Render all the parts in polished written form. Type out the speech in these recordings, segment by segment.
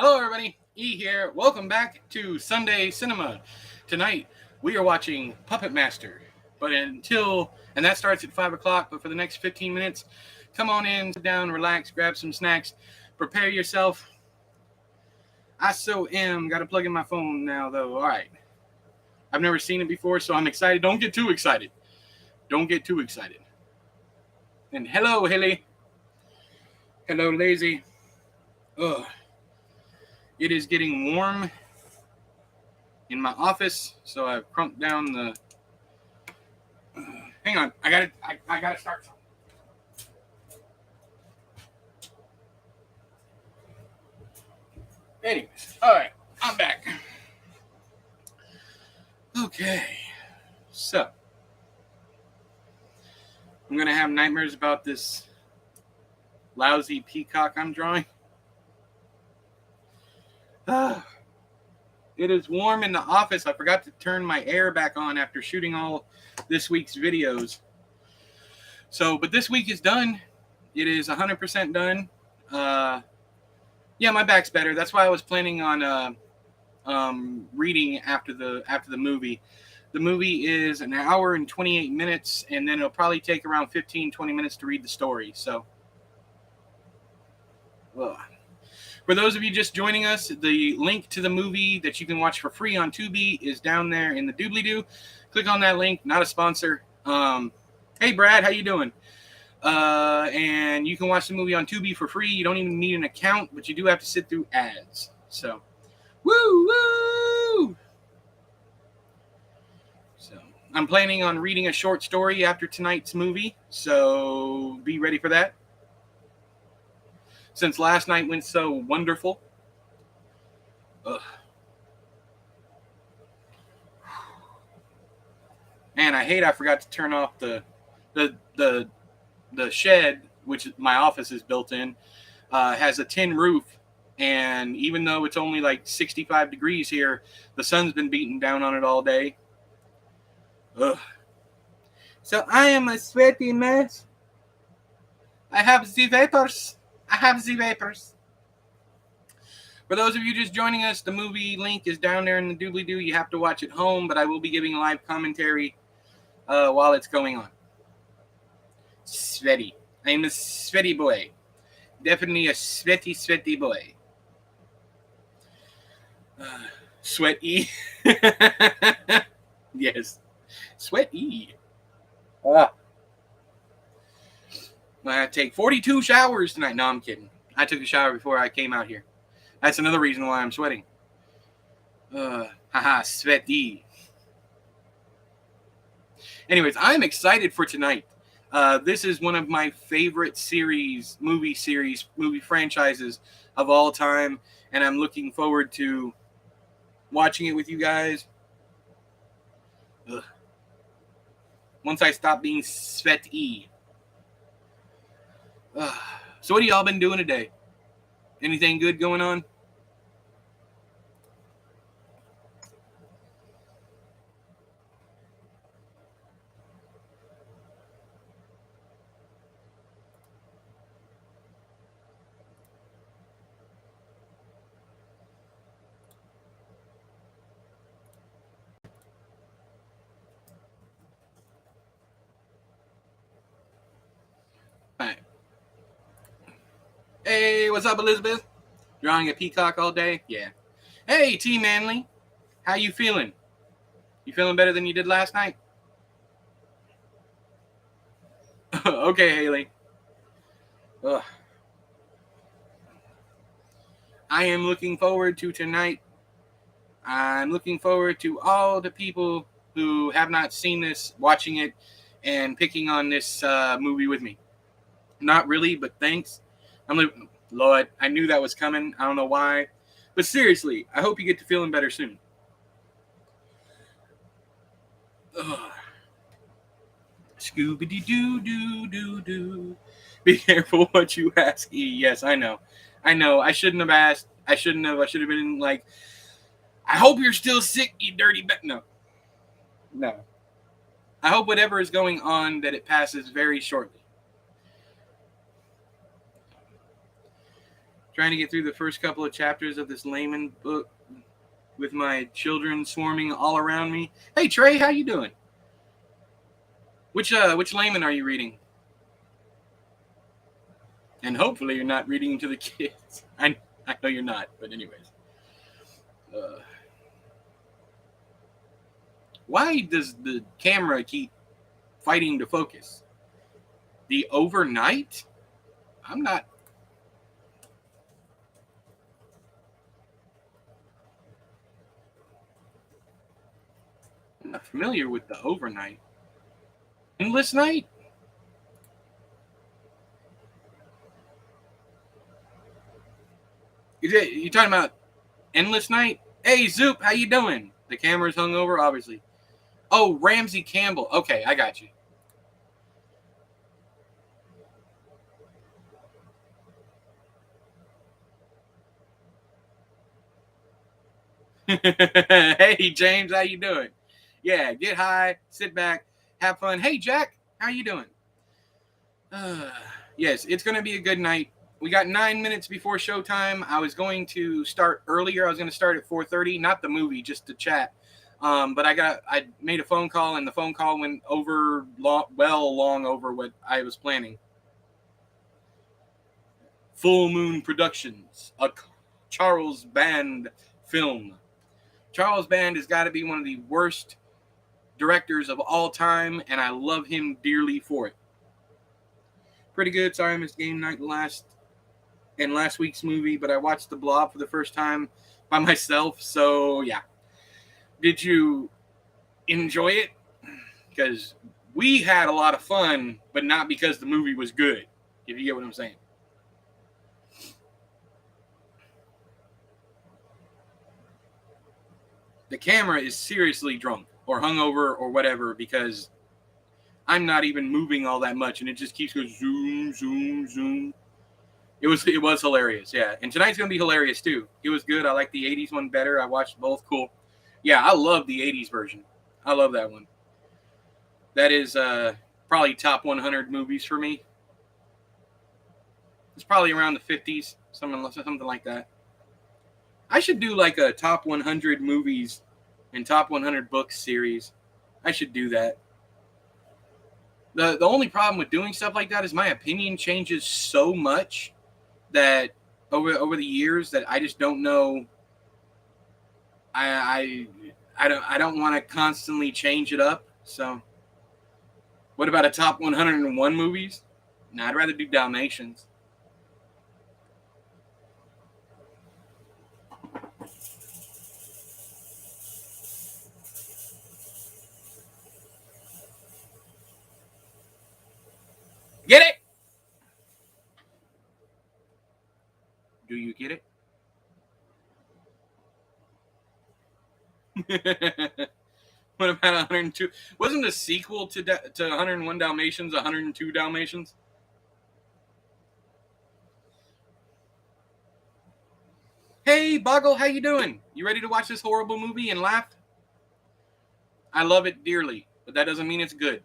Hello everybody, E here. Welcome back to Sunday Cinema. Tonight we are watching Puppet Master. And that starts at 5 o'clock, but for the next 15 minutes, come on in, sit down, relax, grab some snacks, prepare yourself. I so am. Got to plug in my phone now though. Alright. I've never seen it before, so I'm excited. Don't get too excited. Don't get too excited. And hello, Hilly. Hello, Lazy. Ugh. It is getting warm in my office, so I've crunked down the. Hang on, I gotta start something. Anyways, all right, I'm back. Okay, so I'm gonna have nightmares about this lousy peacock I'm drawing. It is warm in the office. I forgot to turn my air back on after shooting all this week's videos. But this week is done. It is 100% done. Yeah, my back's better. That's why I was planning on reading after the movie. The movie is an hour and 28 minutes, and then it'll probably take around 15-20 minutes to read the story. So, for those of you just joining us, the link to the movie that you can watch for free on Tubi is down there in the doobly-doo. Click on that link. Not a sponsor. Hey, Brad, how you doing? And you can watch the movie on Tubi for free. You don't even need an account, but you do have to sit through ads. So, woo! So, I'm planning on reading a short story after tonight's movie, so be ready for that. Since last night went so wonderful. Ugh. Man, I forgot to turn off the shed, which my office is built in, has a tin roof, and even though it's only like 65 degrees here, the sun's been beating down on it all day. Ugh. So I am a sweaty mess. I have the vapors. For those of you just joining us, the movie link is down there in the doobly-doo. You have to watch it home, but I will be giving live commentary while it's going on. Sweaty. I'm a sweaty boy. Definitely a sweaty boy. Sweaty. Yes. Sweaty. I take 42 showers tonight. No, I'm kidding. I took a shower before I came out here. That's another reason why I'm sweating. Sweaty. Anyways, I'm excited for tonight. This is one of my favorite movie franchises of all time, and I'm looking forward to watching it with you guys. Ugh. Once I stop being sweaty. So what have y'all been doing today? Anything good going on? Hey, what's up, Elizabeth? Drawing a peacock all day? Yeah. Hey, T Manly. How you feeling? You feeling better than you did last night? Okay, Haley. Ugh. I am looking forward to tonight. I'm looking forward to all the people who have not seen this watching it and picking on this movie with me. Not really, but thanks. I'm like, Lord, I knew that was coming. I don't know why. But seriously, I hope you get to feeling better soon. Scooby-Doo-Doo-Doo-Doo. Be careful what you ask, E. Yes, I know. I shouldn't have asked. I should have been like, I hope you're still sick, you dirty No. I hope whatever is going on, that it passes very shortly. Trying to get through the first couple of chapters of this layman book with my children swarming all around me. Hey Trey, how you doing? Which layman are you reading? And hopefully you're not reading to the kids. I know you're not, but anyways. Why does the camera keep fighting to focus? The overnight? I'm not familiar with the overnight. Endless night? You talking about Endless Night? Hey Zoop, how you doing? The camera's hung over, obviously. Oh, Ramsey Campbell. Okay, I got you. Hey James, how you doing? Yeah, get high, sit back, have fun. Hey Jack, how you doing? Yes, it's going to be a good night. We got 9 minutes before showtime. I was going to start earlier. I was going to start at 4:30, not the movie, just the chat. But I made a phone call, and the phone call went over long over what I was planning. Full Moon Productions, a Charles Band film. Charles Band has got to be one of the worst directors of all time, and I love him dearly for it. Pretty good. Sorry I missed game night last week's movie, but I watched The Blob for the first time by myself, so yeah. Did you enjoy it? Because we had a lot of fun, but not because the movie was good, if you get what I'm saying. The camera is seriously drunk or hungover or whatever, because I'm not even moving all that much, and it just keeps going zoom, zoom, zoom. It was hilarious, yeah. And tonight's going to be hilarious, too. It was good. I like the 80s one better. I watched both. Cool. Yeah, I love the 80s version. I love that one. That is probably top 100 movies for me. It's probably around the 50s, something like that. I should do like a top 100 movies and top 100 books series. I should do that. The only problem with doing stuff like that is my opinion changes so much that over the years that I just don't know. I don't want to constantly change it up. So, what about a top 101 movies? No, I'd rather do Dalmatians. Get it? Do you get it? What about 102? Wasn't the sequel to 101 Dalmatians 102 Dalmatians? Hey, Boggle, how you doing? You ready to watch this horrible movie and laugh? I love it dearly, but that doesn't mean it's good.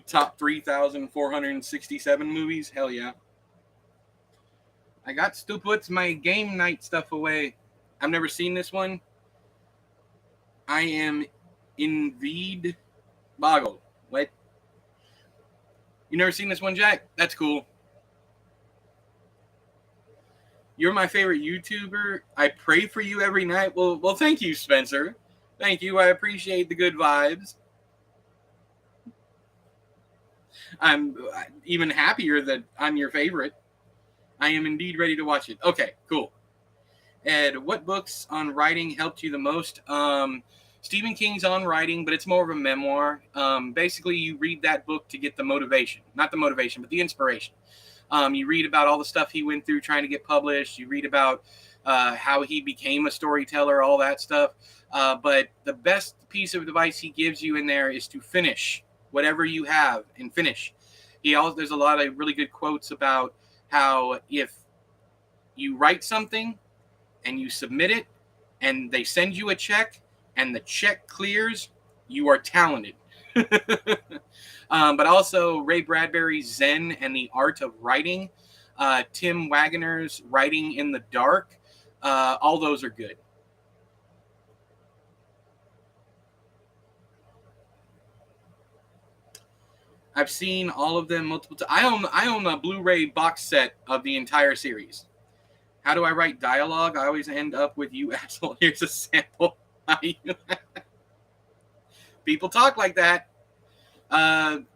Top 3,467 movies? Hell yeah. I got to put my game night stuff away. I've never seen this one. I am indeed Boggle. What? You never seen this one, Jack? That's cool. You're my favorite YouTuber. I pray for you every night. Well, thank you, Spencer. Thank you. I appreciate the good vibes. I'm even happier that I'm your favorite. I am indeed ready to watch it. Okay, cool. Ed, what books on writing helped you the most? Stephen King's On Writing, but it's more of a memoir. Basically, you read that book to get the motivation. Not the motivation, but the inspiration. You read about all the stuff he went through trying to get published. You read about how he became a storyteller, all that stuff. But the best piece of advice he gives you in there is to finish whatever you have and finish. There's a lot of really good quotes about how if you write something and you submit it and they send you a check and the check clears, you are talented. But also Ray Bradbury's Zen and the Art of Writing, Tim Wagner's Writing in the Dark. All those are good. I've seen all of them multiple times. I own a Blu-ray box set of the entire series. How do I write dialogue? I always end up with "you asshole." Here's a sample. People talk like that.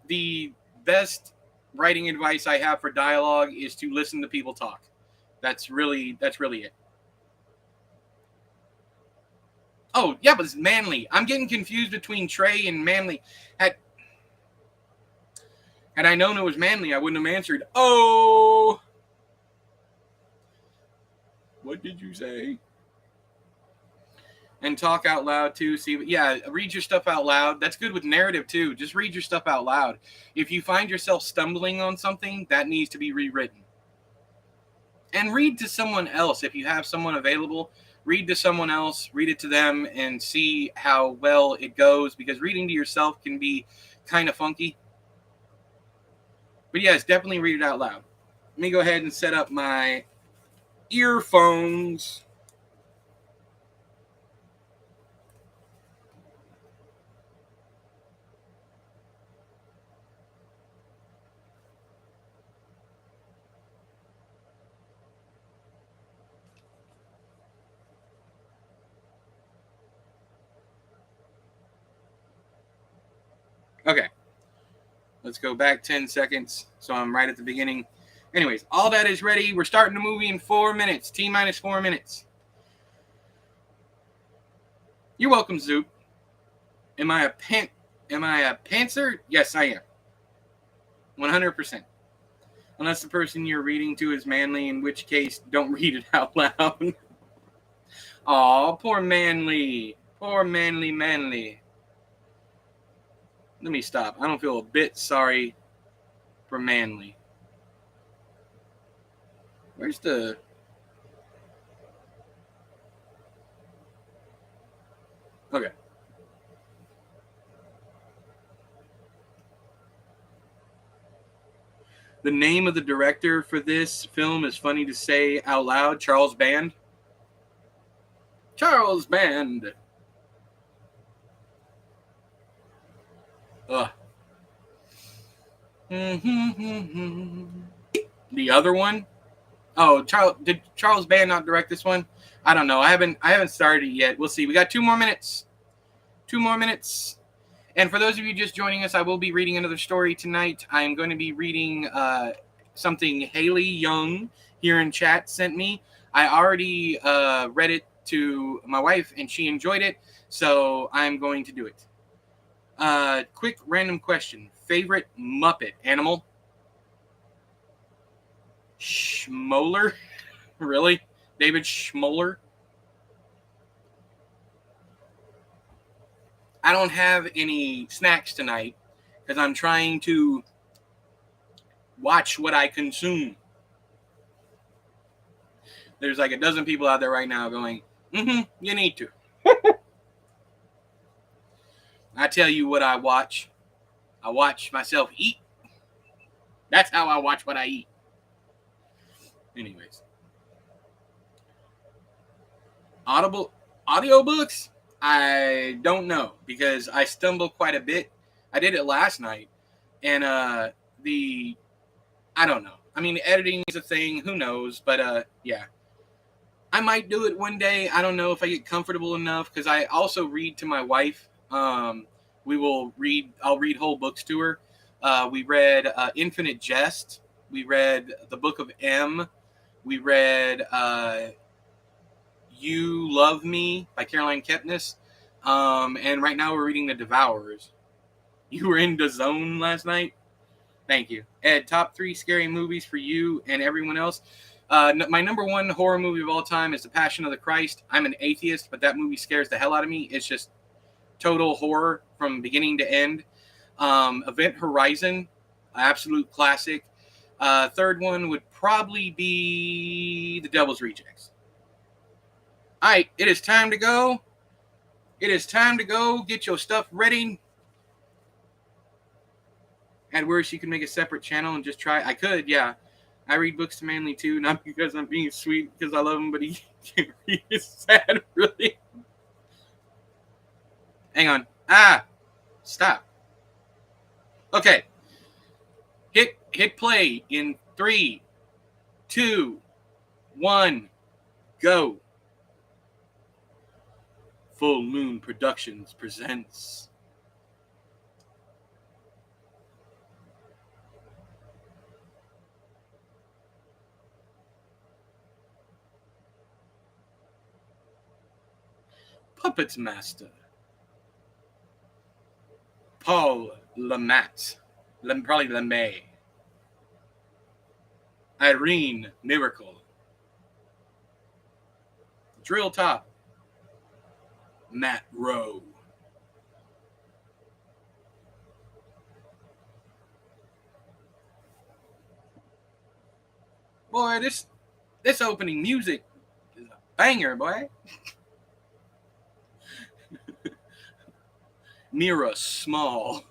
The best writing advice I have for dialogue is to listen to people talk. That's really it. Oh, yeah, but it's Manly. I'm getting confused between Trey and Manly. Had I known it was Manly, I wouldn't have answered. Oh! What did you say? And talk out loud, too. See, yeah, read your stuff out loud. That's good with narrative, too. Just read your stuff out loud. If you find yourself stumbling on something, that needs to be rewritten. And read to someone else. If you have someone available, read to someone else, read it to them, and see how well it goes. Because reading to yourself can be kind of funky. But yes, definitely read it out loud. Let me go ahead and set up my earphones. Okay. Let's go back 10 seconds. So I'm right at the beginning. Anyways, all that is ready. We're starting the movie in 4 minutes. T-minus 4 minutes. You're welcome, Zoop. Am I a pantser? Yes, I am. 100%. Unless the person you're reading to is Manly, in which case, don't read it out loud. Aw, poor Manly. Poor Manly. Let me stop. I don't feel a bit sorry for Manly. Where's the... Okay. The name of the director for this film is funny to say out loud. Charles Band. Charles Band. Ugh. The other one? Oh, did Charles Band not direct this one? I don't know. I haven't started it yet. We'll see. We got 2 more minutes. 2 more minutes. And for those of you just joining us, I will be reading another story tonight. I am going to be reading something Haley Young here in chat sent me. I already read it to my wife, and she enjoyed it, so I'm going to do it. Quick random question. Favorite Muppet animal? Schmoller? Really? David Schmoller? I don't have any snacks tonight because I'm trying to watch what I consume. There's like a dozen people out there right now going, you need to. I tell you what I watch. I watch myself eat. That's how I watch what I eat. Anyways. Audiobooks? I don't know because I stumble quite a bit. I did it last night. And I don't know. I mean, editing is a thing. Who knows? But yeah. I might do it one day. I don't know if I get comfortable enough because I also read to my wife. I'll read whole books to her. We read Infinite Jest. We read the Book of M. We read You Love Me by Caroline Kepnes. And right now we're reading The Devourers. You were in the zone last night? Thank you. Ed, top 3 scary movies for you and everyone else. My number 1 horror movie of all time is The Passion of the Christ. I'm an atheist, but that movie scares the hell out of me. It's just total horror from beginning to end. Event Horizon, absolute classic. Third one would probably be The Devil's Rejects. All right, it is time to go. It is time to go. Get your stuff ready. At worst, you can make a separate channel and just try. I could, yeah. I read books to Manly too, not because I'm being sweet, because I love him, but he is sad, really. Hang on. Stop. Okay. Hit play in 3, 2, 1, go. Full Moon Productions presents PUPPETMASTER. Paul Lamat. Probably LeMay. Irene Miracle. Drill Top. Matt Rowe. Boy, this opening music is a banger, boy. Mira Small.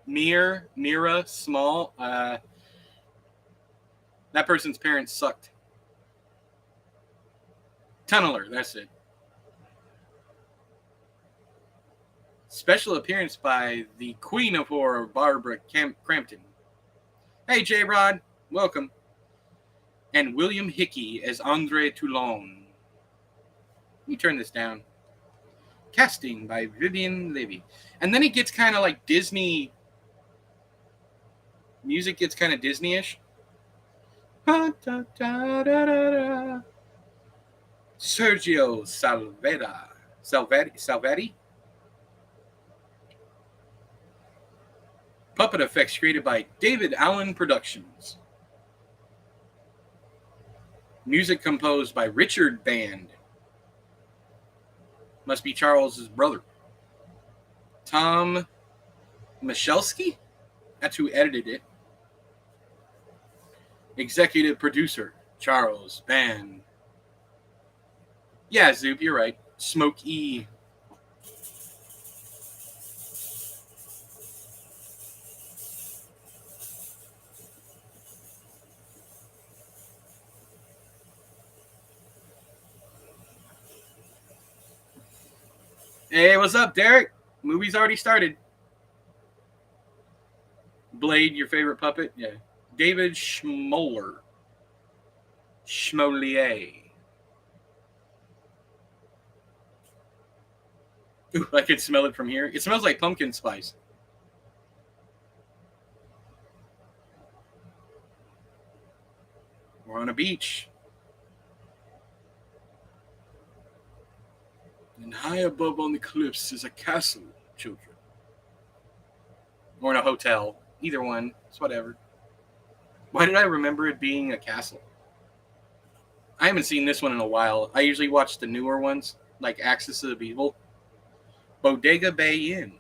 Mira Small. That person's parents sucked. Tunneler, that's it. Special appearance by the Queen of Horror, Barbara Crampton. Hey, J-Rod, welcome. And William Hickey as Andre Toulon. Let me turn this down. Casting by Vivian Levy. And then it gets kind of like Disney. Music gets kind of Disney-ish. Sergio Salvetti. Puppet effects created by David Allen Productions. Music composed by Richard Band. Must be Charles's brother. Tom Michalski? That's who edited it. Executive producer, Charles Band. Yeah, Zoop, you're right. Smoke E. Hey, what's up, Derek? Movie's already started. Blade, your favorite puppet? Yeah. David Schmolier. Ooh, I could smell it from here. It smells like pumpkin spice. We're on a beach. And high above on the cliffs is a castle, children. Or in a hotel. Either one. It's whatever. Why did I remember it being a castle? I haven't seen this one in a while. I usually watch the newer ones, like Axis of Evil. Bodega Bay Inn.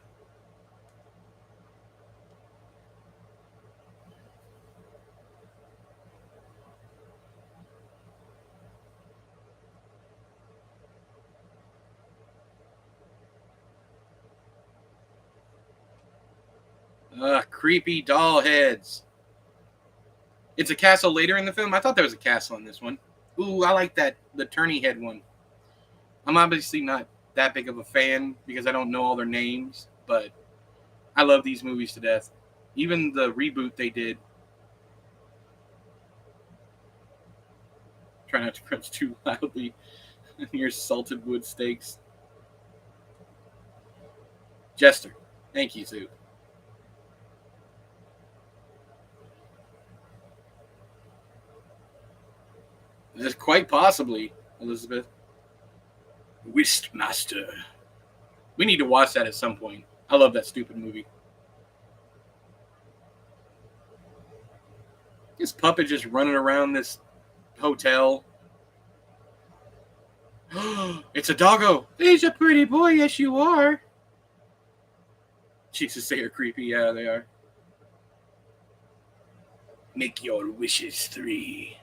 Creepy doll heads. It's a castle later in the film? I thought there was a castle in this one. Ooh, I like that, the turny head one. I'm obviously not that big of a fan because I don't know all their names, but I love these movies to death. Even the reboot they did. Try not to crunch too loudly near salted wood steaks. Jester. Thank you, Sue. This quite possibly, Elizabeth. Whistmaster. We need to watch that at some point. I love that stupid movie. This puppet just running around this hotel. It's a doggo. He's a pretty boy. Yes, you are. Jesus, they are creepy. Yeah, they are. Make your wishes 3.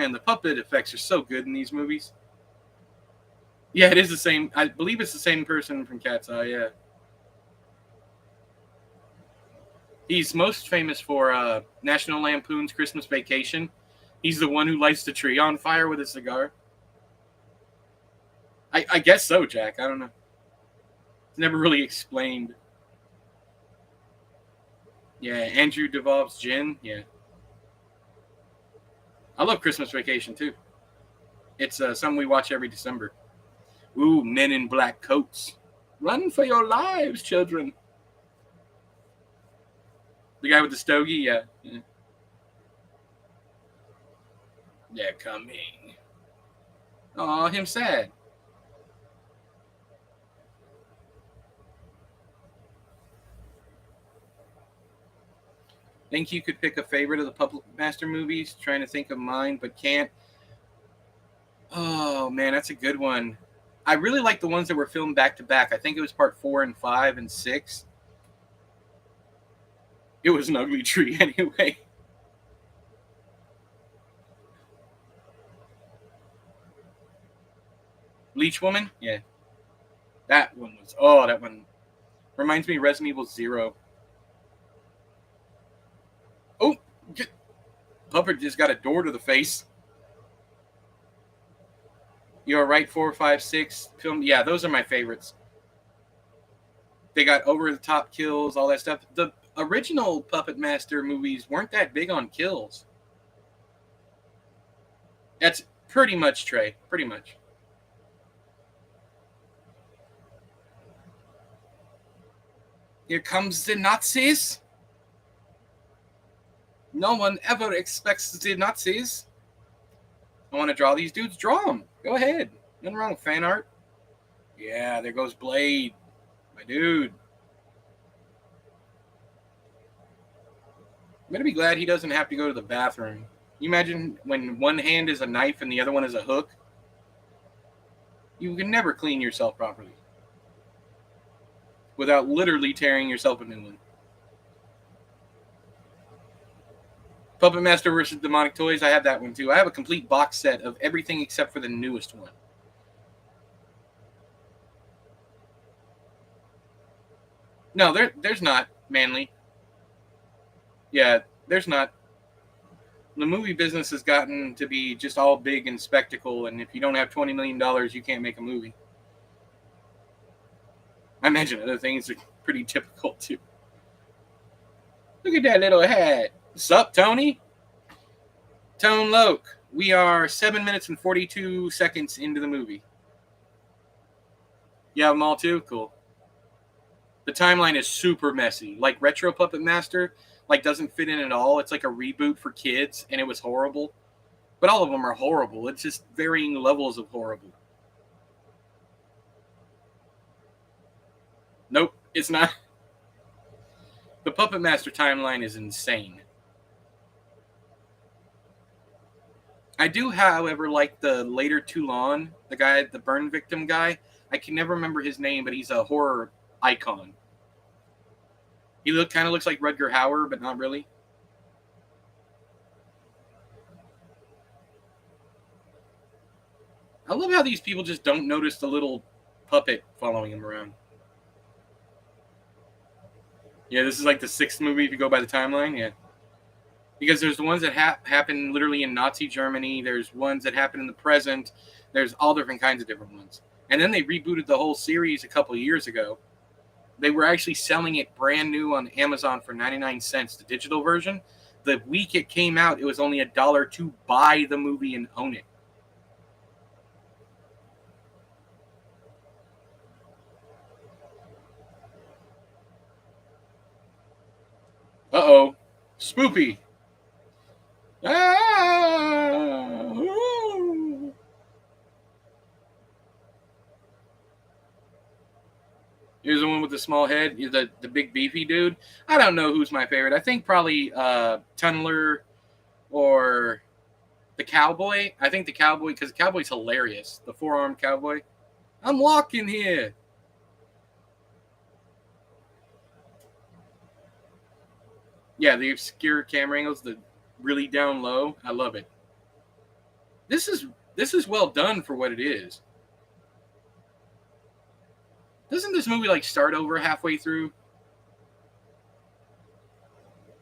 Man, the puppet effects are so good in these movies. Yeah, it is the same. I believe it's the same person from Cat's Eye, yeah. He's most famous for National Lampoon's Christmas Vacation. He's the one who lights the tree on fire with a cigar. I guess so, Jack. I don't know. It's never really explained. Yeah, Andrew Duvall's Gin. Yeah. I love Christmas Vacation, too. It's something we watch every December. Ooh, men in black coats. Run for your lives, children. The guy with the stogie, yeah. They're coming. Aw, him sad. Think you could pick a favorite of the Puppet Master movies? Trying to think of mine, but can't. Oh, man, that's a good one. I really like the ones that were filmed back to back. I think it was part 4 and 5 and 6. It was an ugly tree anyway. Bleach Woman? Yeah. That one was. Oh, that one reminds me of Resident Evil 0. Oh, Puppet just got a door to the face. You're right, 4, 5, 6 film. Yeah, those are my favorites. They got over the top kills, all that stuff. The original Puppet Master movies weren't that big on kills. That's pretty much Trey. Pretty much. Here comes the Nazis. No one ever expects the Nazis. I want to draw these dudes. Draw them. Go ahead. Nothing wrong with fan art. Yeah, there goes Blade. My dude. I'm going to be glad he doesn't have to go to the bathroom. You imagine when one hand is a knife and the other one is a hook? You can never clean yourself properly without literally tearing yourself a new one. Puppet Master versus Demonic Toys. I have that one too. I have a complete box set of everything except for the newest one. No, there's not, Manly. Yeah, there's not. The movie business has gotten to be just all big and spectacle, and if you don't have $20 million, you can't make a movie. I imagine other things are pretty typical too. Look at that little hat. Sup, Tony? Tone Loke. We are 7 minutes and 42 seconds into the movie. You have them all too? Cool. The timeline is super messy. Like Retro Puppet Master, like doesn't fit in at all. It's like a reboot for kids, and it was horrible. But all of them are horrible. It's just varying levels of horrible. Nope, it's not. The Puppet Master timeline is insane. I do, however, like the later Toulon, the guy, the burn victim guy. I can never remember his name, but he's a horror icon. He kind of looks like Rutger Hauer, but not really. I love how these people just don't notice the little puppet following him around. Yeah, this is like the 6th movie if you go by the timeline. Yeah. Because there's the ones that happen literally in Nazi Germany. There's ones that happen in the present. There's all different kinds of different ones. And then they rebooted the whole series a couple of years ago. They were actually selling it brand new on Amazon for 99 cents, the digital version. The week it came out, it was only $1 to buy the movie and own it. Uh-oh. Spoopy. Ah! Ooh. Here's the one with the small head. The big beefy dude. I don't know who's my favorite. I think probably Tunneler or the Cowboy. I think the Cowboy, because the Cowboy's hilarious. The 4-armed Cowboy. I'm walking here. Yeah, the obscure camera angles, the really down low. I love it. This is well done for what it is. Doesn't this movie like start over halfway through?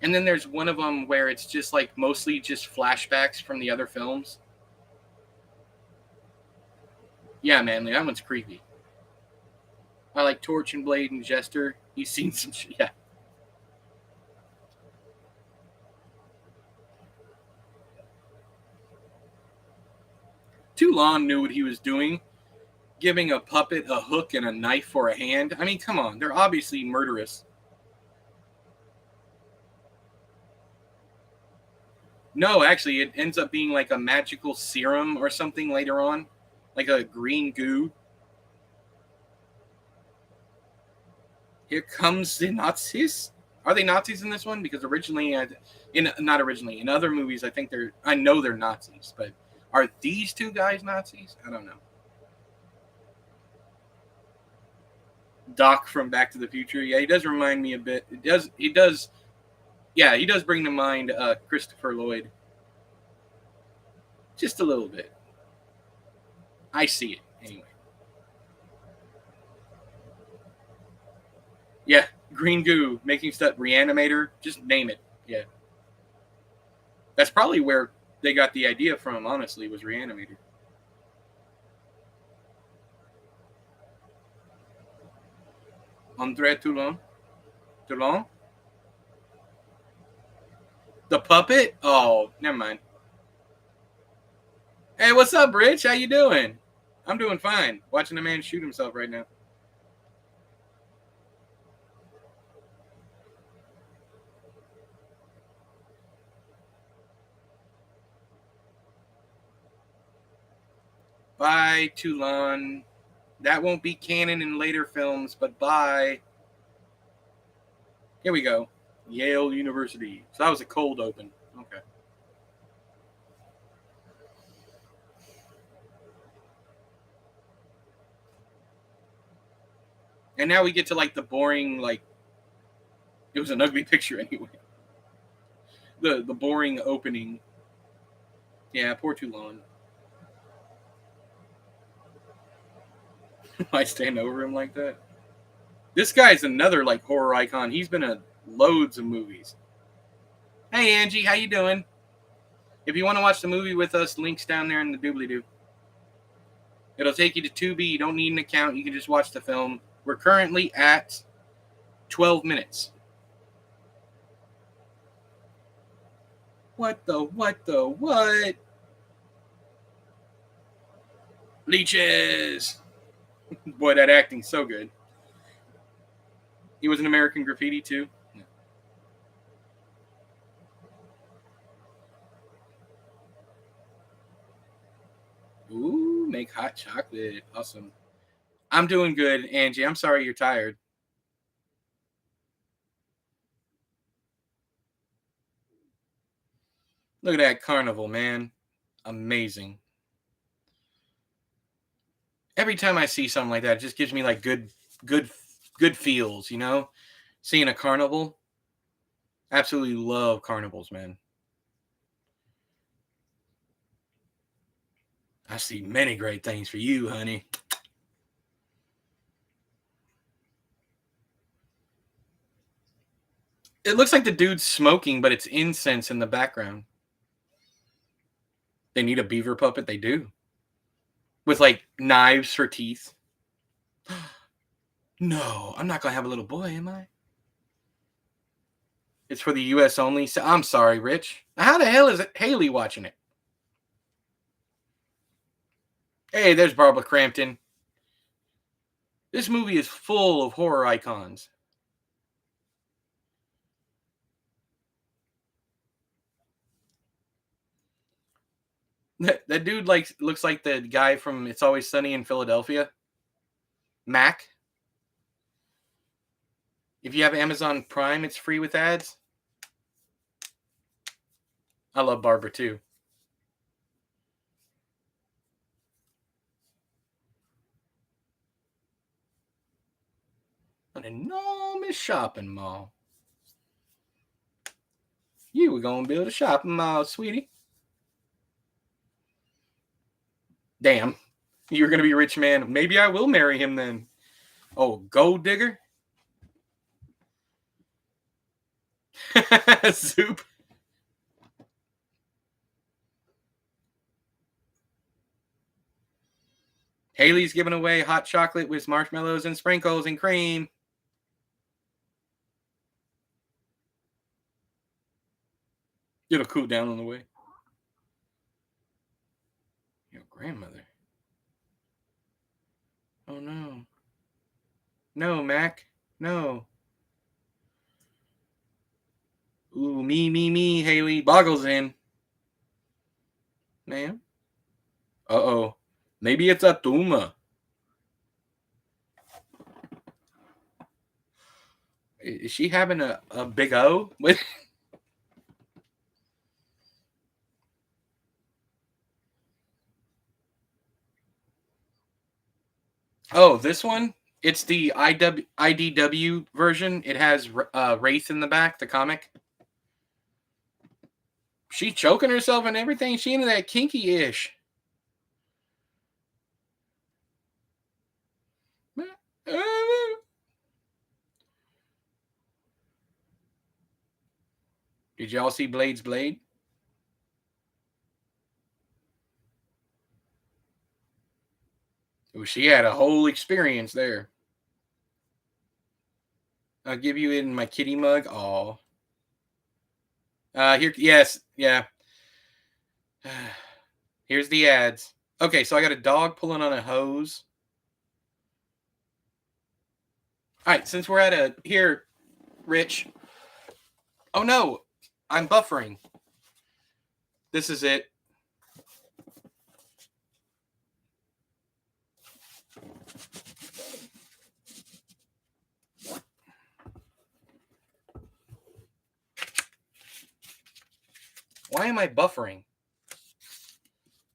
And then there's one of them where it's just like mostly just flashbacks from the other films. Yeah, man, that one's creepy. I like Torch and Blade and Jester. He's seen some shit. Yeah. Toulon knew what he was doing, giving a puppet a hook and a knife for a hand. I mean, come on, they're obviously murderous. No, actually, it ends up being like a magical serum or something later on, like a green goo. Here comes the Nazis. Are they Nazis in this one? Because originally, not originally, in other movies, I think I know they're Nazis, but are these two guys Nazis? I don't know. Doc from Back to the Future. Yeah, he does remind me a bit. He does. Yeah, he does bring to mind Christopher Lloyd. Just a little bit. I see it anyway. Yeah, green goo, making stuff, reanimator, just name it. Yeah. That's probably where they got the idea from, honestly, was reanimator. André Toulon? Toulon? The puppet? Oh, never mind. Hey, what's up, Rich? How you doing? I'm doing fine. Watching a man shoot himself right now. Bye, Toulon. That won't be canon in later films, but bye. Here we go. Yale University. So that was a cold open. Okay. And now we get to like the boring, like, it was an ugly picture anyway. The boring opening. Yeah, poor Toulon. I stand over him like that. This guy's another like horror icon. He's been in loads of movies. Hey Angie, how you doing? If you want to watch the movie with us, links down there in the doobly-doo. It'll take you to Tubi. You don't need an account. You can just watch the film. We're currently at 12 minutes. What? Leeches! Boy, that acting's so good. He was in American Graffiti, too. Yeah. Ooh, make hot chocolate. Awesome. I'm doing good, Angie. I'm sorry you're tired. Look at that carnival, man. Amazing. Every time I see something like that, it just gives me like good feels, you know? Seeing a carnival. Absolutely love carnivals, man. I see many great things for you, honey. It looks like the dude's smoking, but it's incense in the background. They need a beaver puppet. They do. With like knives for teeth. No, I'm not going to have a little boy, am I? It's for the US only. So I'm sorry, Rich. How the hell is it Haley watching it? Hey, there's Barbara Crampton. This movie is full of horror icons. That dude looks like the guy from It's Always Sunny in Philadelphia. Mac. If you have Amazon Prime, it's free with ads. I love Barbara too. An enormous shopping mall. You were gonna build a shopping mall, sweetie. Damn. You're going to be a rich man. Maybe I will marry him then. Oh, gold digger? Soup. Haley's giving away hot chocolate with marshmallows and sprinkles and cream. It'll cool down on the way. Your grandmother. Oh, no. No, Mac. No. Ooh, me, Haley. Boggles in. Ma'am? Uh-oh. Maybe it's a tumor. Is she having a big O? Oh, this one? It's the IDW version. It has Wraith in the back, the comic. She choking herself and everything. She into that kinky-ish. Did y'all see Blade's Blade? Oh, she had a whole experience there. I'll give you it in my kitty mug. Oh. Here, yes, yeah. Here's the ads. Okay, so I got a dog pulling on a hose. All right, since we're at here, Rich. Oh no, I'm buffering. This is it. Why am I buffering?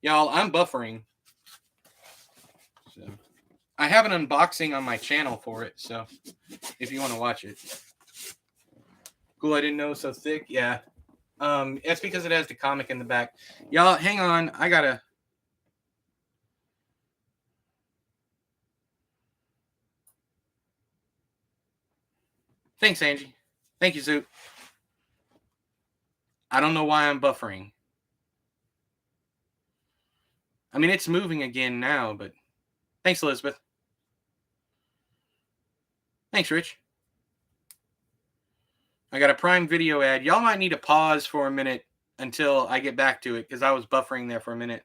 Y'all, I'm buffering. So, I have an unboxing on my channel for it, so if you want to watch it. Cool, I didn't know it was so thick. Yeah. It's because it has the comic in the back. Y'all, hang on. I gotta... Thanks, Angie. Thank you, Zoot. I don't know why I'm buffering. I mean, it's moving again now, but... Thanks, Elizabeth. Thanks, Rich. I got a Prime Video ad. Y'all might need to pause for a minute until I get back to it, because I was buffering there for a minute.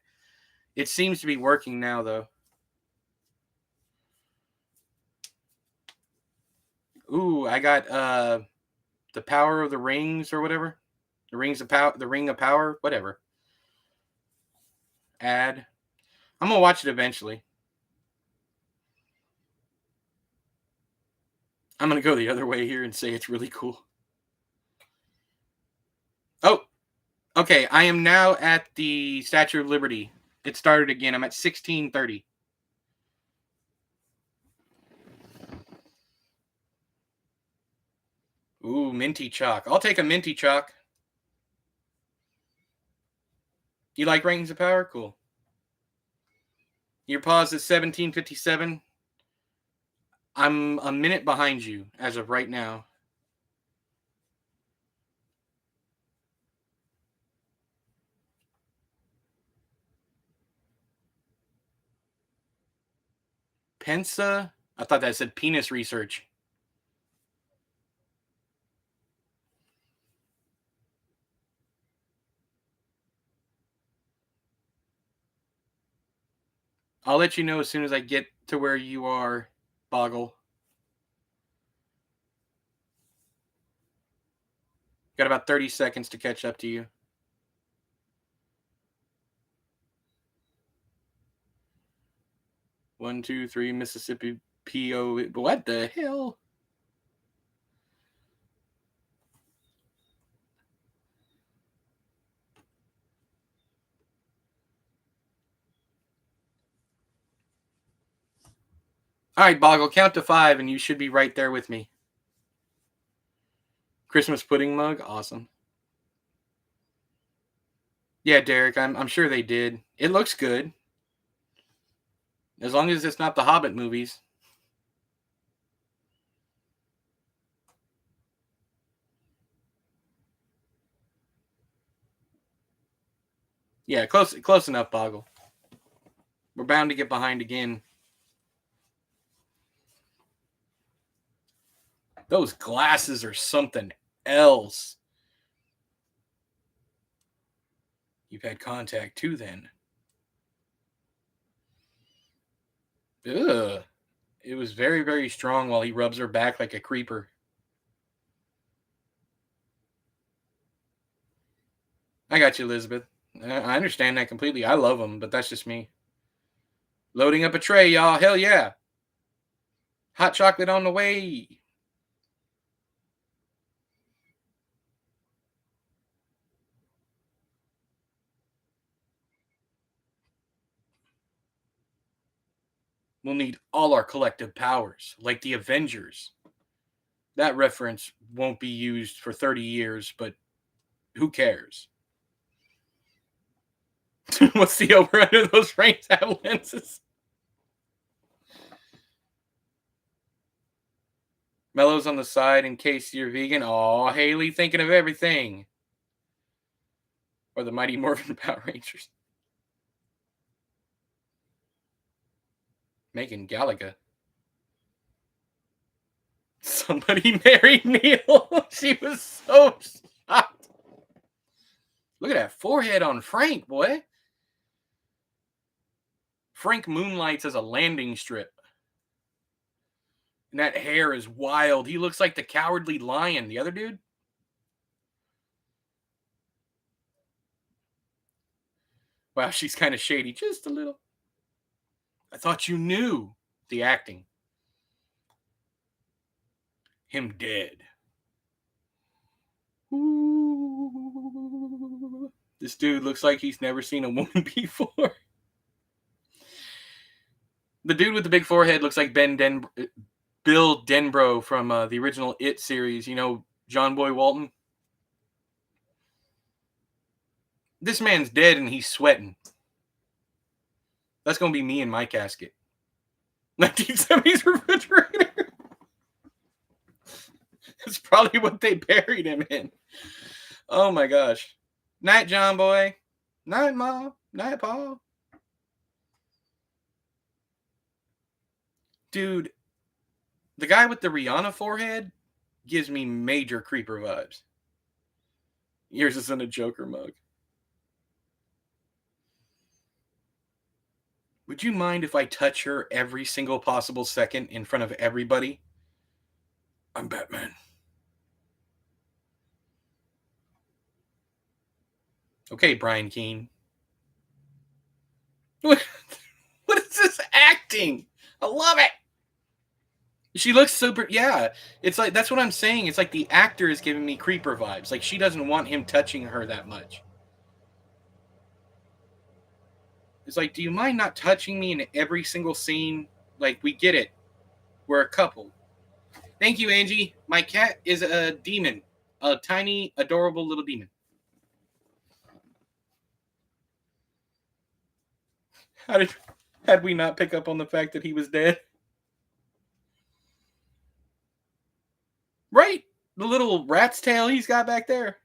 It seems to be working now, though. Ooh, I got the Power of the Rings or whatever. The Rings of Power, the Ring of Power, whatever. Ad. I'm gonna watch it eventually. I'm gonna go the other way here and say it's really cool. Oh, okay. I am now at the Statue of Liberty. It started again. I'm at 1630. Ooh, minty chalk. I'll take a minty chalk. You like Rings of Power? Cool. Your pause is 1757. I'm a minute behind you as of right now. Pensa? I thought that said penis research. I'll let you know as soon as I get to where you are, Boggle. Got about 30 seconds to catch up to you. One, two, three, Mississippi P.O. What the hell? All right, Boggle, count to 5 and you should be right there with me. Christmas pudding mug? Awesome. Yeah, Derek, I'm sure they did. It looks good. As long as it's not the Hobbit movies. Yeah, close enough, Boggle. We're bound to get behind again. Those glasses are something else. You've had contact too, then. Ugh. It was very, very strong while he rubs her back like a creeper. I got you, Elizabeth. I understand that completely. I love them, but that's just me. Loading up a tray, y'all. Hell yeah. Hot chocolate on the way. We'll need all our collective powers, like the Avengers. That reference won't be used for 30 years, but who cares? What's the over under those frames have lenses? Mellows on the side in case you're vegan. Aw, Haley thinking of everything. Or the Mighty Morphin Power Rangers. Megan Gallagher. Somebody married Neil. She was so shocked. Look at that forehead on Frank, boy. Frank moonlights as a landing strip. And that hair is wild. He looks like the Cowardly Lion. The other dude? Wow, she's kind of shady. Just a little. I thought you knew the acting. Him dead. Ooh. This dude looks like he's never seen a woman before. The dude with the big forehead looks like Bill Denbrough from the original It series. You know, John Boy Walton. This man's dead and he's sweating. That's going to be me in my casket. 1970s refrigerator. That's probably what they buried him in. Oh my gosh. Night, John Boy. Night, Ma. Night, Paul. Dude, the guy with the Rihanna forehead gives me major creeper vibes. Yours is in a Joker mug. Would you mind if I touch her every single possible second in front of everybody? I'm Batman. Okay, Brian Keane. What is this acting? I love it. She looks super. Yeah, it's like that's what I'm saying. It's like the actor is giving me creeper vibes. Like she doesn't want him touching her that much. It's like, do you mind not touching me in every single scene? Like, we get it. We're a couple. Thank you, Angie. My cat is a demon. A tiny, adorable little demon. Had we not pick up on the fact that he was dead? Right? The little rat's tail he's got back there.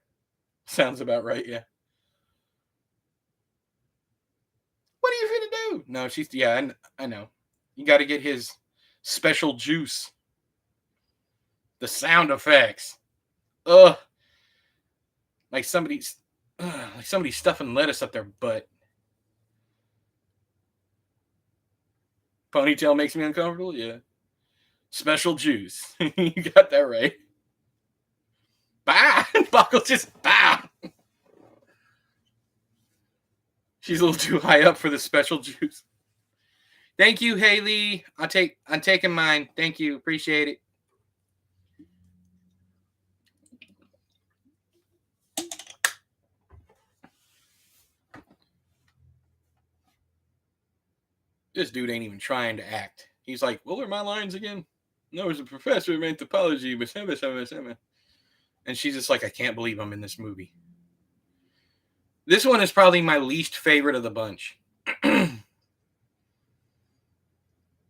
Sounds about right, yeah. What are you finna do? No, she's, yeah, I know. You got to get his special juice. The sound effects. Ugh. Like somebody's stuffing lettuce up their butt. Ponytail makes me uncomfortable? Yeah. Special juice. You got that right. Bah! Buckle just bah! She's a little too high up for the special juice. Thank you, Haley. I'm taking mine. Thank you. Appreciate it. This dude ain't even trying to act. He's like, what are my lines again? No, as a professor of anthropology, but and she's just like, I can't believe I'm in this movie. This one is probably my least favorite of the bunch.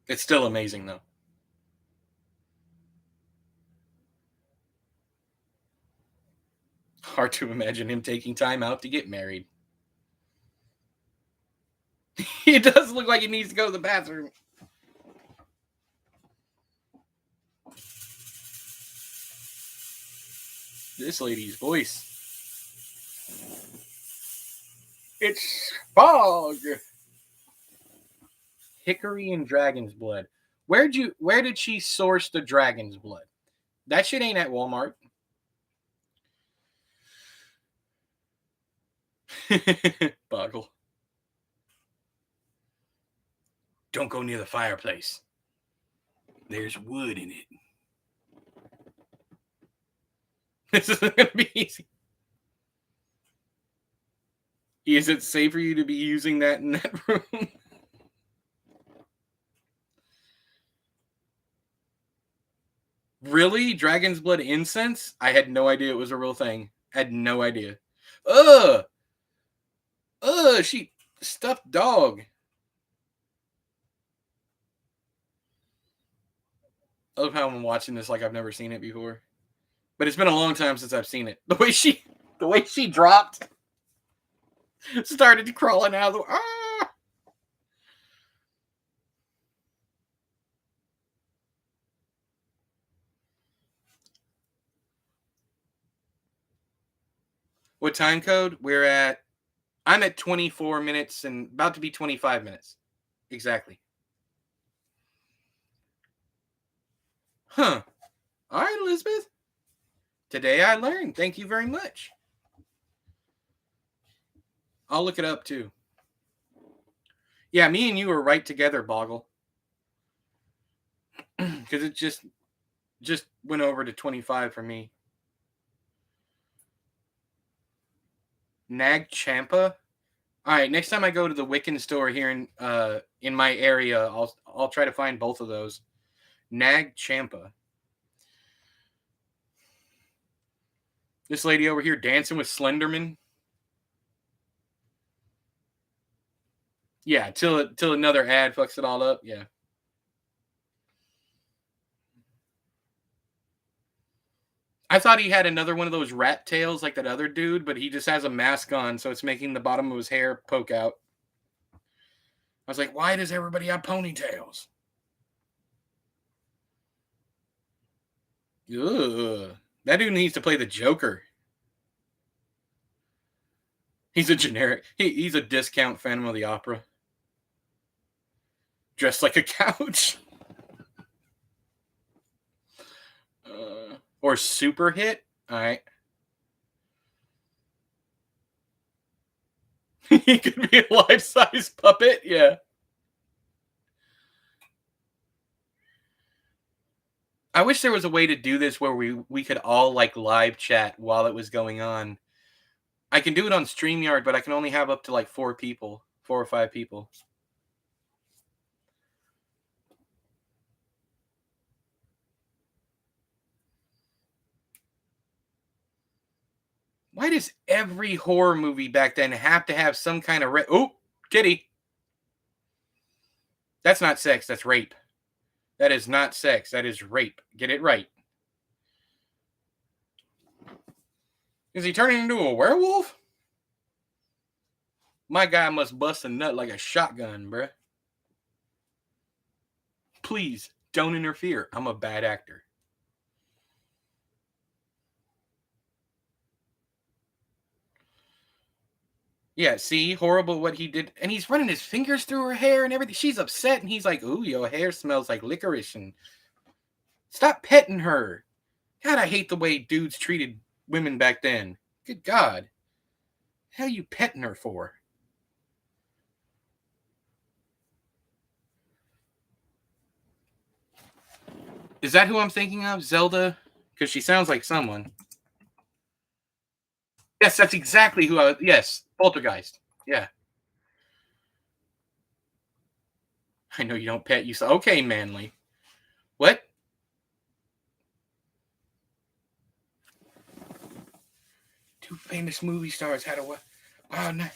It's still amazing, though. Hard to imagine him taking time out to get married. It does look like he needs to go to the bathroom. This lady's voice. It's fog. Hickory and dragon's blood. Where did she source the dragon's blood? That shit ain't at Walmart. Boggle. Don't go near the fireplace. There's wood in it. This isn't going to be easy. Is it safe for you to be using that in that room? Really? Dragon's blood incense? I had no idea it was a real thing. I had no idea. Ugh! Ugh, she stuffed dog. I love how I'm watching this like I've never seen it before. But it's been a long time since I've seen it. The way she dropped, started crawling out of the ah! What time code? I'm at 24 minutes and about to be 25 minutes. Exactly. Huh. All right, Elizabeth. Today I learned. Thank you very much. I'll look it up too. Yeah, me and you were right together, Boggle. Because it just went over to 25 for me. Nag Champa. All right, next time I go to the Wiccan store here in my area, I'll try to find both of those. Nag Champa. This lady over here dancing with Slenderman. Yeah, till another ad fucks it all up. Yeah. I thought he had another one of those rat tails like that other dude, but he just has a mask on, so it's making the bottom of his hair poke out. I was like, why does everybody have ponytails? Ugh. That dude needs to play the Joker. He's a generic. He's a discount Phantom of the Opera. Dressed like a couch. Or super hit. All right. He could be a life-size puppet. Yeah. I wish there was a way to do this where we could all like live chat while it was going on. I can do it on StreamYard, but I can only have up to like 4 or 5 people. Why does every horror movie back then have to have some kind of titty? That's not sex. That's rape. That is not sex. That is rape. Get it right. Is he turning into a werewolf? My guy must bust a nut like a shotgun, bruh. Please don't interfere. I'm a bad actor. Yeah, see, horrible what he did. And he's running his fingers through her hair and everything. She's upset, and he's like, ooh, your hair smells like licorice. And stop petting her. God, I hate the way dudes treated women back then. Good God. How you petting her for? Is that who I'm thinking of? Zelda? Because she sounds like someone. Yes, that's exactly who I was. Yes, Poltergeist. Yeah. I know you don't pet you. So okay, Manly. What? Two famous movie stars had a what? Oh no.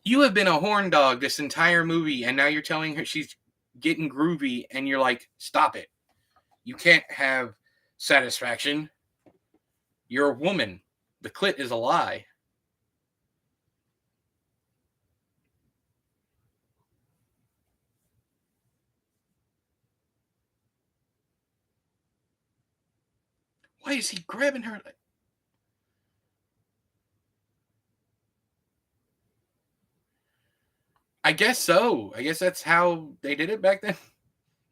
You have been a horn dog this entire movie, and now you're telling her she's getting groovy, and you're like, stop it. You can't have satisfaction. You're a woman. The clit is a lie. Why is he grabbing her? I guess so. I guess that's how they did it back then.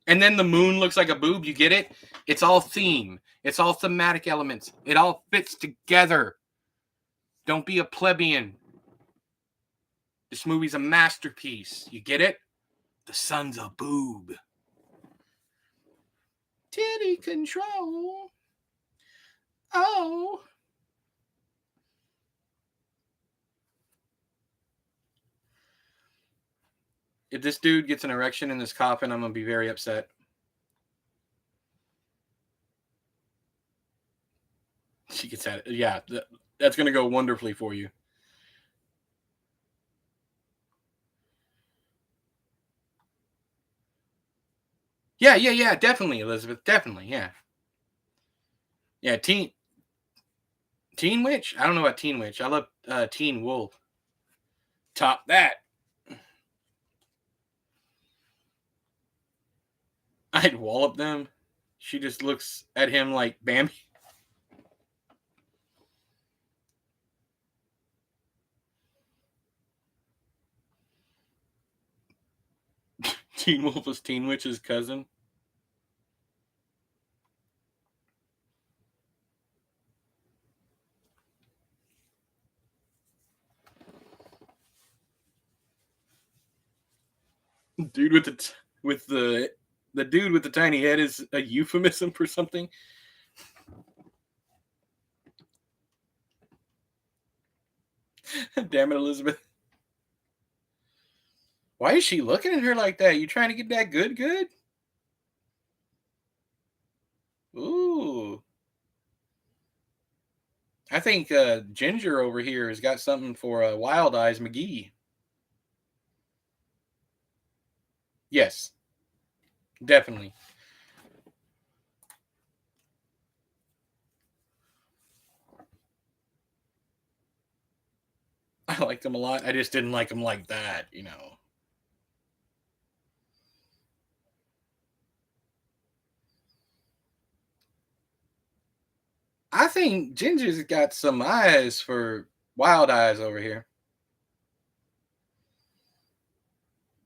And then the moon looks like a boob. You get it? It's all theme. It's all thematic elements. It all fits together. Don't be a plebeian. This movie's a masterpiece. You get it? The sun's a boob. Titty control. Oh. If this dude gets an erection in this coffin, I'm going to be very upset. She gets at it. Yeah, that's going to go wonderfully for you. Yeah. Definitely, Elizabeth. Definitely, yeah. Yeah, Teen Witch? I don't know about Teen Witch. I love Teen Wolf. Top that. I'd wallop them. She just looks at him like Bambi. Teen Wolf was Teen Witch's cousin. Dude with the dude with the tiny head is a euphemism for something. Damn it, Elizabeth. Why is she looking at her like that? You trying to get that good? Ooh. I think Ginger over here has got something for Wild Eyes McGee. Yes. Definitely. I liked him a lot. I just didn't like him like that, you know. I think Ginger's got some eyes for Wild Eyes over here.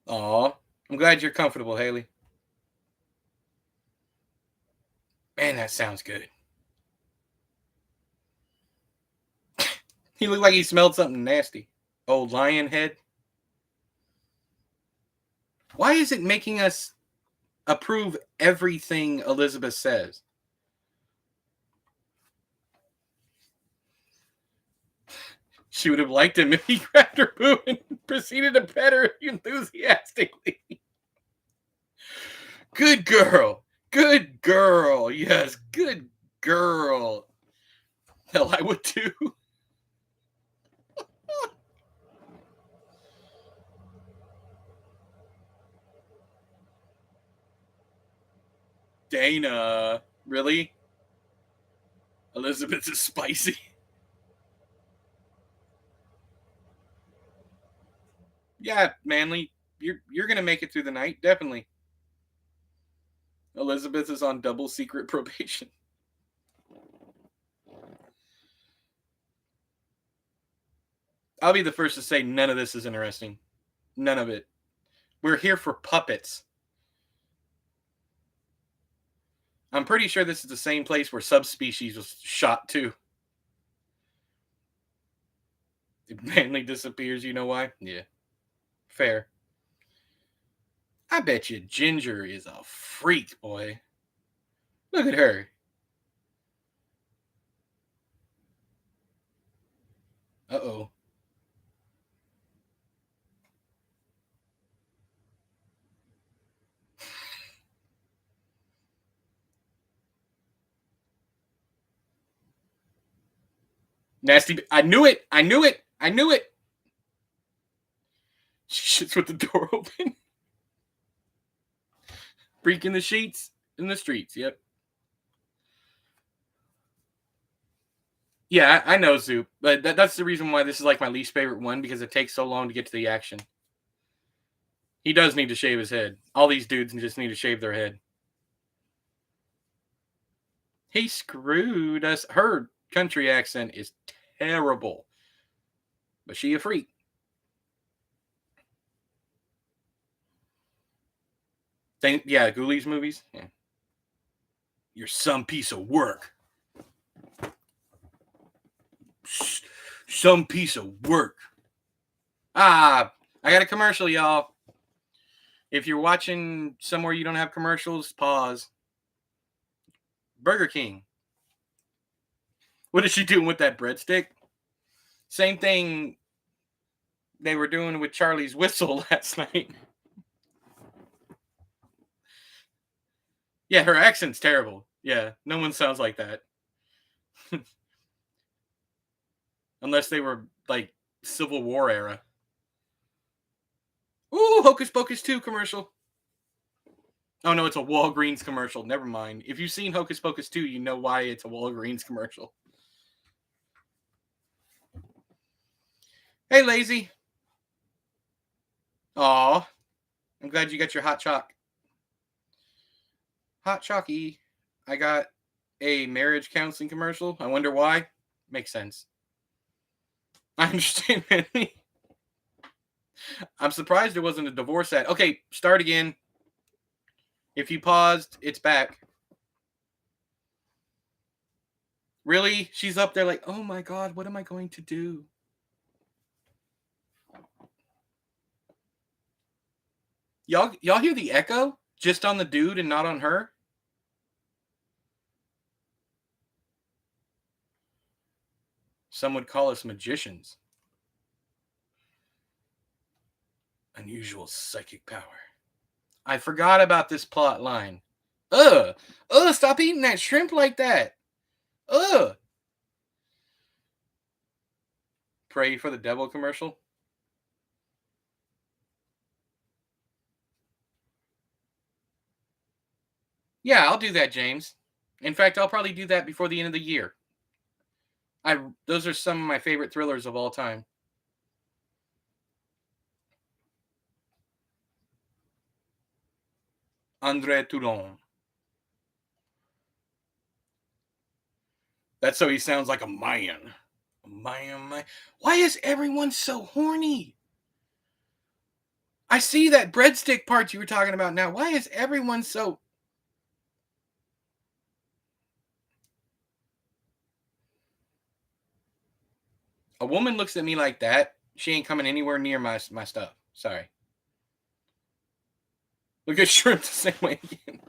Aw. I'm glad you're comfortable, Haley. Man, that sounds good. He looked like he smelled something nasty. Old lion head. Why is it making us approve everything Elizabeth says? She would have liked him if he grabbed her boob and proceeded to pet her enthusiastically. Good girl. Good girl. Yes, good girl. Hell, I would too. Dana. Really? Elizabeth is spicy. Yeah, Manly, you're gonna make it through the night, definitely. Elizabeth is on double secret probation. I'll be the first to say none of this is interesting. None of it. We're here for puppets. I'm pretty sure this is the same place where Subspecies was shot too. If Manly disappears, you know why? Yeah. Fair. I bet you Ginger is a freak, boy. Look at her. Uh-oh. Nasty. I knew it. She shits with the door open. Freaking the sheets in the streets. Yep. Yeah, I know Zoop, but that's the reason why this is like my least favorite one, because it takes so long to get to the action. He does need to shave his head. All these dudes just need to shave their head. He screwed us. Her country accent is terrible, but she a freak. Yeah, Ghoulies movies. Yeah. You're some piece of work. Some piece of work. I got a commercial, y'all. If you're watching somewhere you don't have commercials, pause. Burger King. What is she doing with that breadstick? Same thing they were doing with Charlie's Whistle last night. Yeah, her accent's terrible. Yeah, no one sounds like that. Unless they were, like, Civil War era. Ooh, Hocus Pocus 2 commercial. Oh, no, it's a Walgreens commercial. Never mind. If you've seen Hocus Pocus 2, you know why it's a Walgreens commercial. Hey, Lazy. Aw. I'm glad you got your hot chalk. Hot chalky. I got a marriage counseling commercial. I wonder why. Makes sense. I understand, man. I'm surprised there wasn't a divorce ad. Okay, start again. If you paused, it's back. Really? She's up there like, oh my God, what am I going to do? Y'all hear the echo? Just on the dude and not on her? Some would call us magicians. Unusual psychic power. I forgot about this plot line. Ugh! Stop eating that shrimp like that! Ugh! Pray for the devil commercial? Yeah, I'll do that, James. In fact, I'll probably do that before the end of the year. Those are some of my favorite thrillers of all time. André Toulon. That's so he sounds like a man. A man. Why is everyone so horny? I see that breadstick part you were talking about now. Why is everyone so... A woman looks at me like that, she ain't coming anywhere near my stuff. Sorry. Look at shrimp the same way again.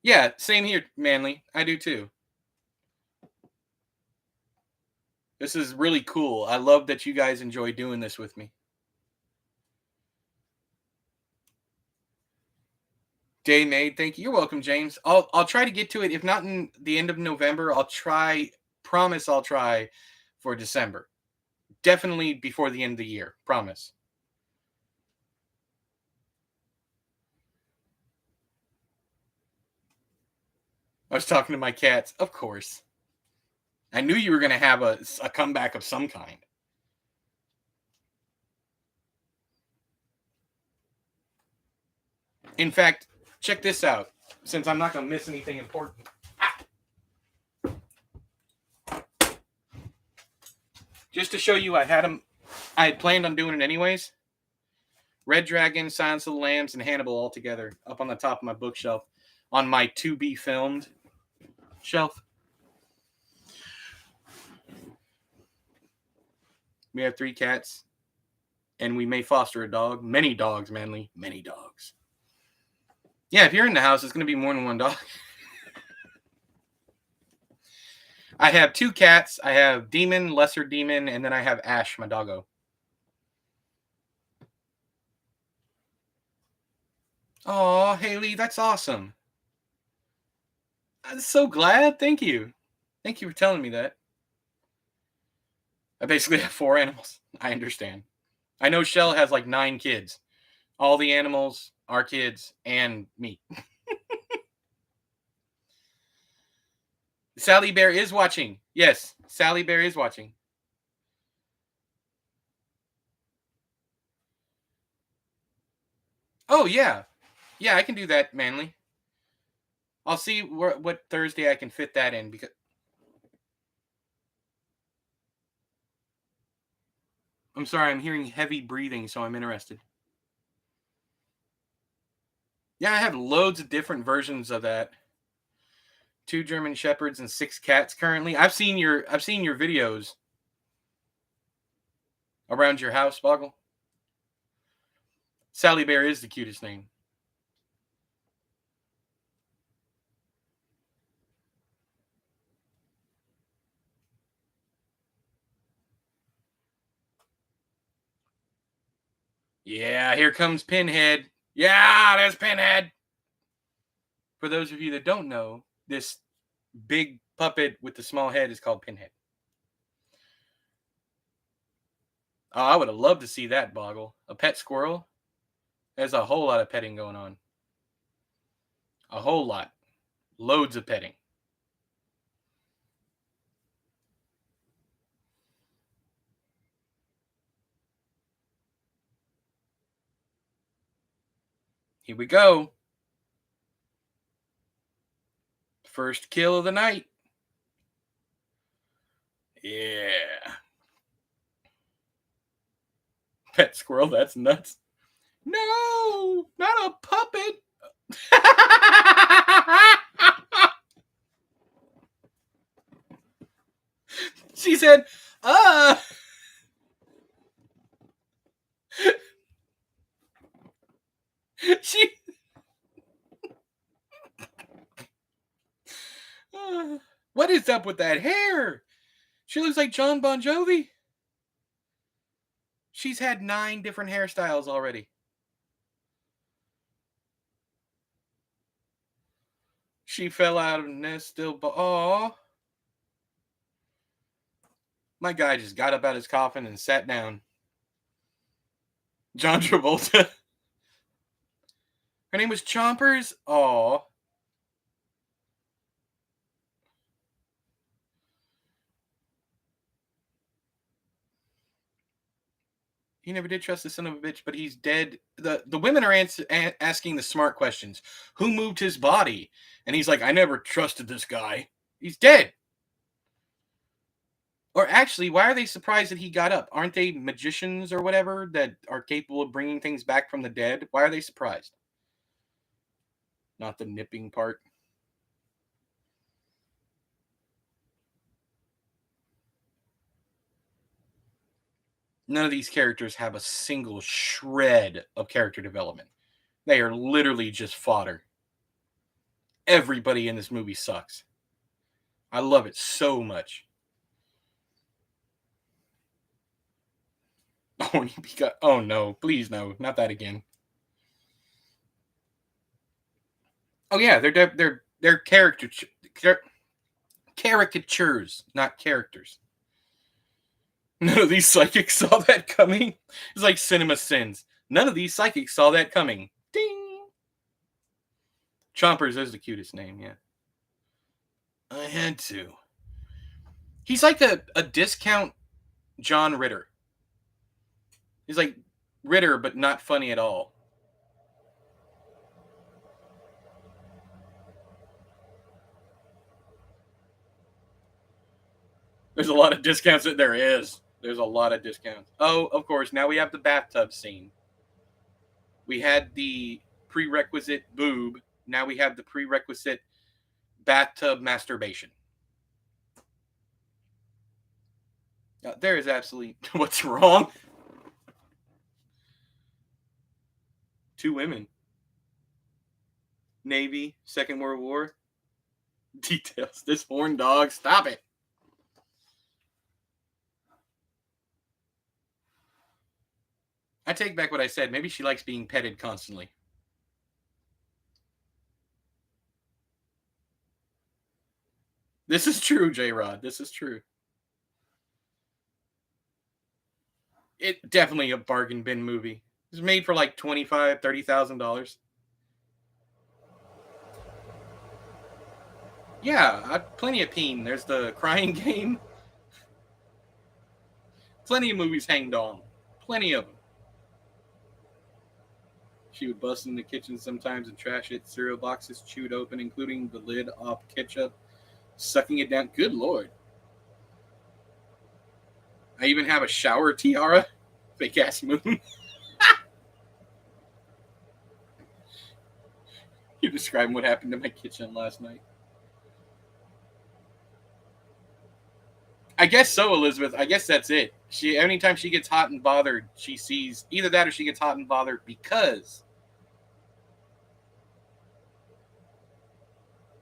Yeah, same here, Manly. I do too. This is really cool. I love that you guys enjoy doing this with me. Day made, thank you. You're welcome, James. I'll try to get to it. If not in the end of November, I'll try. Promise I'll try for December. Definitely before the end of the year. Promise. I was talking to my cats. Of course. I knew you were going to have a comeback of some kind. In fact, check this out. Since I'm not going to miss anything important. Just to show you, I had planned on doing it anyways. Red Dragon, Silence of the Lambs, and Hannibal all together up on the top of my bookshelf on my to be filmed shelf. We have 3 cats, and we may foster a dog. Many dogs, Manly. Many dogs. Yeah, if you're in the house, it's going to be more than one dog. I have 2 cats. I have Demon, Lesser Demon, and then I have Ash, my doggo. Oh, Haley, that's awesome. I'm so glad. Thank you. Thank you for telling me that. I basically have 4 animals. I understand. I know Shell has like 9 kids. All the animals, our kids, and me. Sally Bear is watching. Yes, Sally Bear is watching. Oh, yeah. Yeah, I can do that, Manly. I'll see what Thursday I can fit that in because I'm sorry, I'm hearing heavy breathing, so I'm interested. Yeah, I have loads of different versions of that. 2 German shepherds and 6 cats currently. I've seen your videos around your house, Boggle. Sally Bear is the cutest name. Yeah, here comes Pinhead. Yeah, there's Pinhead. For those of you that don't know, this big puppet with the small head is called Pinhead. Oh, I would have loved to see that, Boggle. A pet squirrel? There's a whole lot of petting going on. A whole lot. Loads of petting. Here we go. First kill of the night. Yeah. Pet squirrel, that's nuts. No, not a puppet. She said, she. What is up with that hair? She looks like John Bon Jovi. She's had 9 different hairstyles already. She fell out of the nest still. Aw. My guy just got up out of his coffin and sat down. John Travolta. Her name was Chompers. Aw. He never did trust the son of a bitch, but he's dead. The women are asking the smart questions. Who moved his body? And he's like, I never trusted this guy. He's dead. Or actually, why are they surprised that he got up? Aren't they magicians or whatever that are capable of bringing things back from the dead? Why are they surprised? Not the nipping part. None of these characters have a single shred of character development. They are literally just fodder. Everybody in this movie sucks. I love it so much. Oh no, please no, not that again. Oh yeah, they're caricatures, not characters. None of these psychics saw that coming. It's like Cinema Sins. None of these psychics saw that coming. Ding. Chompers is the cutest name, yeah. I had to. He's like a discount John Ritter. He's like Ritter, but not funny at all. There's a lot of discounts that there is. There's a lot of discounts. Oh, of course. Now we have the bathtub scene. We had the prerequisite boob. Now we have the prerequisite bathtub masturbation. There is absolutely what's wrong. 2 women. Navy, Second World War. Details. This horn dog. Stop it. I take back what I said. Maybe she likes being petted constantly. This is true, J-Rod. This is true. It definitely a bargain bin movie. It's made for like $25,000, $30,000. Yeah, plenty of peen. There's the Crying Game. Plenty of movies hang dong. Plenty of them. She would bust in the kitchen sometimes and trash it. Cereal boxes chewed open, including the lid off ketchup, sucking it down. Good Lord. I even have a shower tiara. Fake ass moon. You're describing what happened to my kitchen last night. I guess so, Elizabeth. I guess that's it. Anytime she gets hot and bothered, she sees either that or she gets hot and bothered because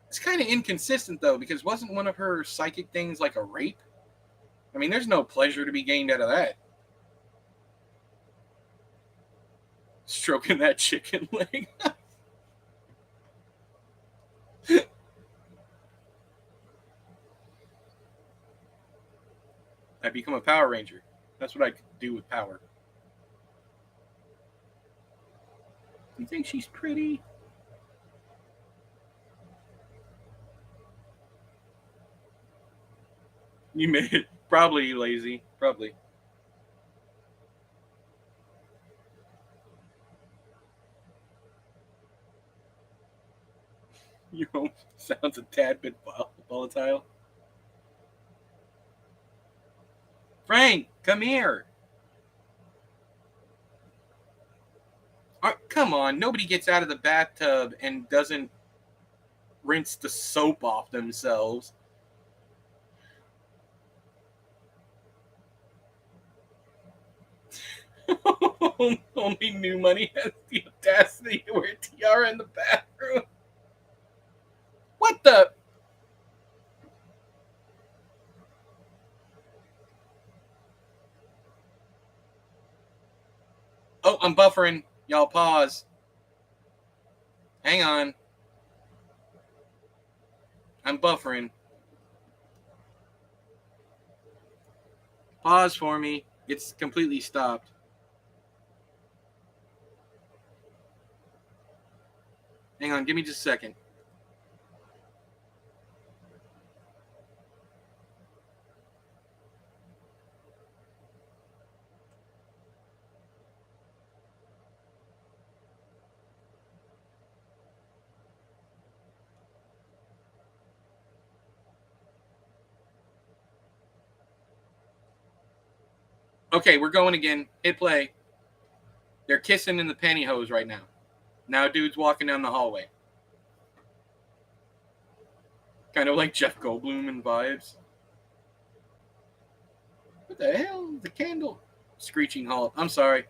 it's kind of inconsistent though, because wasn't one of her psychic things like a rape? I mean, there's no pleasure to be gained out of that. Stroking that chicken leg. I become a Power Ranger. That's what I could do with power. You think she's pretty? You made it. Probably lazy. Probably. Your home sounds a tad bit volatile. Frank, come here. Come on. Nobody gets out of the bathtub and doesn't rinse the soap off themselves. Only new money has the audacity to wear a tiara in the bathroom. What the? Oh, I'm buffering. Y'all pause. Hang on. I'm buffering. Pause for me. It's completely stopped. Hang on, give me just a second. Okay, we're going again. Hit play. They're kissing in the pantyhose right now. Now dude's walking down the hallway. Kind of like Jeff Goldblum in vibes. What the hell? The candle. Screeching halt. I'm sorry.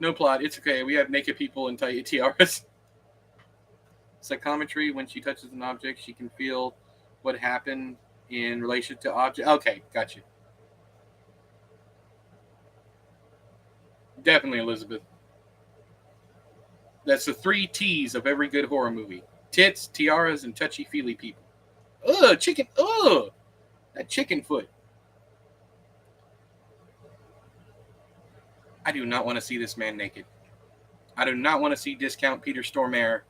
No plot. It's okay. We have naked people in tight tiaras. Psychometry. When she touches an object, she can feel what happened in relation to object. Okay, gotcha. Definitely, Elizabeth. That's the 3 T's of every good horror movie: tits, tiaras, and touchy-feely people. Ugh, chicken. Ugh, that chicken foot. I do not want to see this man naked. I do not want to see discount Peter Stormare.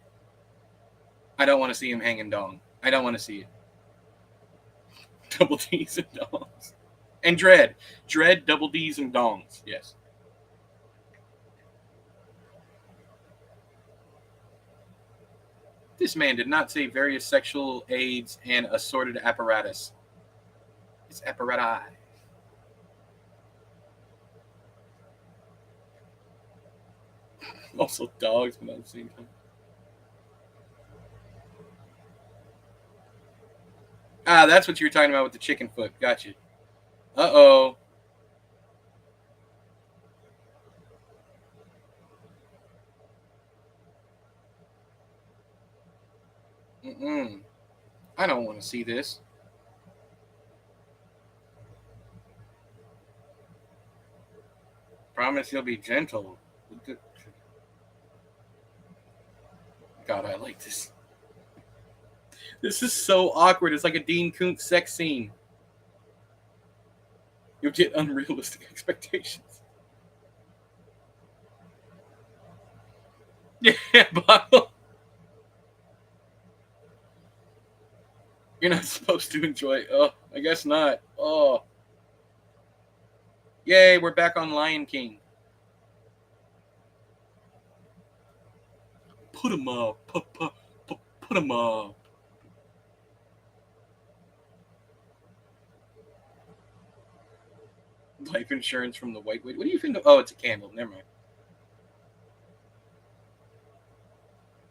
I don't want to see him hanging dong. I don't want to see it. Double D's and dongs. And Dread. Dread, double D's, and dongs. Yes. This man did not say various sexual aids and assorted apparatus. It's apparati. Also dogs, but at the same time. Ah, that's what you were talking about with the chicken foot. Gotcha. Uh-oh. Mm-mm. I don't want to see this. Promise you'll be gentle. God, I like this. This is so awkward. It's like a Dean Koontz sex scene. You'll get unrealistic expectations. Yeah, bottle. You're not supposed to enjoy. Oh, I guess not. Oh, yay! We're back on Lion King. Put him up. Put him up. Life insurance from the white witch. What do you think? Oh, it's a candle. Never mind.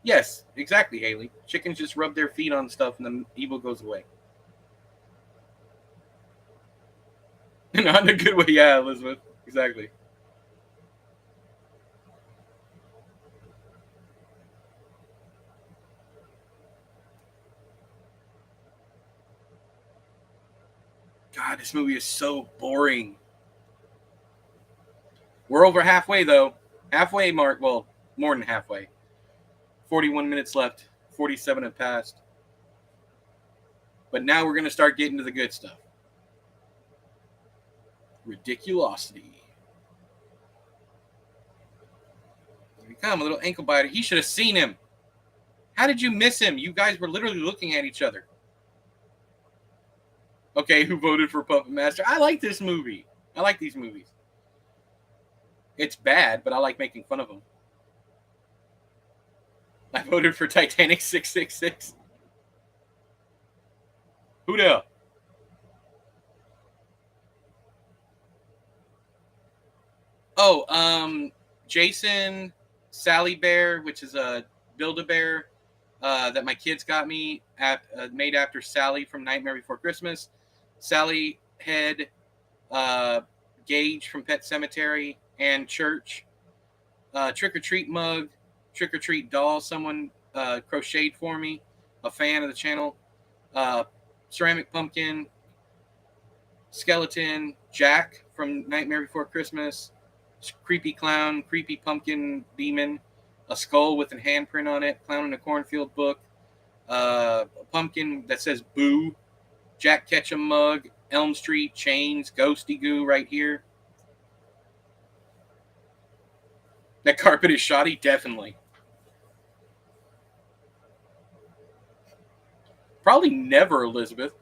Yes, exactly, Haley. Chickens just rub their feet on stuff and the evil goes away. Not in a good way. Yeah, Elizabeth. Exactly. God, this movie is so boring. We're over halfway, though. Halfway mark. Well, more than halfway. 41 minutes left. 47 have passed. But now we're going to start getting to the good stuff. Ridiculosity. Here we come, a little ankle biter. He should have seen him. How did you miss him? You guys were literally looking at each other. Okay, who voted for Puppet Master? I like this movie. I like these movies. It's bad, but I like making fun of them. I voted for Titanic 666. Who the? Oh, Jason, Sally Bear, which is a Build-A-Bear that my kids got me, made after Sally from Nightmare Before Christmas. Sally Head, Gage from Pet Cemetery, and Church. Trick or Treat mug, Trick or Treat doll. Someone crocheted for me. A fan of the channel. Ceramic pumpkin, skeleton, Jack from Nightmare Before Christmas. Creepy clown, creepy pumpkin demon, a skull with a handprint on it, clown in a cornfield book, a pumpkin that says boo, Jack Ketchum mug, Elm Street chains, ghosty goo right here. That carpet is shoddy, definitely. Probably never, Elizabeth.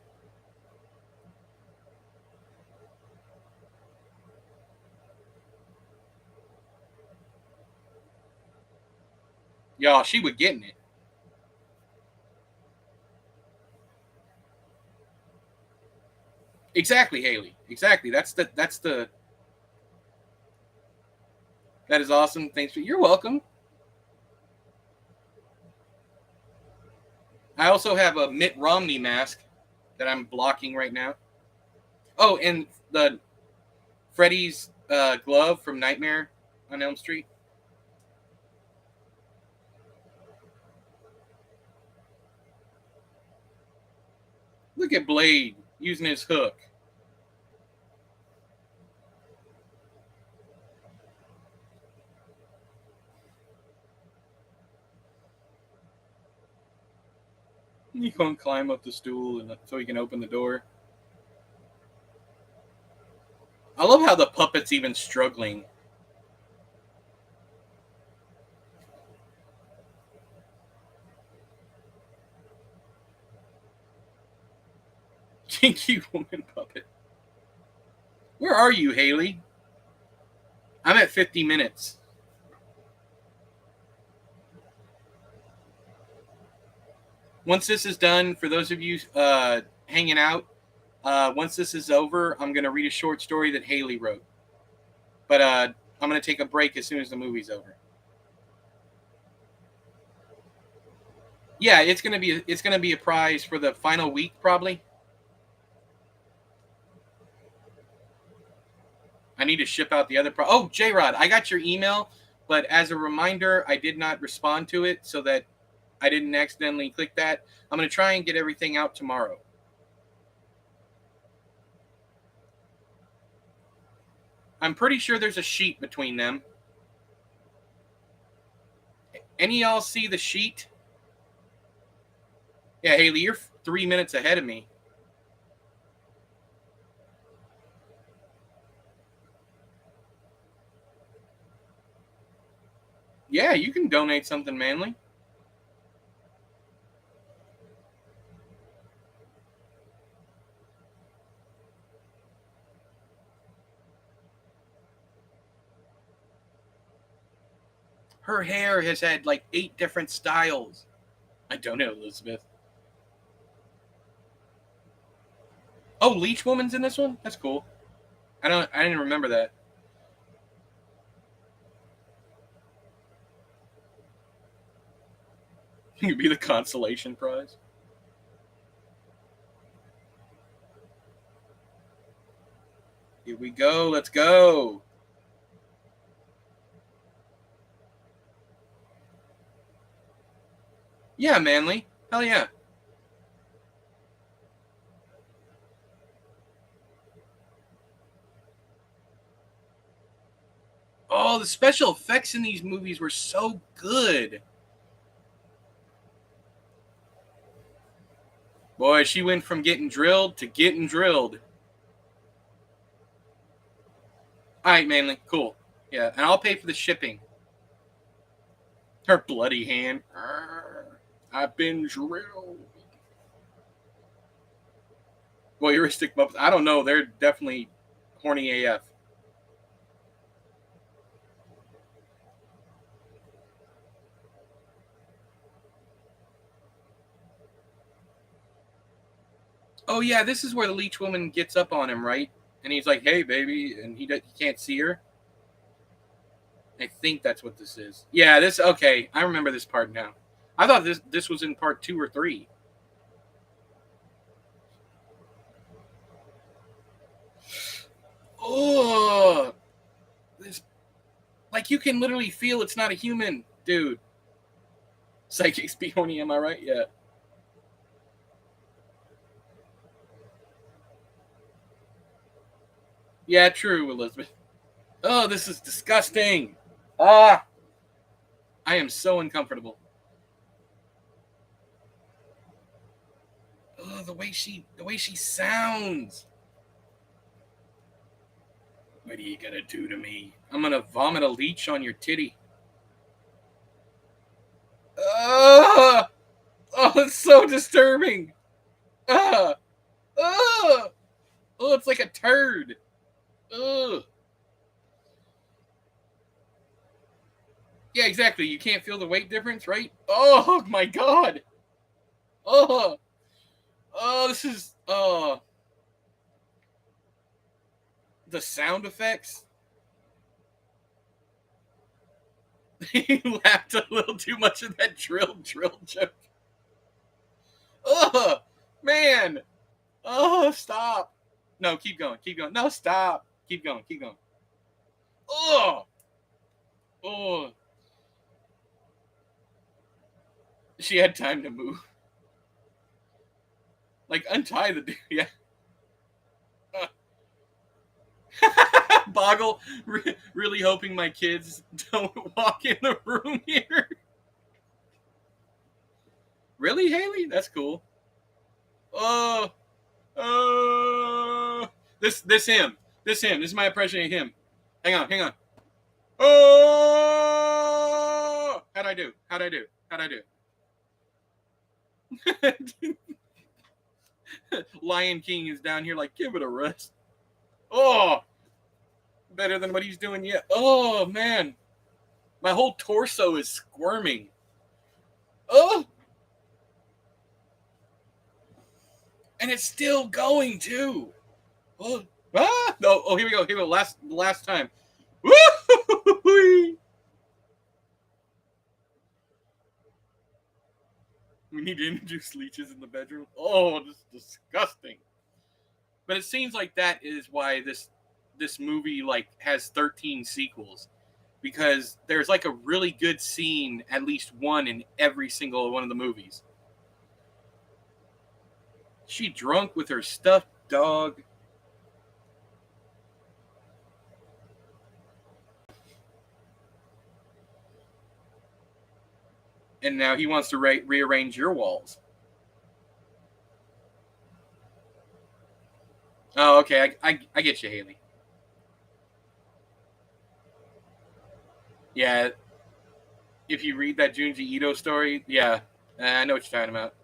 Y'all, she would get in it. Exactly, Haley. Exactly. That is awesome. Thanks for you're welcome. I also have a Mitt Romney mask that I'm blocking right now. Oh, and the Freddy's glove from Nightmare on Elm Street. Look at Blade using his hook. You can climb up the stool and so he can open the door. I love how the puppet's even struggling. Kinky woman puppet. Where are you, Haley? I'm at 50 minutes. Once this is done, for those of you hanging out, once this is over, I'm going to read a short story that Haley wrote. But I'm going to take a break as soon as the movie's over. Yeah, it's going to be a prize for the final week probably. I need to ship out the other Oh, J-Rod, I got your email, but as a reminder, I did not respond to it so that I didn't accidentally click that. I'm going to try and get everything out tomorrow. I'm pretty sure there's a sheet between them. Any of y'all see the sheet? Yeah, Haley, you're 3 minutes ahead of me. Yeah, you can donate something, Manly. Her hair has had like 8 different styles. I don't know, Elizabeth. Oh, Leech Woman's in this one? That's cool. I didn't remember that. You could be the consolation prize. Here we go. Let's go. Yeah, Manly. Hell yeah. Oh, the special effects in these movies were so good. Boy, she went from getting drilled to getting drilled. All right, Manly. Cool. Yeah, and I'll pay for the shipping. Her bloody hand. I've been drilled. Voyeuristic Muppets. I don't know. They're definitely horny AF. Oh yeah, this is where the leech woman gets up on him, right? And he's like, "Hey, baby," and he can't see her. I think that's what this is. Yeah, this okay. I remember this part now. I thought this was in part 2 or 3. Oh, this like you can literally feel it's not a human, dude. Psychics be horny, am I right? Yeah. Yeah, true, Elizabeth. Oh, this is disgusting. Ah, I am so uncomfortable. Oh, the way she sounds. What are you gonna do to me? I'm gonna vomit a leech on your titty. Oh, oh, it's so disturbing. Ah, oh, oh, it's like a turd. Ugh. Yeah, exactly. You can't feel the weight difference, right? Oh my god. Oh, oh, this is the sound effects. He laughed a little too much at that drill joke. Oh man. Oh, stop. No, keep going, keep going. No, stop. Keep going, keep going. Oh, oh. She had time to move. Like untie the dude. Yeah. Boggle, really hoping my kids don't walk in the room here. Really, Haley? That's cool. Oh, oh, this him, this him. This is my impression of him. Hang on, hang on. Oh, how'd I do? How'd I do? How'd I do? Lion King is down here like, give it a rest. Oh, better than what he's doing yet. Oh man, my whole torso is squirming. Oh, and it's still going too. Oh, ah, no. Oh, here we go. Here we go. Last time. Woo! We need to introduce leeches in the bedroom. Oh, this is disgusting. But it seems like that is why this movie like has 13 sequels, because there's like a really good scene, at least one in every single one of the movies. She drunk with her stuffed dog. And now he wants to rearrange your walls. Oh, okay. I get you, Haley. Yeah, if you read that Junji Ito story, yeah, I know what you're talking about.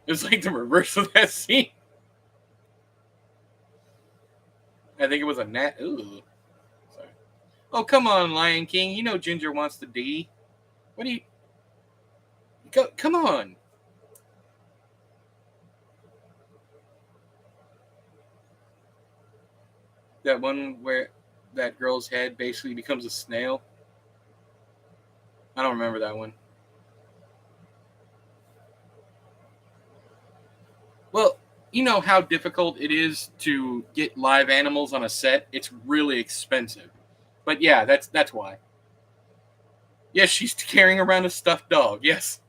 It was like the reverse of that scene. I think it was a gnat. Ooh. Sorry. Oh, come on, Lion King. You know Ginger wants the D. What do you... Come on. That one where that girl's head basically becomes a snail. I don't remember that one. Well, you know how difficult it is to get live animals on a set? It's really expensive. But yeah, that's why. Yes, she's carrying around a stuffed dog. Yes.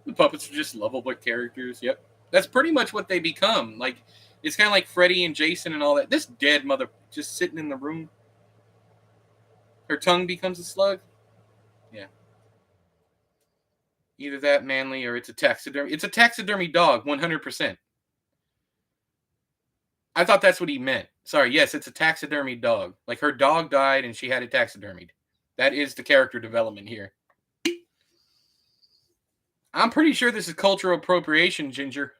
The puppets are just lovable characters. Yep. That's pretty much what they become. Like, it's kind of like Freddy and Jason and all that. This dead mother just sitting in the room. Her tongue becomes a slug. Yeah. Either that manly or it's a taxidermy. It's a taxidermy dog, 100%. I thought that's what he meant. Sorry, yes, it's a taxidermy dog. Like her dog died and she had it taxidermied. That is the character development here. I'm pretty sure this is cultural appropriation, Ginger.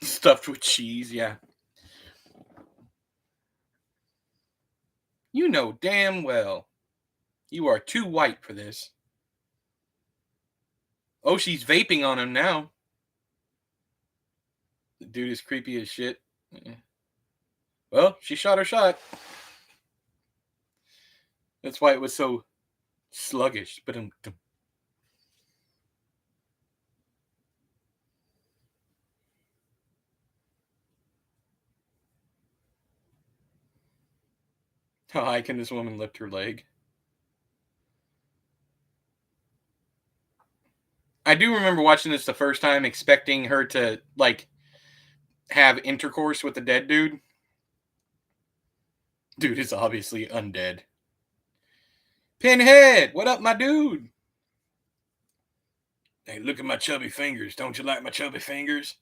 Stuffed with cheese, yeah. You know damn well you are too white for this. Oh, she's vaping on him now. The dude is creepy as shit. Well, she shot her shot. That's why it was so sluggish. But how high can this woman lift her leg? I do remember watching this the first time, expecting her to like have intercourse with the dead dude. Dude is obviously undead. Pinhead, what up, my dude? Hey, look at my chubby fingers. Don't you like my chubby fingers?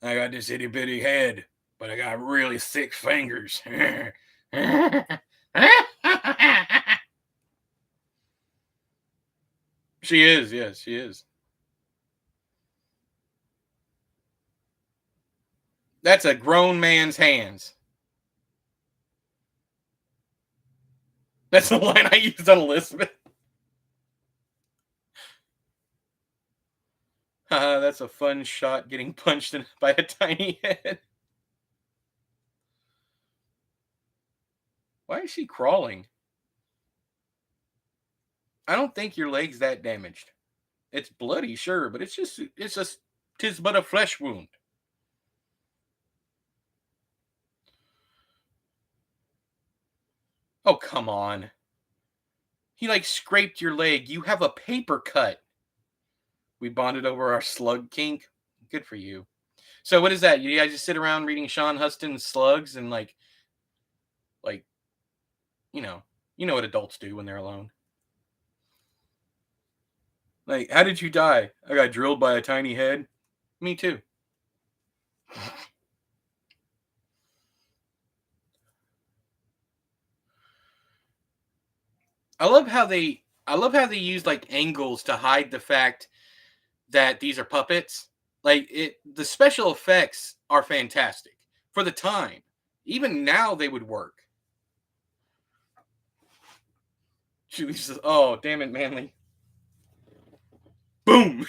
I got this itty bitty head, but I got really thick fingers. She is, yes, she is. That's a grown man's hands. That's the line I used on Elizabeth. That's a fun shot getting punched by a tiny head. Why is she crawling? I don't think your leg's that damaged. It's bloody, sure, but it's just tis but a flesh wound. Oh, come on. He like scraped your leg. You have a paper cut. We bonded over our slug kink. Good for you. So what is that? You guys just sit around reading Sean Huston's Slugs and like you know what adults do when they're alone. Like, how did you die? I got drilled by a tiny head. Me too. I love how they use like angles to hide the fact that these are puppets. Like the special effects are fantastic for the time. Even now they would work. Julie says, "Oh, damn it, Manly." Boom.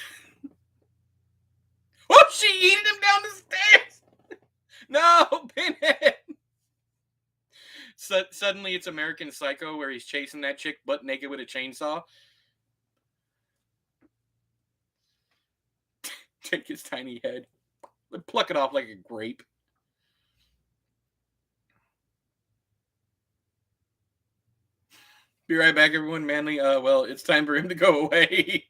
Oh, she yeeted him down the stairs. No, Pinhead. Suddenly it's American Psycho where he's chasing that chick butt naked with a chainsaw. Take his tiny head. Pluck it off like a grape. Be right back, everyone. Manly, well, it's time for him to go away.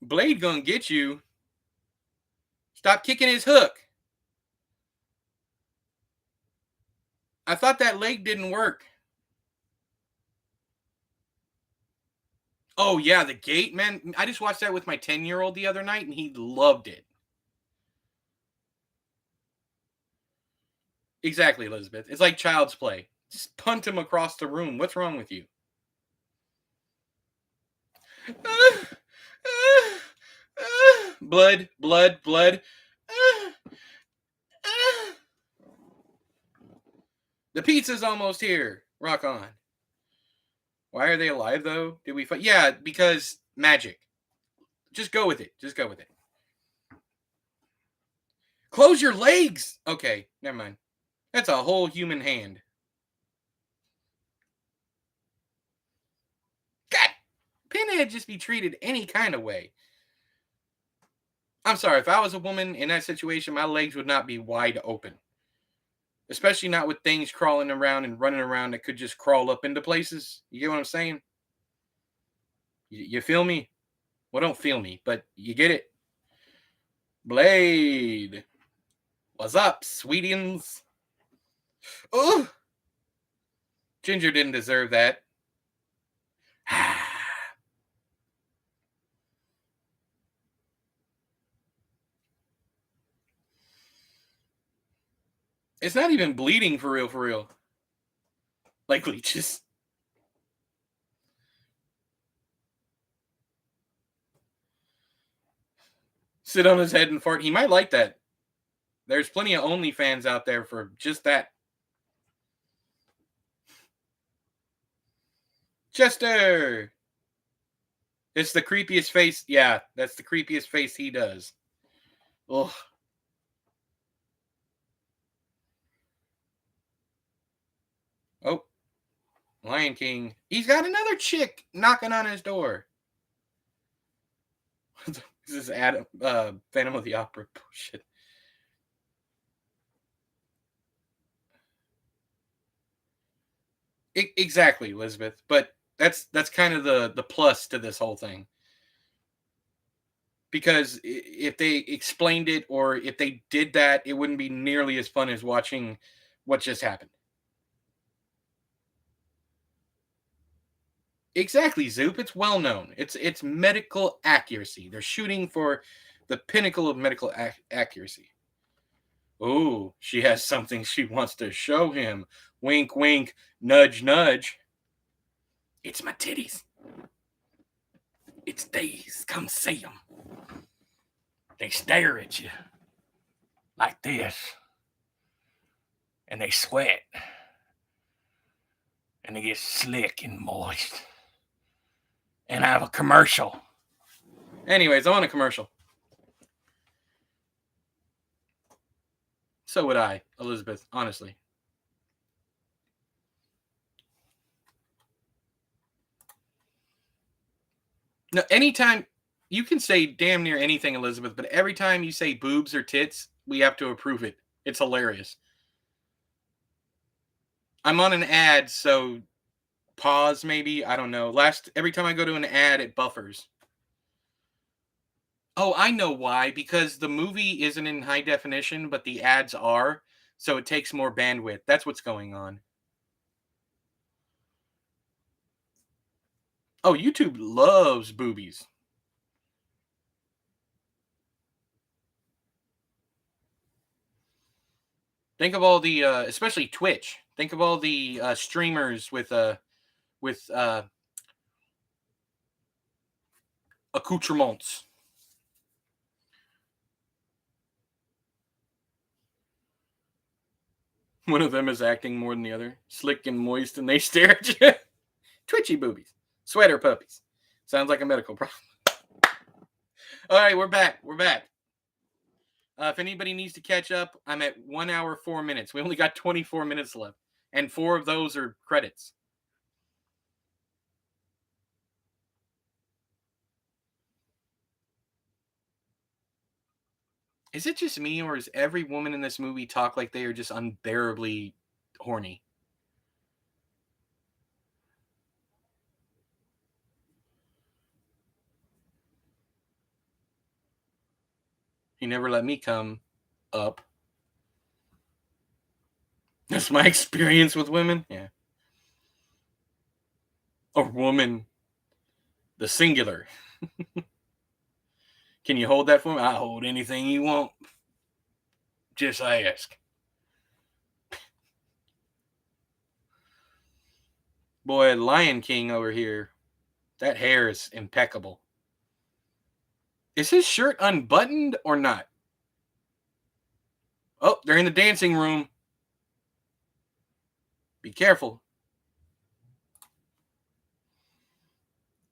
Blade gonna get you. Stop kicking his hook. I thought that leg didn't work. Oh, yeah, The Gate, man. I just watched that with my 10-year-old the other night, and he loved it. Exactly, Elizabeth. It's like child's play. Just punt him across the room. What's wrong with you? Blood, blood, blood. The pizza's almost here. Rock on. Why are they alive, though? Did we fight? Yeah, because magic. Just go with it. Just go with it. Close your legs. Okay, never mind. That's a whole human hand. God, Pinhead just be treated any kind of way. I'm sorry, if I was a woman in that situation, my legs would not be wide open. Especially not with things crawling around and running around that could just crawl up into places. You get what I'm saying? You feel me? Well, don't feel me, but you get it. Blade. What's up, sweetians? Oh, Ginger didn't deserve that. It's not even bleeding for real, for real. Like leeches. Sit on his head and fart. He might like that. There's plenty of OnlyFans out there for just that. Chester! It's the creepiest face. Yeah, that's the creepiest face he does. Ugh. Oh, Lion King. He's got another chick knocking on his door. This is Adam, Phantom of the Opera bullshit. Exactly, Elizabeth. But that's kind of the plus to this whole thing. Because if they explained it or if they did that, it wouldn't be nearly as fun as watching what just happened. Exactly, Zoop. It's well known. It's medical accuracy. They're shooting for the pinnacle of medical accuracy. Oh, she has something she wants to show him. Wink, wink, nudge, nudge. It's my titties. It's these. Come see them. They stare at you like this, and they sweat, and they get slick and moist. And I have a commercial. Anyways, I want a commercial. So would I, Elizabeth, honestly. No, anytime you can say damn near anything, Elizabeth, but every time you say boobs or tits, we have to approve it. It's hilarious. I'm on an ad, so pause maybe. I don't know. Every time I go to an ad, it buffers. Oh, I know why. Because the movie isn't in high definition, but the ads are, so it takes more bandwidth. That's what's going on. Oh, YouTube loves boobies. Think of all the, especially Twitch. Think of all the streamers with accoutrements. One of them is acting more than the other. Slick and moist, and they stare at you. Twitchy boobies. Sweater puppies. Sounds like a medical problem. All right, we're back. We're back. If anybody needs to catch up, I'm at 1 hour, 4 minutes. We only got 24 minutes left. And 4 of those are credits. Is it just me, or does every woman in this movie talk like they are just unbearably horny? He never let me come up. That's my experience with women. Yeah. Or woman. The singular. Can you hold that for me? I'll hold anything you want. Just ask. Boy, Lion King over here. That hair is impeccable. Is his shirt unbuttoned or not? Oh, they're in the dancing room. Be careful.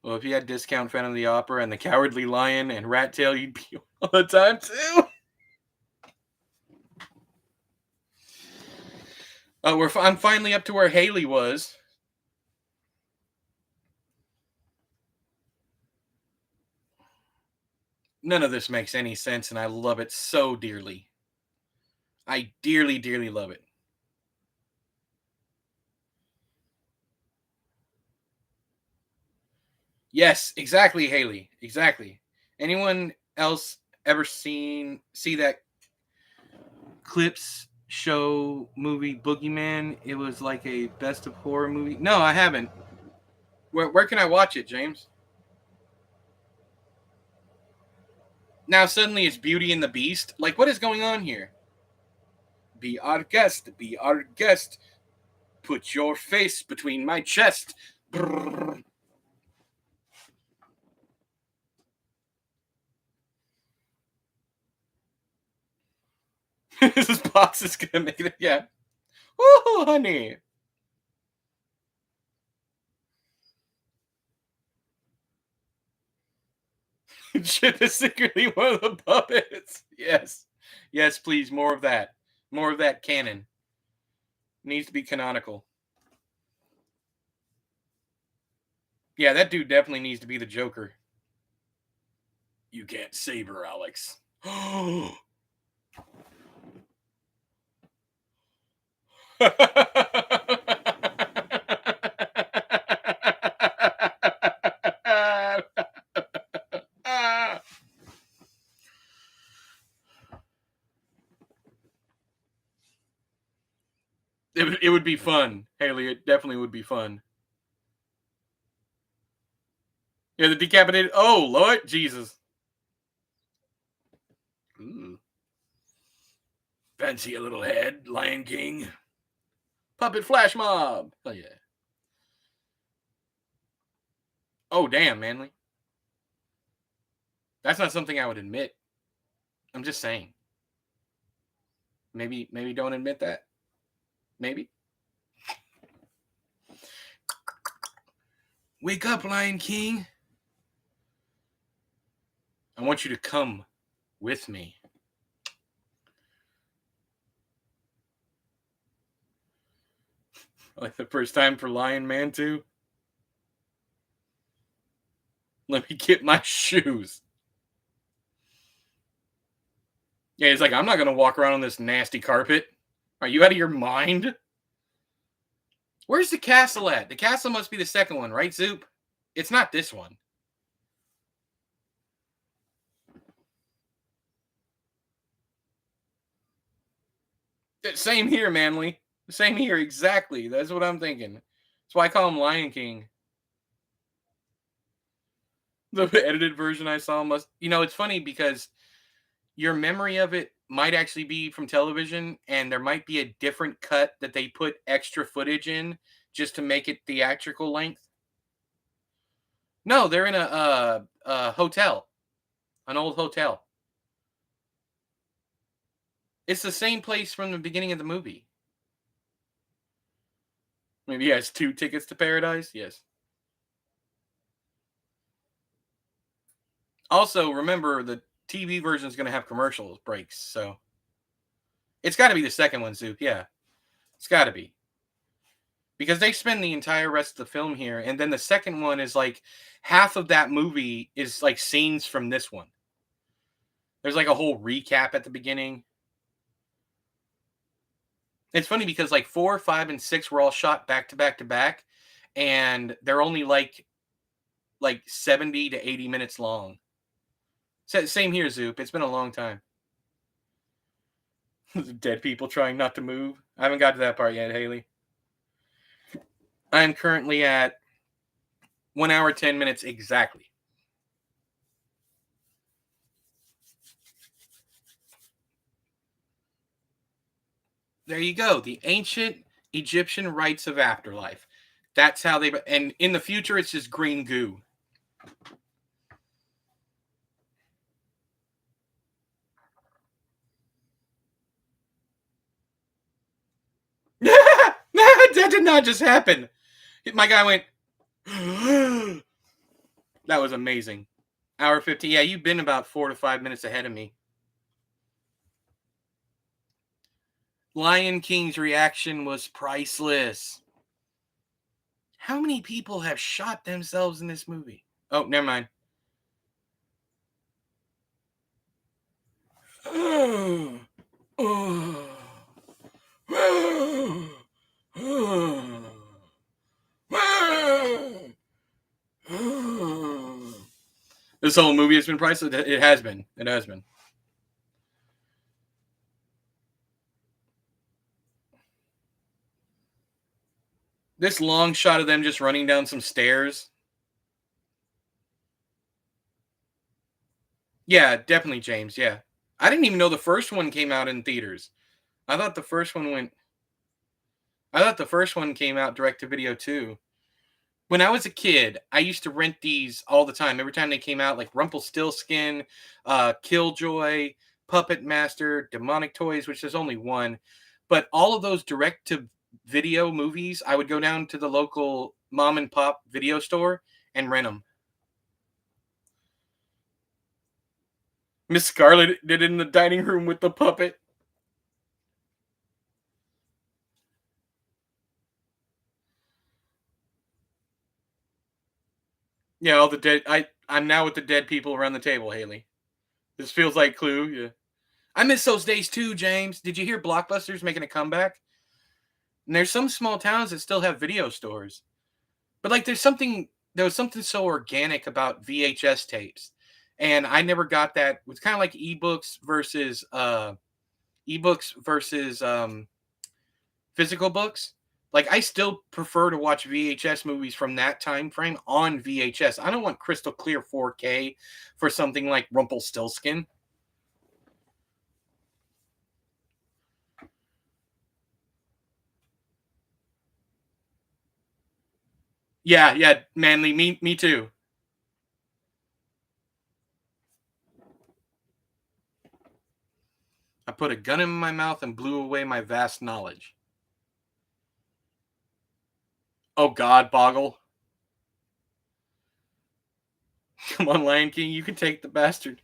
Well, if you had discount Phantom of the Opera and the Cowardly Lion and Rat Tail, you'd be all the time too. I'm finally up to where Haley was. None of this makes any sense, and I love it so dearly. I dearly, dearly love it. Yes, exactly, Haley. Exactly. Anyone else ever see that Clips show movie Boogeyman? It was like a best of horror movie. No, I haven't. Where can I watch it, James? Now suddenly it's Beauty and the Beast. Like, what is going on here? Be our guest. Be our guest. Put your face between my chest. Brrr. This box is gonna make it. Yeah. Oh, honey. Chip is secretly one of the puppets. Yes. Yes, please. More of that. More of that canon. Needs to be canonical. Yeah, that dude definitely needs to be the Joker. You can't save her, Alex. It would be fun, Haley. It definitely would be fun. Yeah, the decapitated. Oh, Lord Jesus. Ooh. Fancy a little head, Lion King. Puppet flash mob. Oh, yeah. Oh, damn, Manly. That's not something I would admit. I'm just saying. Maybe don't admit that. Maybe. Wake up, Lion King. I want you to come with me. Like the first time for Lion Man 2. Let me get my shoes. Yeah, he's like, I'm not going to walk around on this nasty carpet. Are you out of your mind? Where's the castle at? The castle must be the second one, right, Zoop? It's not this one. Same here, Manly. Same here, exactly. That's what I'm thinking. That's why I call him Lion King. The edited version I saw must... You know, it's funny because your memory of it might actually be from television, and there might be a different cut that they put extra footage in just to make it theatrical length. No, they're in a hotel, an old hotel. It's the same place from the beginning of the movie. Maybe he has 2 tickets to paradise. Yes. Also, remember the TV version is going to have commercial breaks, so it's got to be the second one, Zoop. Yeah, it's got to be because they spend the entire rest of the film here, and then the second one is like half of that movie is like scenes from this one. There's like a whole recap at the beginning. It's funny because like 4, 5, and 6 were all shot back to back to back, and they're only like 70 to 80 minutes long. Same here, Zoop. It's been a long time. Dead people trying not to move. I haven't got to that part yet, Haley. I'm currently at 1 hour, 10 minutes exactly. There you go. The ancient Egyptian rites of afterlife. That's how they. And in the future, it's just green goo. That did not just happen. My guy went. That was amazing. Hour 50. Yeah, you've been about 4 to 5 minutes ahead of me. Lion King's reaction was priceless. How many people have shot themselves in this movie? Oh, never mind. This whole movie has been priceless. It has been. It has been. This long shot of them just running down some stairs. Yeah, definitely James. Yeah. I didn't even know the first one came out in theaters. I thought the first one went. I thought the first one came out direct to video too. When I was a kid, I used to rent these all the time. Every time they came out, like Rumpelstiltskin, Killjoy, Puppet Master, Demonic Toys, which there's only one. But all of those direct to video movies, I would go down to the local mom and pop video store and rent them. Miss Scarlet did it in the dining room with the puppet. Yeah, all the dead. I'm now with the dead people around the table, Haley. This feels like Clue. Yeah, I miss those days too, James. Did you hear Blockbuster's making a comeback? And there's some small towns that still have video stores, but like there was something so organic about VHS tapes, and I never got that. It's kind of like ebooks versus physical books. Like I still prefer to watch VHS movies from that time frame on VHS. I don't want crystal clear 4K for something like Rumpelstiltskin. Yeah, yeah, Manly, me too. I put a gun in my mouth and blew away my vast knowledge. Oh God, Boggle. Come on, Lion King, you can take the bastard.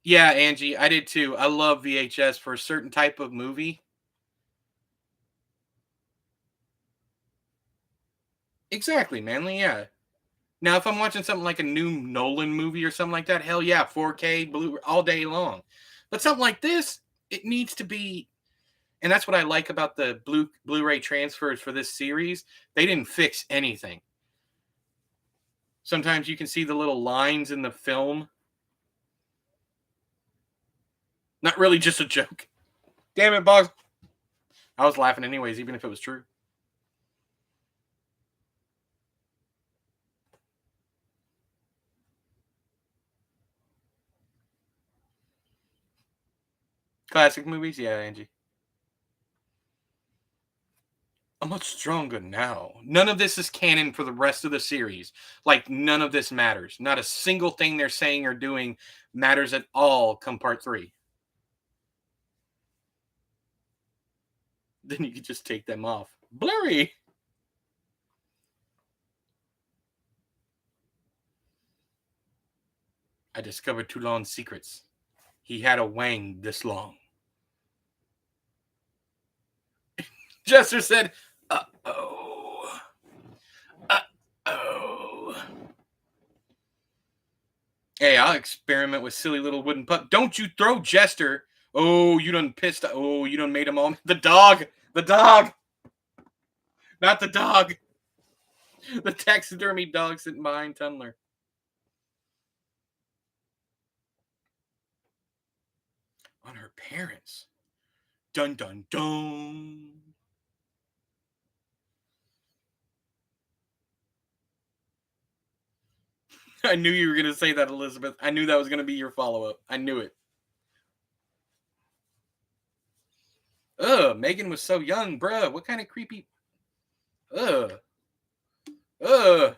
Yeah, Angie, I did too. I love VHS for a certain type of movie. Exactly, Manly, yeah. Now, if I'm watching something like a new Nolan movie or something like that, hell yeah, 4K, blue all day long. But something like this, it needs to be, and that's what I like about the Blu-ray transfers for this series. They didn't fix anything. Sometimes you can see the little lines in the film. Not really just a joke. Damn it, Boggs. I was laughing anyways, even if it was true. Classic movies? Yeah, Angie. I'm much stronger now. None of this is canon for the rest of the series. Like, none of this matters. Not a single thing they're saying or doing matters at all come part 3. Then you could just take them off. Blurry! I discovered Toulon's secrets. He had a wang this long. Jester said, uh-oh. Uh-oh. Hey, I'll experiment with silly little wooden pup. Don't you throw Jester. Oh, you done pissed. Oh, you done made him all. The dog. The dog. Not the dog. The taxidermy dog sitting behind Tunneler. On her parents. Dun dun dun. I knew you were going to say that, Elizabeth. I knew that was going to be your follow-up. I knew it. Ugh, Megan was so young, bruh. What kind of creepy... Ugh. Ugh.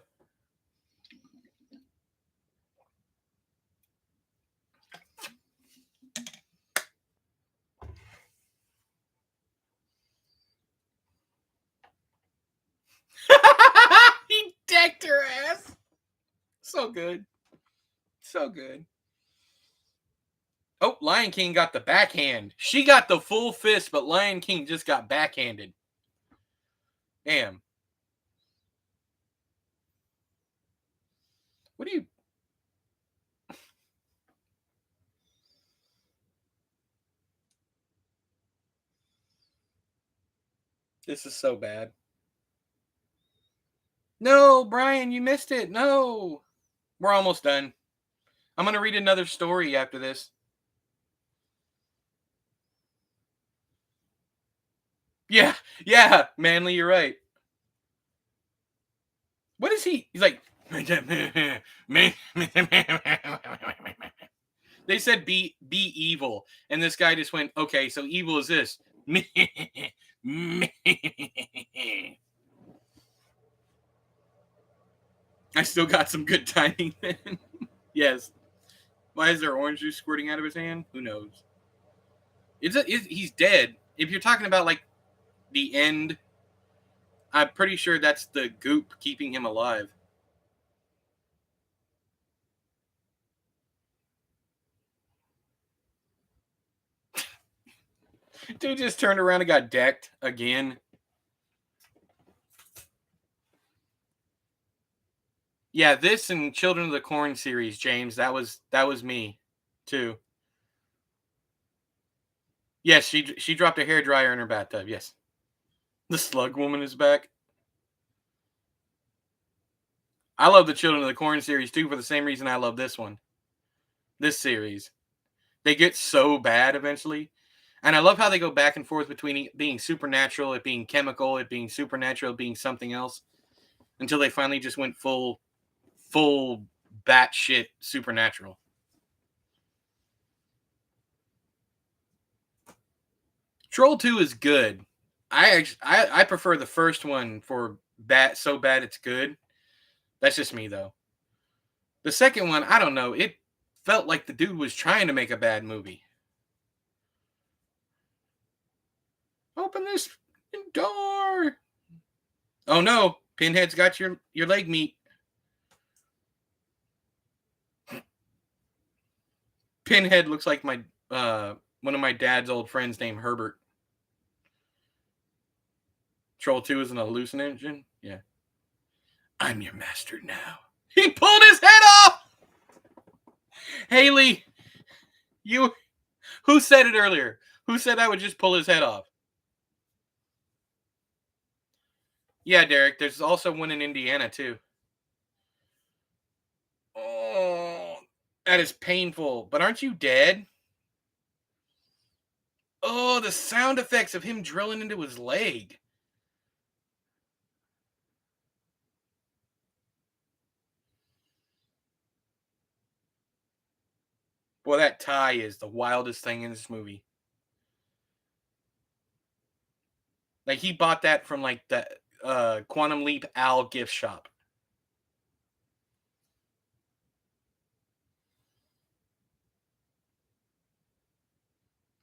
He decked her ass. So good. So good. Oh, Lion King got the backhand. She got the full fist, but Lion King just got backhanded. Damn. What do you... This is so bad. No, Brian, you missed it. No. We're almost done. I'm going to read another story after this. Yeah, Manly, you're right. What is he? He's like... They said be evil. And this guy just went, okay, so evil is this. I still got some good timing then. Yes. Why is there orange juice squirting out of his hand? Who knows? He's dead. If you're talking about like the end, I'm pretty sure that's the goop keeping him alive. Dude just turned around and got decked again. Yeah, this and Children of the Corn series, James. That was me, too. Yes, she dropped a hairdryer in her bathtub. Yes, the Slug Woman is back. I love the Children of the Corn series too for the same reason I love this one. This series, they get so bad eventually, and I love how they go back and forth between it being supernatural, it being chemical, it being supernatural, it being something else, until they finally just went full batshit supernatural. Troll 2 is good. I prefer the first one for so bad it's good. That's just me though. The second one, I don't know. It felt like the dude was trying to make a bad movie. Open this door. Oh no, Pinhead's got your leg meat. Pinhead looks like my one of my dad's old friends named Herbert. Troll 2 is an hallucinogen? Yeah. I'm your master now. He pulled his head off! Haley, who said it earlier? Who said I would just pull his head off? Yeah, Derek, there's also one in Indiana, too. Oh, that is painful. But aren't you dead? Oh, the sound effects of him drilling into his leg. Boy, that tie is the wildest thing in this movie. Like, he bought that from, like, the Quantum Leap Al gift shop.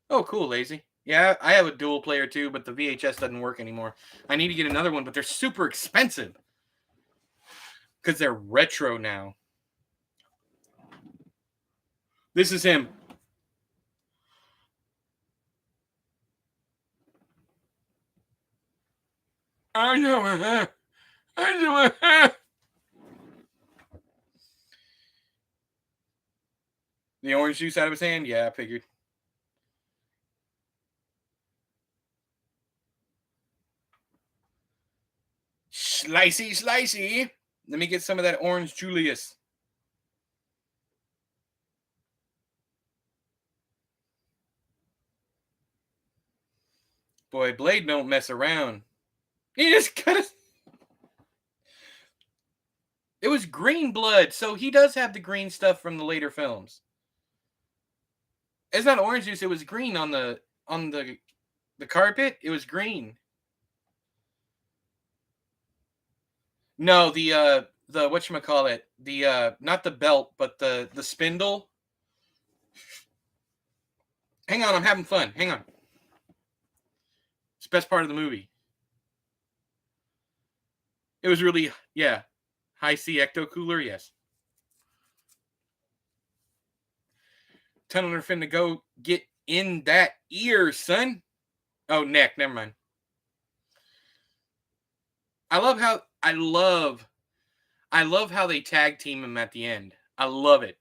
Oh, cool, Lazy. Yeah, I have a dual player too, but the VHS doesn't work anymore. I need to get another one, but they're super expensive because they're retro now. This is him. I know. The orange juice out of his hand? Yeah, I figured. Slicey. Let me get some of that orange Julius. Boy, Blade don't mess around. He just cut it. was green blood, so he does have the green stuff from the later films. It's not orange juice. It was green on the carpet. It was green. No, the whatchamacallit, the not the belt, but the spindle. Hang on, I'm having fun. Hang on. It's the best part of the movie. It was really, yeah. High C ecto cooler, yes. Telling her finna go get in that ear, son. Oh, neck. Never mind. I love how they tag team him at the end. I love it.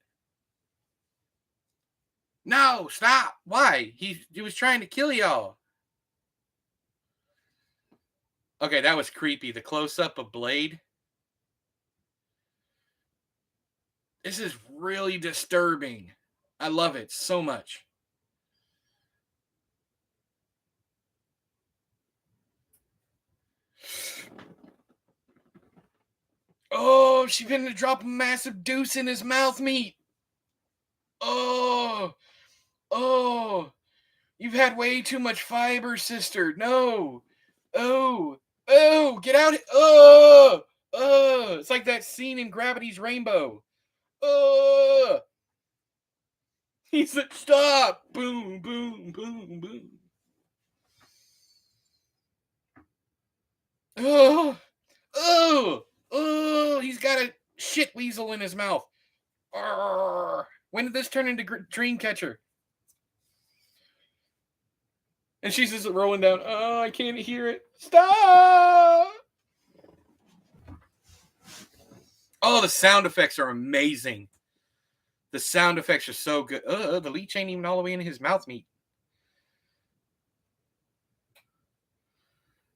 No, stop. Why? He was trying to kill y'all. Okay, that was creepy. The close-up of Blade. This is really disturbing. I love it so much. Oh, she's gonna drop a massive deuce in his mouth meat. Oh, you've had way too much fiber, sister. No. Oh, get out. It's like that scene in Gravity's Rainbow. He said, stop. Boom, boom, boom, boom. He's got a shit weasel in his mouth. When did this turn into Dreamcatcher? And she's just rolling down. Oh, I can't hear it. Stop! Oh, the sound effects are amazing. The sound effects are so good. The leech ain't even all the way in his mouth meat.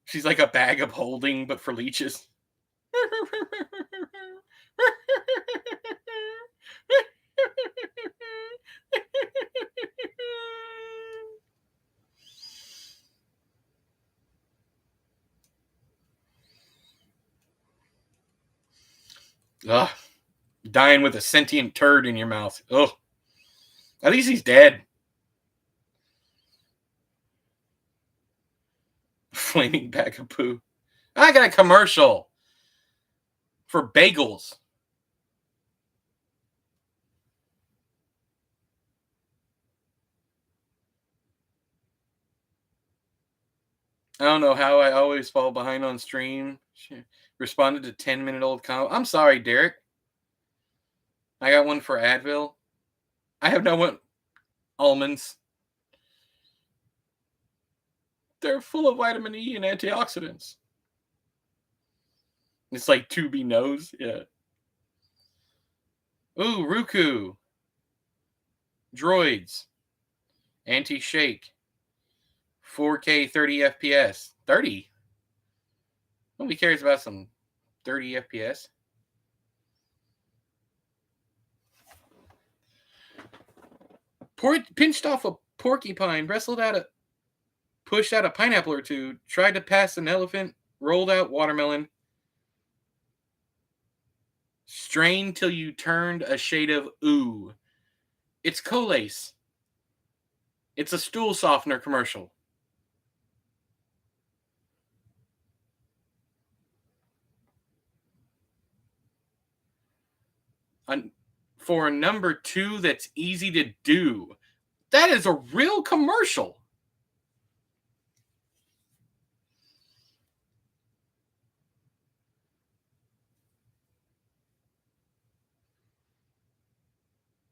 She's like a bag of holding, but for leeches. Ugh. Dying with a sentient turd in your mouth. Ugh. At least he's dead. Flaming bag of poo. I got a commercial for bagels. I don't know how I always fall behind on stream. She responded to 10-minute-old comment. I'm sorry, Derek. I got one for Advil. I have no one. Almonds. They're full of vitamin E and antioxidants. It's like 2B nose. Yeah. Ooh, Roku. Droids. Anti-shake. 4K 30 FPS. 30? Nobody cares about some 30 FPS. Pinched off a porcupine, pushed out a pineapple or two, tried to pass an elephant, rolled out watermelon. Strained till you turned a shade of ooh. It's Colace. It's a stool softener commercial. For a number 2 that's easy to do. That is a real commercial.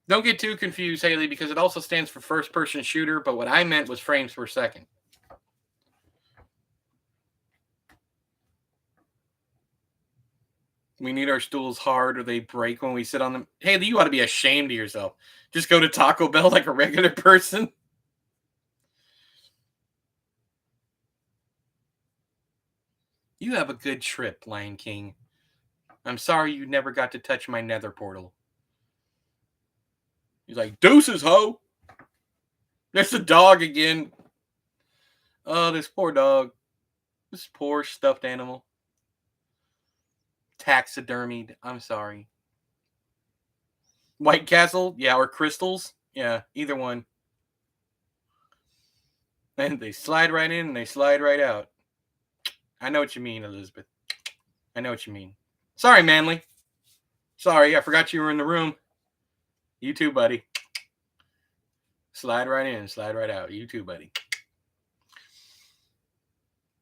Don't get too confused, Haley, because it also stands for first-person shooter, but what I meant was frames per second. We need our stools hard or they break when we sit on them. Haley, you ought to be ashamed of yourself. Just go to Taco Bell like a regular person. You have a good trip, Lion King. I'm sorry you never got to touch my nether portal. He's like, deuces, ho! There's the dog again. Oh, this poor dog. This poor stuffed animal. Taxidermied. I'm sorry. White Castle, yeah, or crystals, yeah, either one. And they slide right in and they slide right out. I know what you mean, Elizabeth. I know what you mean. Sorry, Manly. Sorry, I forgot you were in the room. You too, buddy. Slide right in, slide right out. You too, buddy.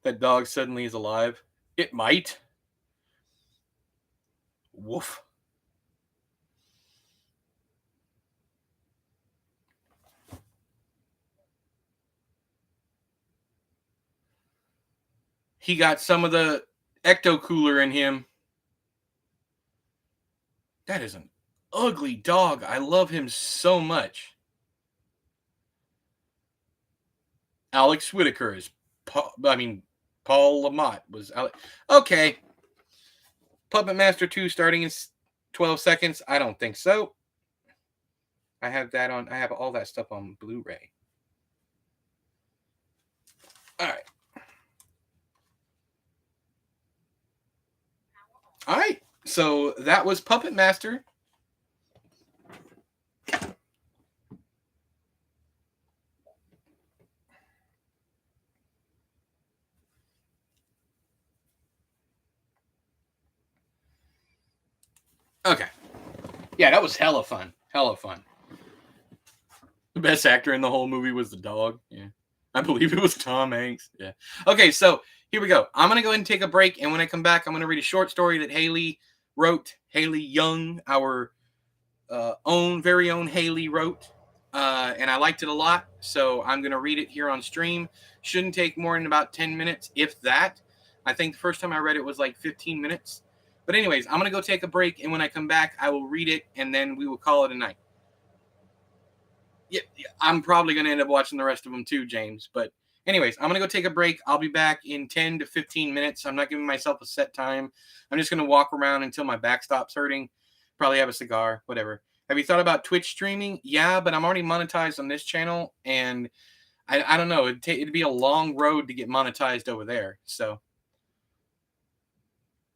That dog suddenly is alive. It might. Woof. He got some of the ecto cooler in him. That is an ugly dog. I love him so much. Alex Whitaker is Paul Lamont was Alex. Okay. Puppet Master 2 starting in 12 seconds. I don't think so. I have all that stuff on Blu-ray. All right. All right. So that was Puppet Master. Okay. Yeah, that was hella fun. Hella fun. The best actor in the whole movie was the dog. Yeah. I believe it was Tom Hanks. Yeah. Okay, so here we go. I'm going to go ahead and take a break. And when I come back, I'm going to read a short story that Haley wrote. Haley Young, our very own Haley wrote. And I liked it a lot. So I'm going to read it here on stream. Shouldn't take more than about 10 minutes, if that. I think the first time I read it was like 15 minutes. But anyways, I'm going to go take a break. And when I come back, I will read it. And then we will call it a night. Yeah, I'm probably going to end up watching the rest of them too, James. But anyways, I'm going to go take a break. I'll be back in 10 to 15 minutes. I'm not giving myself a set time. I'm just going to walk around until my back stops hurting. Probably have a cigar, whatever. Have you thought about Twitch streaming? Yeah, but I'm already monetized on this channel. And I don't know. It'd be a long road to get monetized over there. So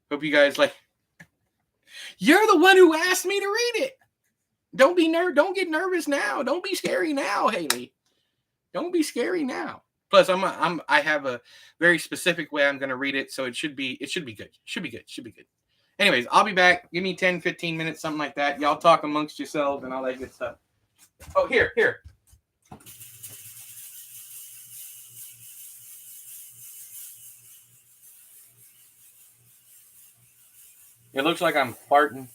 hope you guys like. You're the one who asked me to read it. Don't get nervous now. Don't be scary now, Haley. Don't be scary now. Plus, I have a very specific way I'm going to read it, so it should be good. Should be good. Anyways, I'll be back. Give me 10, 15 minutes, something like that. Y'all talk amongst yourselves and all that good stuff. Oh, here. It looks like I'm farting.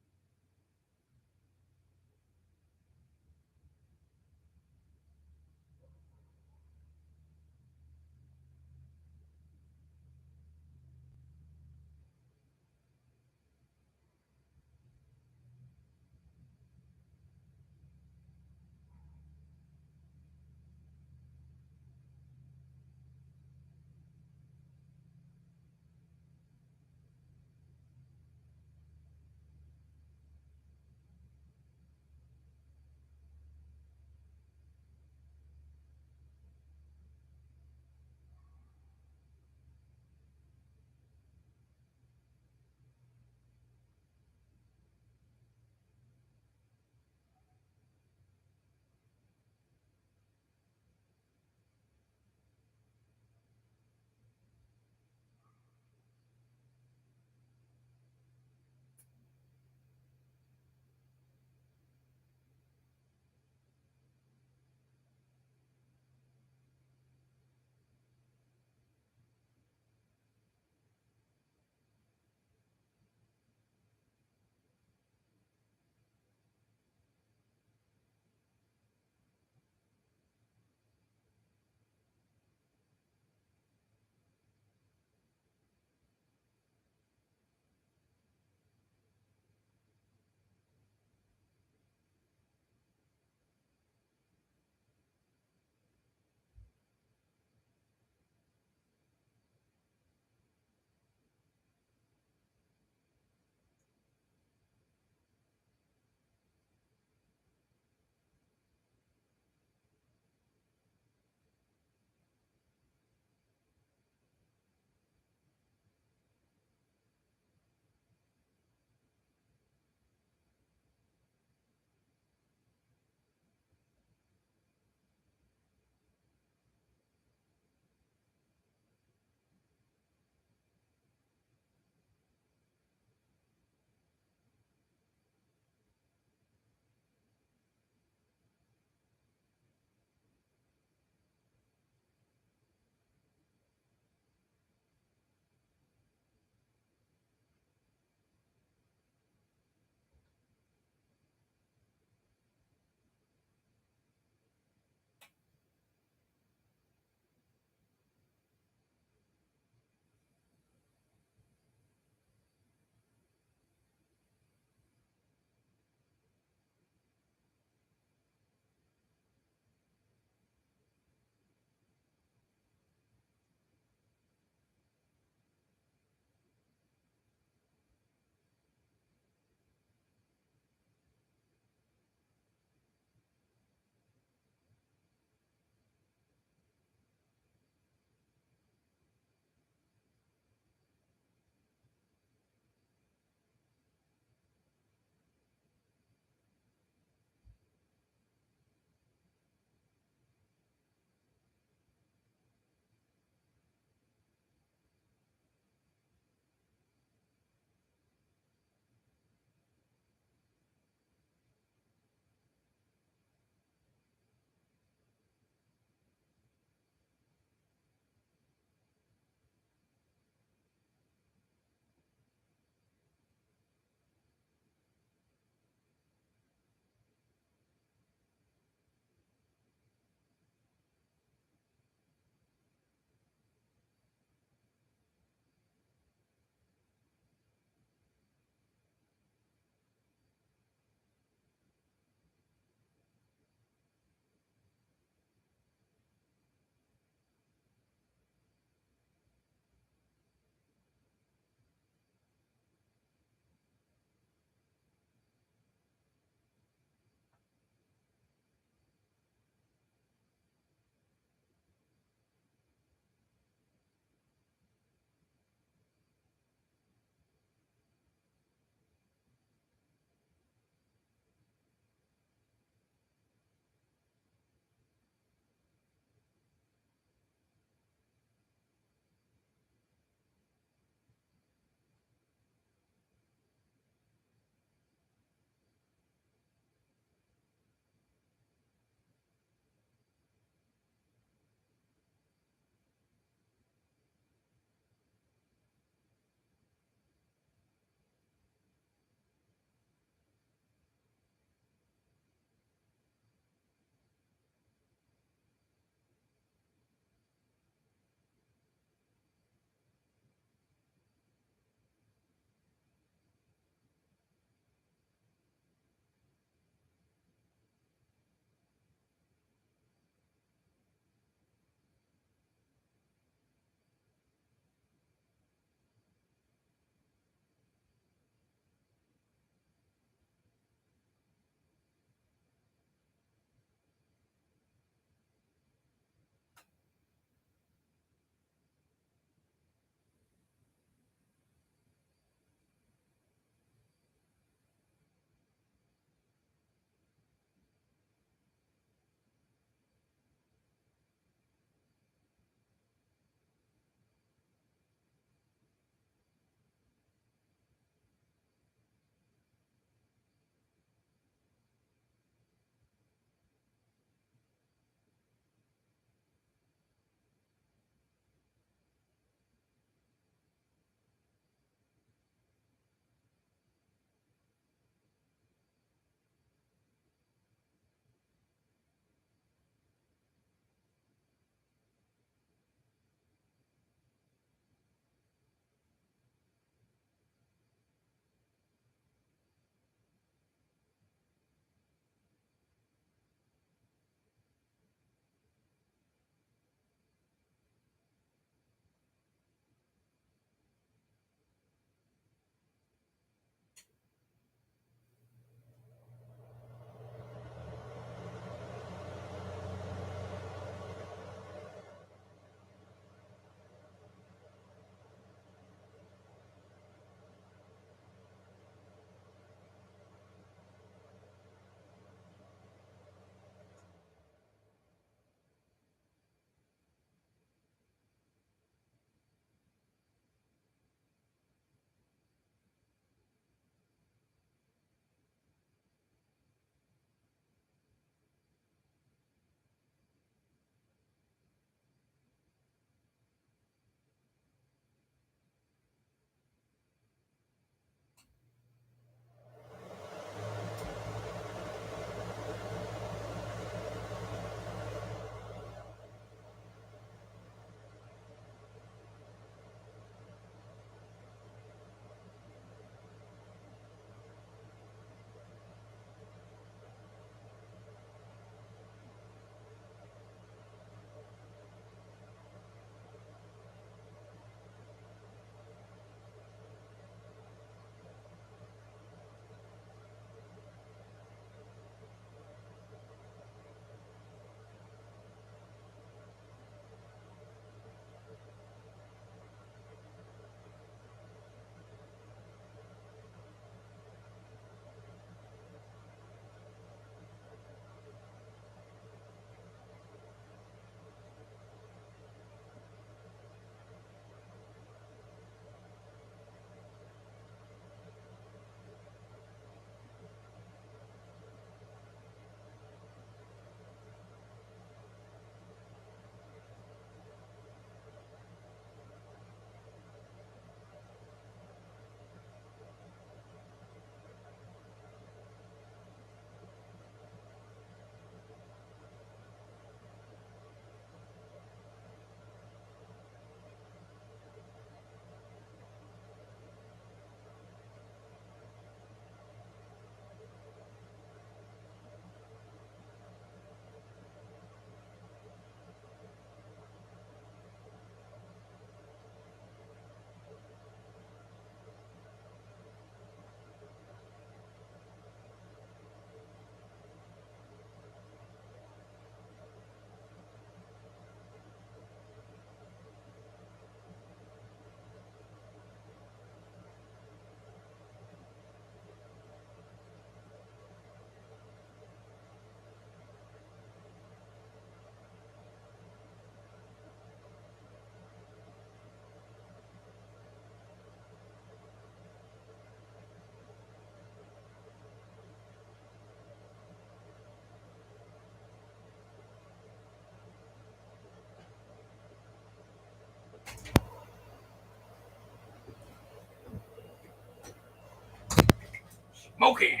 smoking.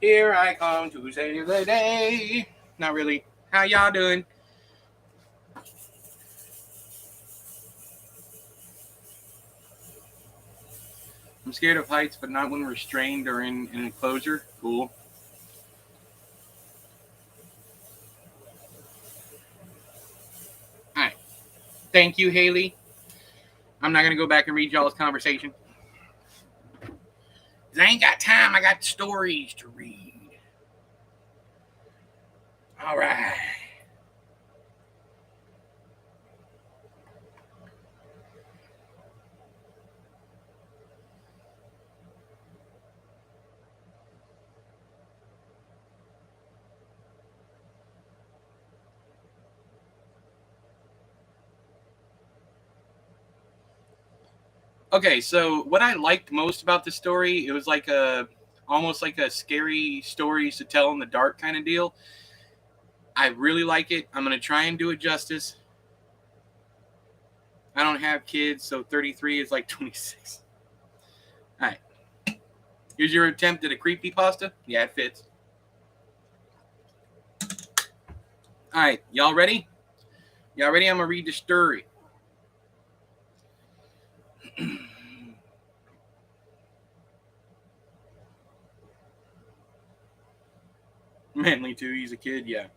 Here I come to save the day. Not really. How y'all doing? I'm scared of heights, but not when restrained or in an enclosure. Cool. All right. Thank you, Haley. I'm not going to go back and read y'all's conversation. I ain't got time. I got stories to read. All right. Okay, so what I liked most about the story, it was like almost like a scary stories to tell in the dark kind of deal. I really like it. I'm going to try and do it justice. I don't have kids, so 33 is like 26. All right. Here's your attempt at a creepypasta. Yeah, it fits. All right, y'all ready? Y'all ready? I'm going to read the story. Manly too. He's a kid. Yeah.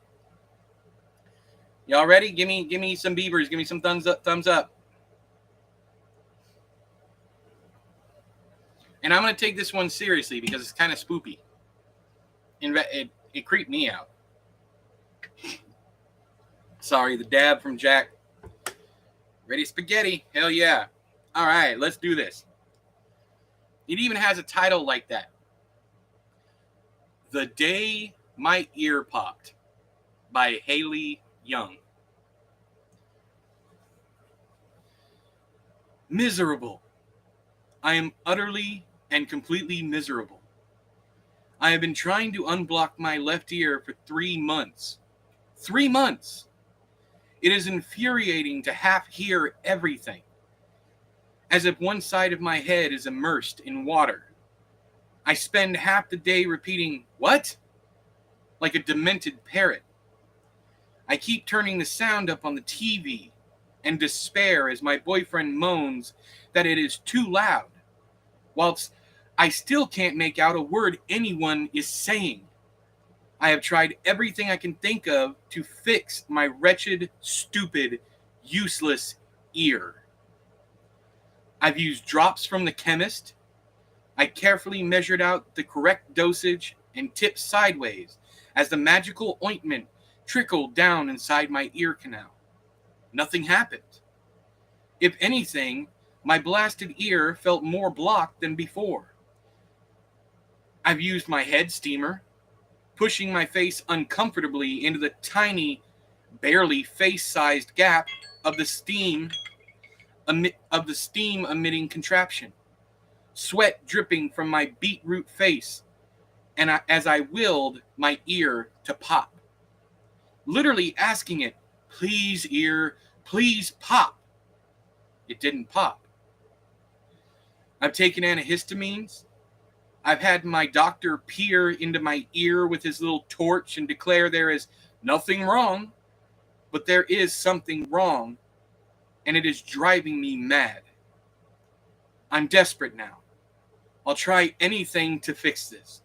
Y'all ready? Give me some beavers. Give me some thumbs up. Thumbs up. And I'm gonna take this one seriously because it's kind of spoopy. It creeped me out. Sorry, the dab from Jack. Ready spaghetti? Hell yeah! All right, let's do this. It even has a title like that. The Day My Ear Popped by HALLOW-E'N. Miserable. I am utterly and completely miserable. I have been trying to unblock my left ear for 3 months. 3 months! It is infuriating to half hear everything, as if one side of my head is immersed in water. I spend half the day repeating, "What?" like a demented parrot. I keep turning the sound up on the TV and despair as my boyfriend moans that it is too loud, whilst I still can't make out a word anyone is saying. I have tried everything I can think of to fix my wretched, stupid, useless ear. I've used drops from the chemist. I carefully measured out the correct dosage and tipped sideways as the magical ointment trickled down inside my ear canal. Nothing happened. If anything, my blasted ear felt more blocked than before. I've used my head steamer, pushing my face uncomfortably into the tiny, barely face-sized gap of the steam emitting contraption. Sweat dripping from my beetroot face, and as I willed my ear to pop. Literally asking it, "Please, ear, please pop." It didn't pop. I've taken antihistamines. I've had my doctor peer into my ear with his little torch and declare there is nothing wrong, but there is something wrong, and it is driving me mad. I'm desperate now. I'll try anything to fix this.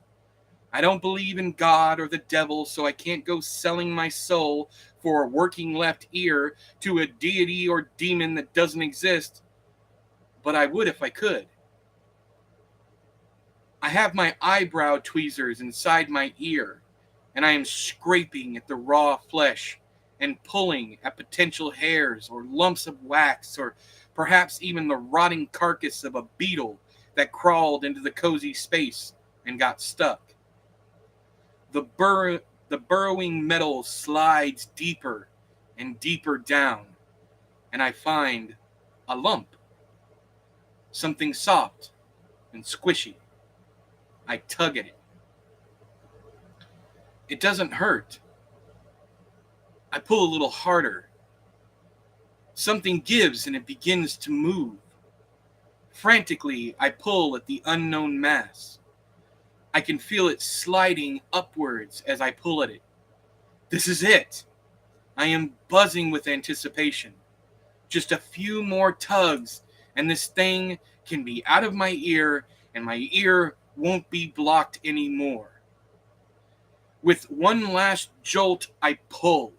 I don't believe in God or the devil, so I can't go selling my soul for a working left ear to a deity or demon that doesn't exist, but I would if I could. I have my eyebrow tweezers inside my ear, and I am scraping at the raw flesh and pulling at potential hairs or lumps of wax or perhaps even the rotting carcass of a beetle that crawled into the cozy space and got stuck. The burrowing metal slides deeper and deeper down, and I find a lump, something soft and squishy. I tug at it. It doesn't hurt. I pull a little harder. Something gives and it begins to move. Frantically, I pull at the unknown mass. I can feel it sliding upwards as I pull at it. This is it. I am buzzing with anticipation. Just a few more tugs, and this thing can be out of my ear, and my ear won't be blocked anymore. With one last jolt, I pull,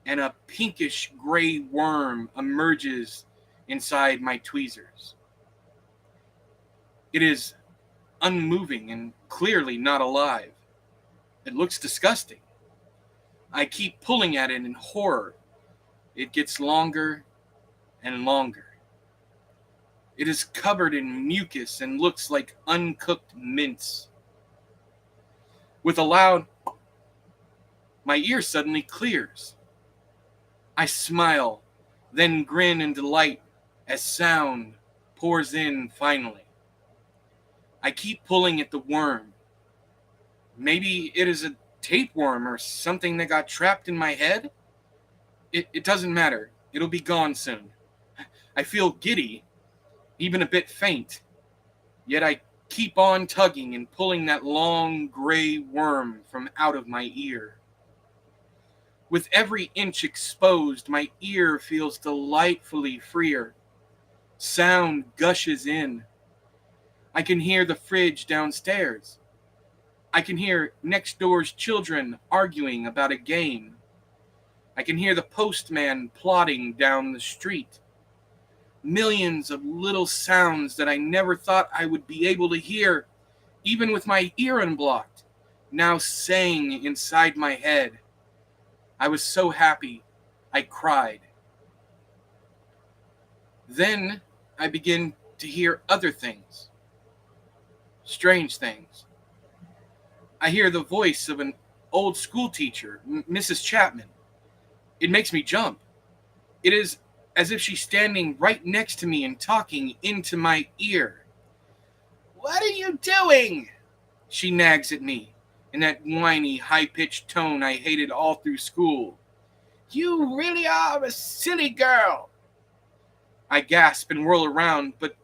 and a pinkish gray worm emerges inside my tweezers. It is unmoving and clearly not alive. It looks disgusting. I keep pulling at it in horror. It gets longer and longer. It is covered in mucus and looks like uncooked mince. With a loud, my ear suddenly clears. I smile, then grin in delight as sound pours in finally. I keep pulling at the worm. Maybe it is a tapeworm or something that got trapped in my head? It doesn't matter. It'll be gone soon. I feel giddy, even a bit faint. Yet I keep on tugging and pulling that long gray worm from out of my ear. With every inch exposed, my ear feels delightfully freer. Sound gushes in. I can hear the fridge downstairs. I can hear next door's children arguing about a game. I can hear the postman plodding down the street. Millions of little sounds that I never thought I would be able to hear, even with my ear unblocked, now sang inside my head. I was so happy, I cried. Then I begin to hear other things. Strange things. I hear the voice of an old school teacher, Mrs. Chapman. It makes me jump. It is as if she's standing right next to me and talking into my ear. "What are you doing?" she nags at me in that whiny, high-pitched tone I hated all through school. "You really are a silly girl." I gasp and whirl around, but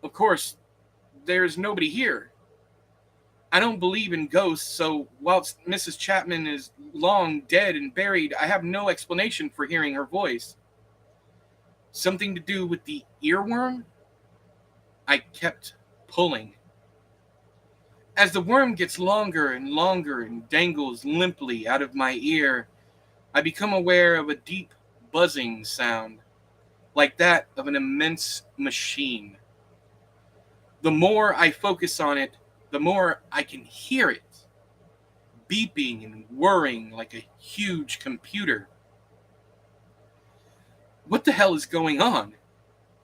of course, there's nobody here. I don't believe in ghosts, so whilst Mrs. Chapman is long dead and buried, I have no explanation for hearing her voice. Something to do with the earworm? I kept pulling. As the worm gets longer and longer and dangles limply out of my ear, I become aware of a deep buzzing sound, like that of an immense machine. The more I focus on it, the more I can hear it, beeping and whirring like a huge computer. What the hell is going on?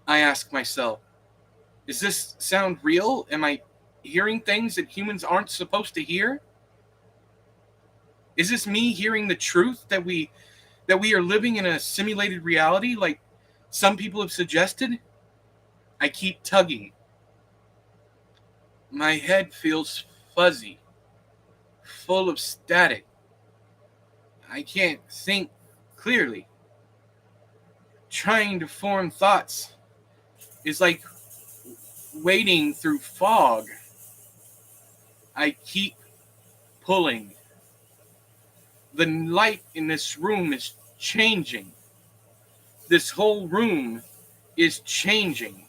I ask myself. Is this sound real? Am I hearing things that humans aren't supposed to hear? Is this me hearing the truth that we are living in a simulated reality like some people have suggested? I keep tugging. My head feels fuzzy, full of static. I can't think clearly. Trying to form thoughts is like wading through fog. I keep pulling. The light in this room is changing. This whole room is changing.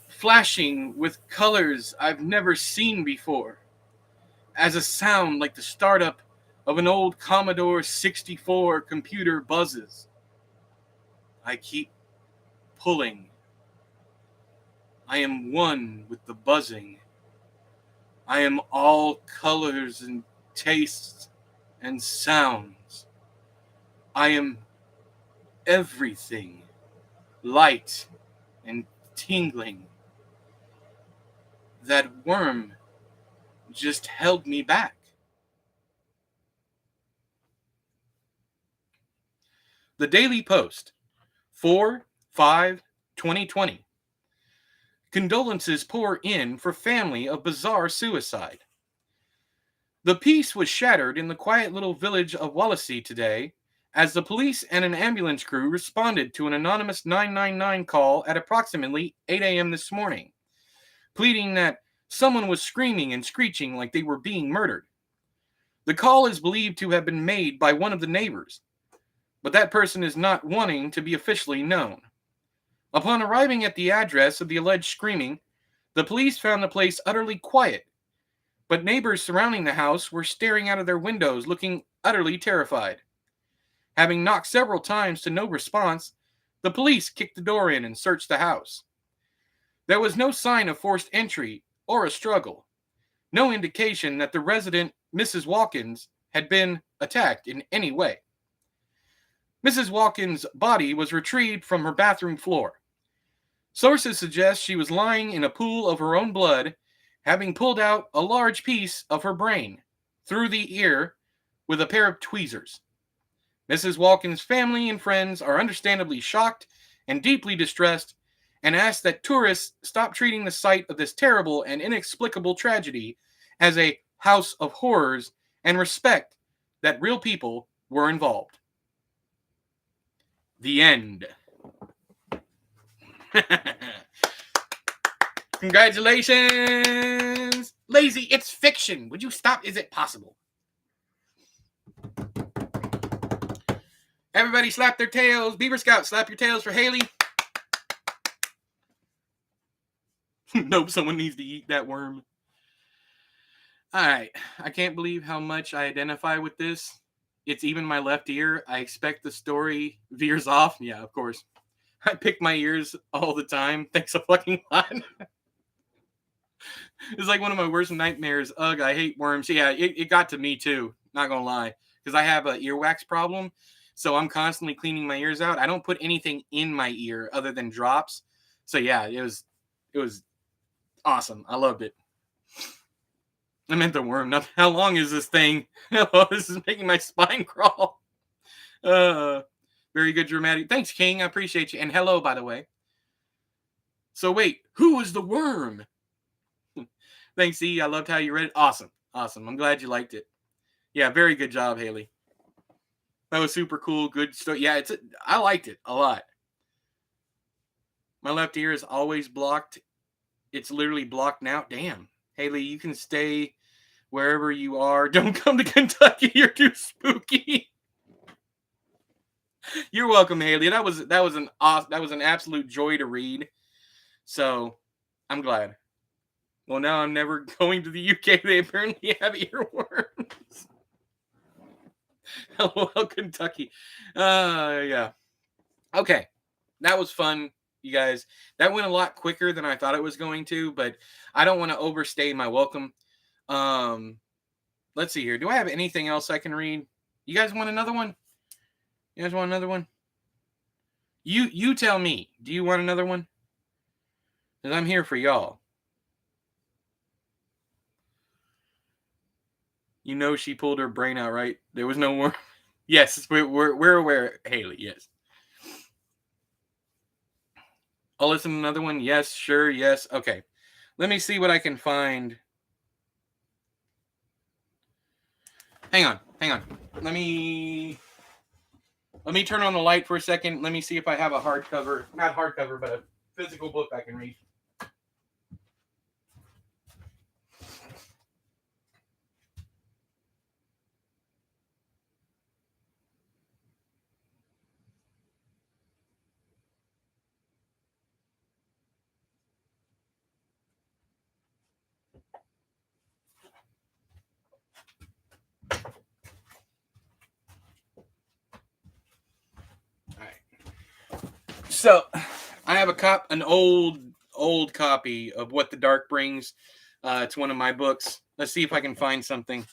Flashing with colors I've never seen before, as a sound like the startup of an old Commodore 64 computer buzzes. I keep pulling. I am one with the buzzing. I am all colors and tastes and sounds. I am everything, light and tingling. That worm just held me back. The Daily Post, 4/5/2020. Condolences pour in for family of bizarre suicide. The peace was shattered in the quiet little village of Wallasey today as the police and an ambulance crew responded to an anonymous 999 call at approximately 8 a.m. this morning, pleading that someone was screaming and screeching like they were being murdered. The call is believed to have been made by one of the neighbors, but that person is not wanting to be officially known. Upon arriving at the address of the alleged screaming, the police found the place utterly quiet, but neighbors surrounding the house were staring out of their windows looking utterly terrified. Having knocked several times to no response, the police kicked the door in and searched the house. There was no sign of forced entry or a struggle, no indication that the resident, Mrs. Watkins, had been attacked in any way. Mrs. Watkins' body was retrieved from her bathroom floor. Sources suggest she was lying in a pool of her own blood, having pulled out a large piece of her brain through the ear with a pair of tweezers. Mrs. Watkins' family and friends are understandably shocked and deeply distressed and ask that tourists stop treating the site of this terrible and inexplicable tragedy as a house of horrors and respect that real people were involved. The end. Congratulations! Lazy, it's fiction. Would you stop? Is it possible? Everybody slap their tails. Beaver Scouts, slap your tails for Haley. Nope, someone needs to eat that worm. Alright, I can't believe how much I identify with this. It's even my left ear. I expect the story veers off. Yeah, of course. I pick my ears all the time. Thanks a fucking lot. It's like one of my worst nightmares. Ugh, I hate worms. Yeah, it got to me too. Not gonna lie. Because I have an earwax problem. So I'm constantly cleaning my ears out. I don't put anything in my ear other than drops. So yeah, it was awesome. I loved it. I meant the worm. Not how long is this thing? This is making my spine crawl. Very good dramatic. Thanks, King. I appreciate you. And hello, by the way. So wait, who is the worm? Thanks, E. I loved how you read it. Awesome. Awesome. I'm glad you liked it. Yeah, very good job, Haley. That was super cool. Good story. Yeah, I liked it a lot. My left ear is always blocked. It's literally blocked now. Damn. Haley, you can stay wherever you are. Don't come to Kentucky. You're too spooky. You're welcome, Haley. That was an absolute joy to read. So, I'm glad. Well, now I'm never going to the UK. They apparently have earworms. Hello, Kentucky. Yeah. Okay. That was fun, you guys. That went a lot quicker than I thought it was going to, but I don't want to overstay my welcome. Let's see here. Do I have anything else I can read? You guys want another one? You guys want another one? You tell me. Do you want another one? Because I'm here for y'all. You know she pulled her brain out, right? There was no more. Yes, we're aware, Haley. Yes. I'll listen to another one. Yes, sure, yes. Okay. Let me see what I can find. Hang on. Let me turn on the light for a second. Let me see if I have a hardcover, not hardcover, but a physical book I can read. So, I have an old copy of What the Dark Brings. It's one of my books. Let's see if I can find something.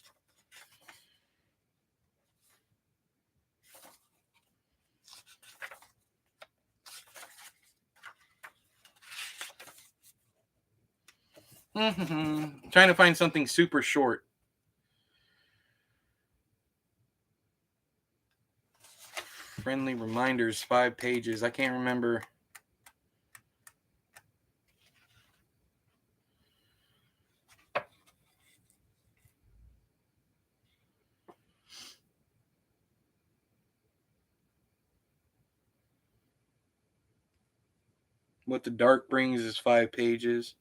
Trying to find something super short. Friendly reminders, 5 pages. I can't remember. What the dark brings is 5 pages.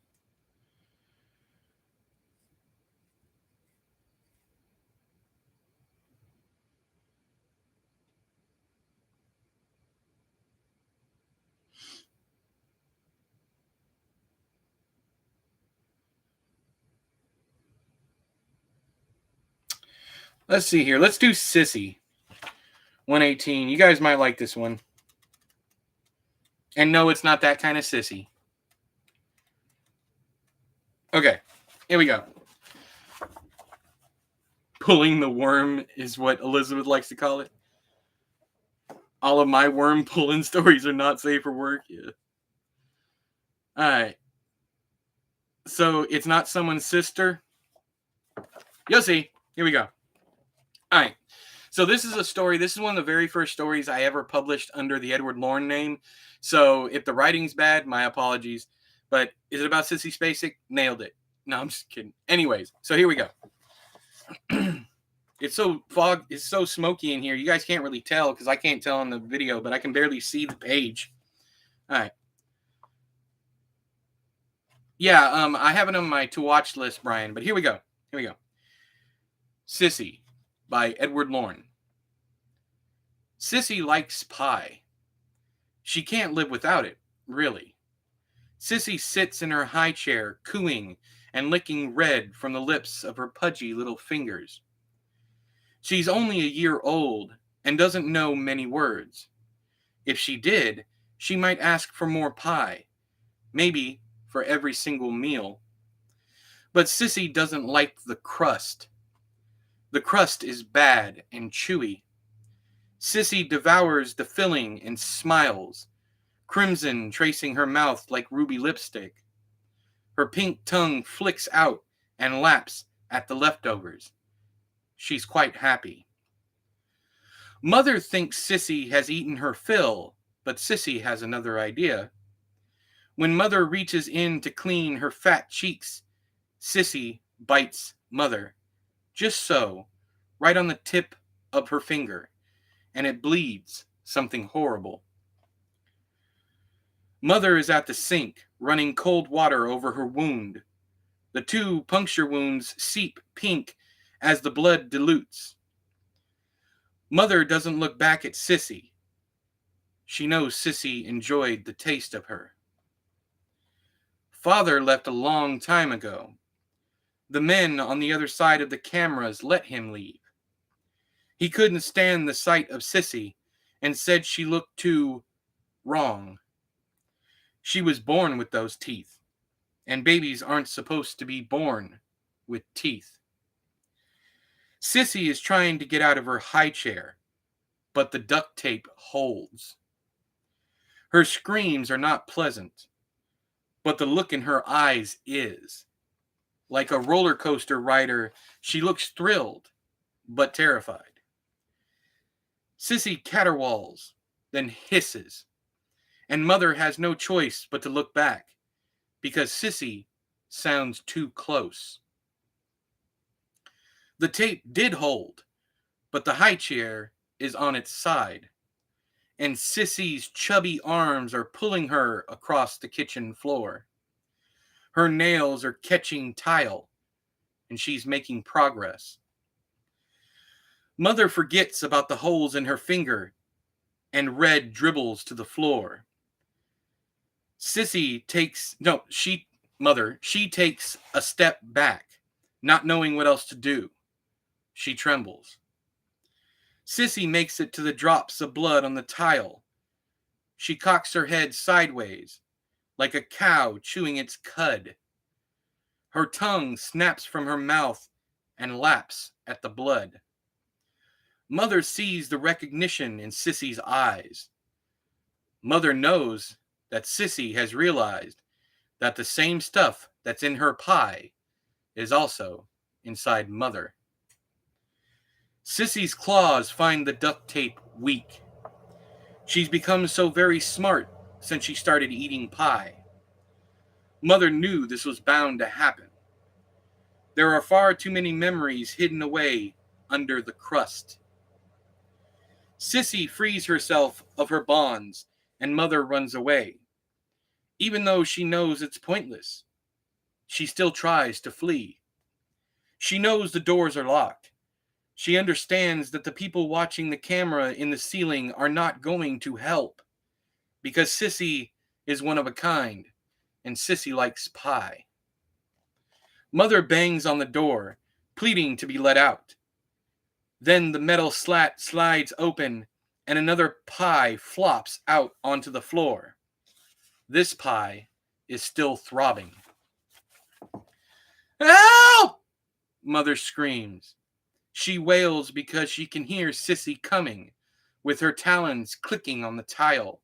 Let's see here. Let's do Sissy. 118. You guys might like this one. And no, it's not that kind of sissy. Okay, here we go. Pulling the worm is what Elizabeth likes to call it. All of my worm pulling stories are not safe for work. Yeah. All right. So it's not someone's sister. You'll see. Here we go. All right. So this is a story. This is one of the very first stories I ever published under the Edward Lorn name. So if the writing's bad, my apologies. But is it about Sissy Spacek? Nailed it. No, I'm just kidding. Anyways, so here we go. It's so smoky in here. You guys can't really tell because I can't tell on the video, but I can barely see the page. All right. Yeah, I have it on my to-watch list, Brian, but here we go. Here we go. Sissy by Edward Lorn. Sissy likes pie. She can't live without it, really. Sissy sits in her high chair, cooing and licking red from the lips of her pudgy little fingers. She's only a year old and doesn't know many words. If she did, she might ask for more pie, maybe for every single meal. But Sissy doesn't like the crust. The crust is bad and chewy. Sissy devours the filling and smiles, crimson tracing her mouth like ruby lipstick. Her pink tongue flicks out and laps at the leftovers. She's quite happy. Mother thinks Sissy has eaten her fill, but Sissy has another idea. When Mother reaches in to clean her fat cheeks, Sissy bites Mother, just so, right on the tip of her finger, and it bleeds something horrible. Mother is at the sink, running cold water over her wound. The 2 puncture wounds seep pink as the blood dilutes. Mother doesn't look back at Sissy. She knows Sissy enjoyed the taste of her. Father left a long time ago. The men on the other side of the cameras let him leave. He couldn't stand the sight of Sissy and said she looked too wrong. She was born with those teeth, and babies aren't supposed to be born with teeth. Sissy is trying to get out of her high chair, but the duct tape holds. Her screams are not pleasant, but the look in her eyes is. Like a roller coaster rider, she looks thrilled, but terrified. Sissy caterwauls, then hisses, and Mother has no choice but to look back, because Sissy sounds too close. The tape did hold, but the high chair is on its side, and Sissy's chubby arms are pulling her across the kitchen floor. Her nails are catching tile, and she's making progress. Mother forgets about the holes in her finger, and red dribbles to the floor. She takes a step back, not knowing what else to do. She trembles. Sissy makes it to the drops of blood on the tile. She cocks her head sideways, like a cow chewing its cud. Her tongue snaps from her mouth and laps at the blood. Mother sees the recognition in Sissy's eyes. Mother knows that Sissy has realized that the same stuff that's in her pie is also inside Mother. Sissy's claws find the duct tape weak. She's become so very smart since she started eating pie. Mother knew this was bound to happen. There are far too many memories hidden away under the crust. Sissy frees herself of her bonds, and Mother runs away. Even though she knows it's pointless, she still tries to flee. She knows the doors are locked. She understands that the people watching the camera in the ceiling are not going to help, because Sissy is one of a kind, and Sissy likes pie. Mother bangs on the door, pleading to be let out. Then the metal slat slides open, and another pie flops out onto the floor. This pie is still throbbing. Help! Mother screams. She wails because she can hear Sissy coming, with her talons clicking on the tile,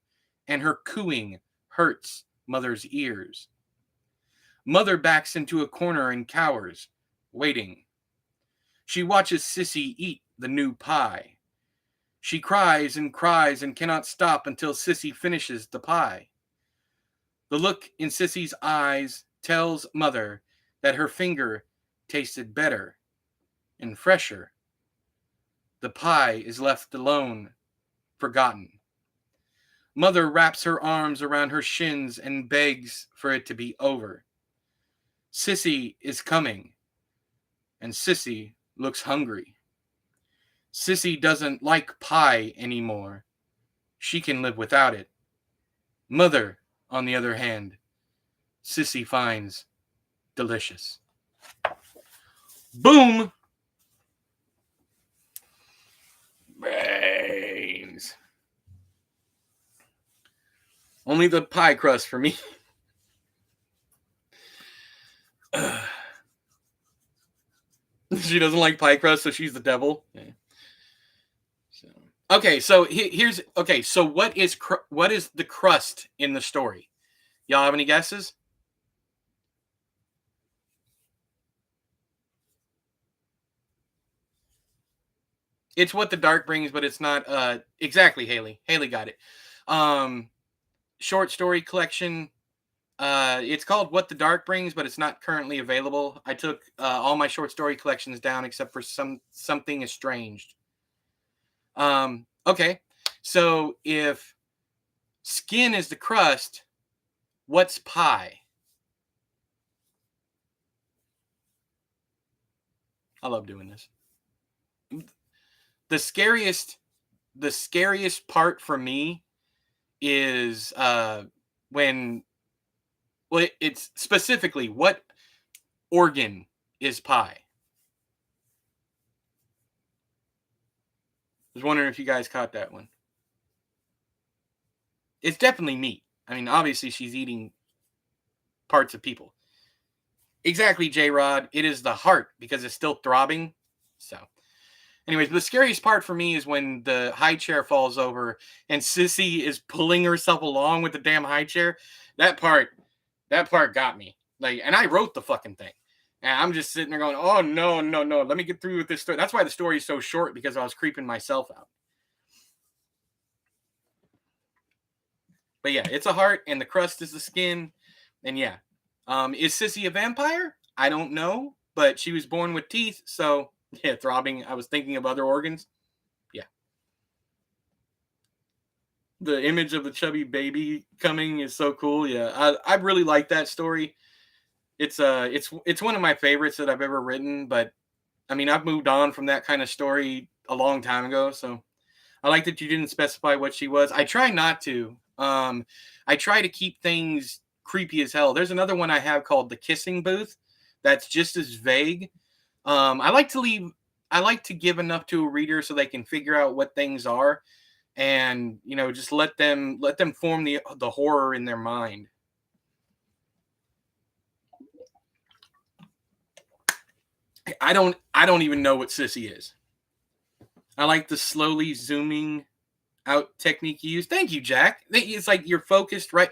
and her cooing hurts Mother's ears. Mother backs into a corner and cowers, waiting. She watches Sissy eat the new pie. She cries and cannot stop until Sissy finishes the pie. The look in Sissy's eyes tells Mother that her finger tasted better and fresher. The pie is left alone, forgotten. Mother wraps her arms around her shins and begs for it to be over. Sissy is coming, and Sissy looks hungry. Sissy doesn't like pie anymore. She can live without it. Mother, on the other hand, Sissy finds delicious. Boom! Brains. Only the pie crust for me. She doesn't like pie crust, so she's the devil. Yeah. So here's okay. So what is the crust in the story? Y'all have any guesses? It's what the dark brings, but it's not exactly Haley. Haley got it. Short story collection. It's called What the Dark Brings, but it's not currently available. I took all my short story collections down except for Something Estranged. Okay. So if skin is the crust, what's pie? I love doing this. The scariest part for me is when, well, it's specifically what organ is pie. I was wondering if you guys caught that one. It's definitely meat. I mean, obviously she's eating parts of people. Exactly, J-Rod. It is the heart because it's still throbbing. So, anyways, the scariest part for me is when the high chair falls over and Sissy is pulling herself along with the damn high chair. That part got me. Like, and I wrote the fucking thing. And I'm just sitting there going, oh, no. Let me get through with this story. That's why the story is so short, because I was creeping myself out. But yeah, it's a heart, and the crust is the skin. And yeah. Is Sissy a vampire? I don't know. But she was born with teeth, so yeah, throbbing. I was thinking of other organs. Yeah. The image of the chubby baby coming is so cool. Yeah, I really like that story. It's one of my favorites that I've ever written, but I mean, I've moved on from that kind of story a long time ago, so I like that you didn't specify what she was. I try not to. I try to keep things creepy as hell. There's another one I have called The Kissing Booth that's just as vague. I like to give enough to a reader so they can figure out what things are, and just let them form the horror in their mind. I don't even know what Sissy is. I like the slowly zooming out technique you use. Thank you, Jack. It's like you're focused, right?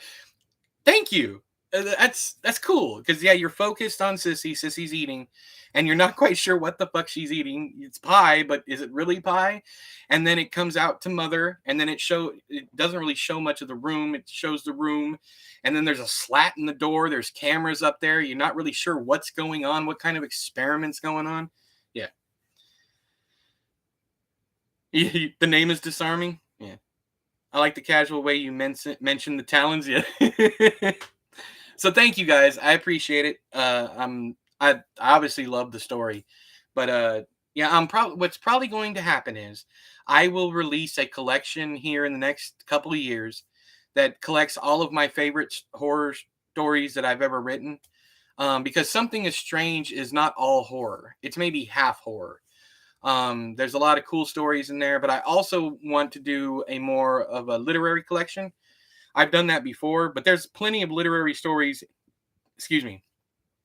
Thank you. That's cool, because yeah, you're focused on Sissy. Sissy's eating, and you're not quite sure what the fuck she's eating. It's pie, but is it really pie? And then it comes out to Mother, and then it doesn't really show much of the room. It shows the room, and then there's a slat in the door. There's cameras up there. You're not really sure what's going on, what kind of experiment's going on. Yeah. The name is disarming. Yeah. I like the casual way you mentioned the Talons. Yeah. So thank you guys. I appreciate it. I obviously love the story, but yeah, what's probably going to happen is I will release a collection here in the next couple of years that collects all of my favorite horror stories that I've ever written. Because Something is Strange is not all horror. It's maybe half horror. There's a lot of cool stories in there, but I also want to do a more of a literary collection. I've done that before, but there's plenty of literary stories, excuse me,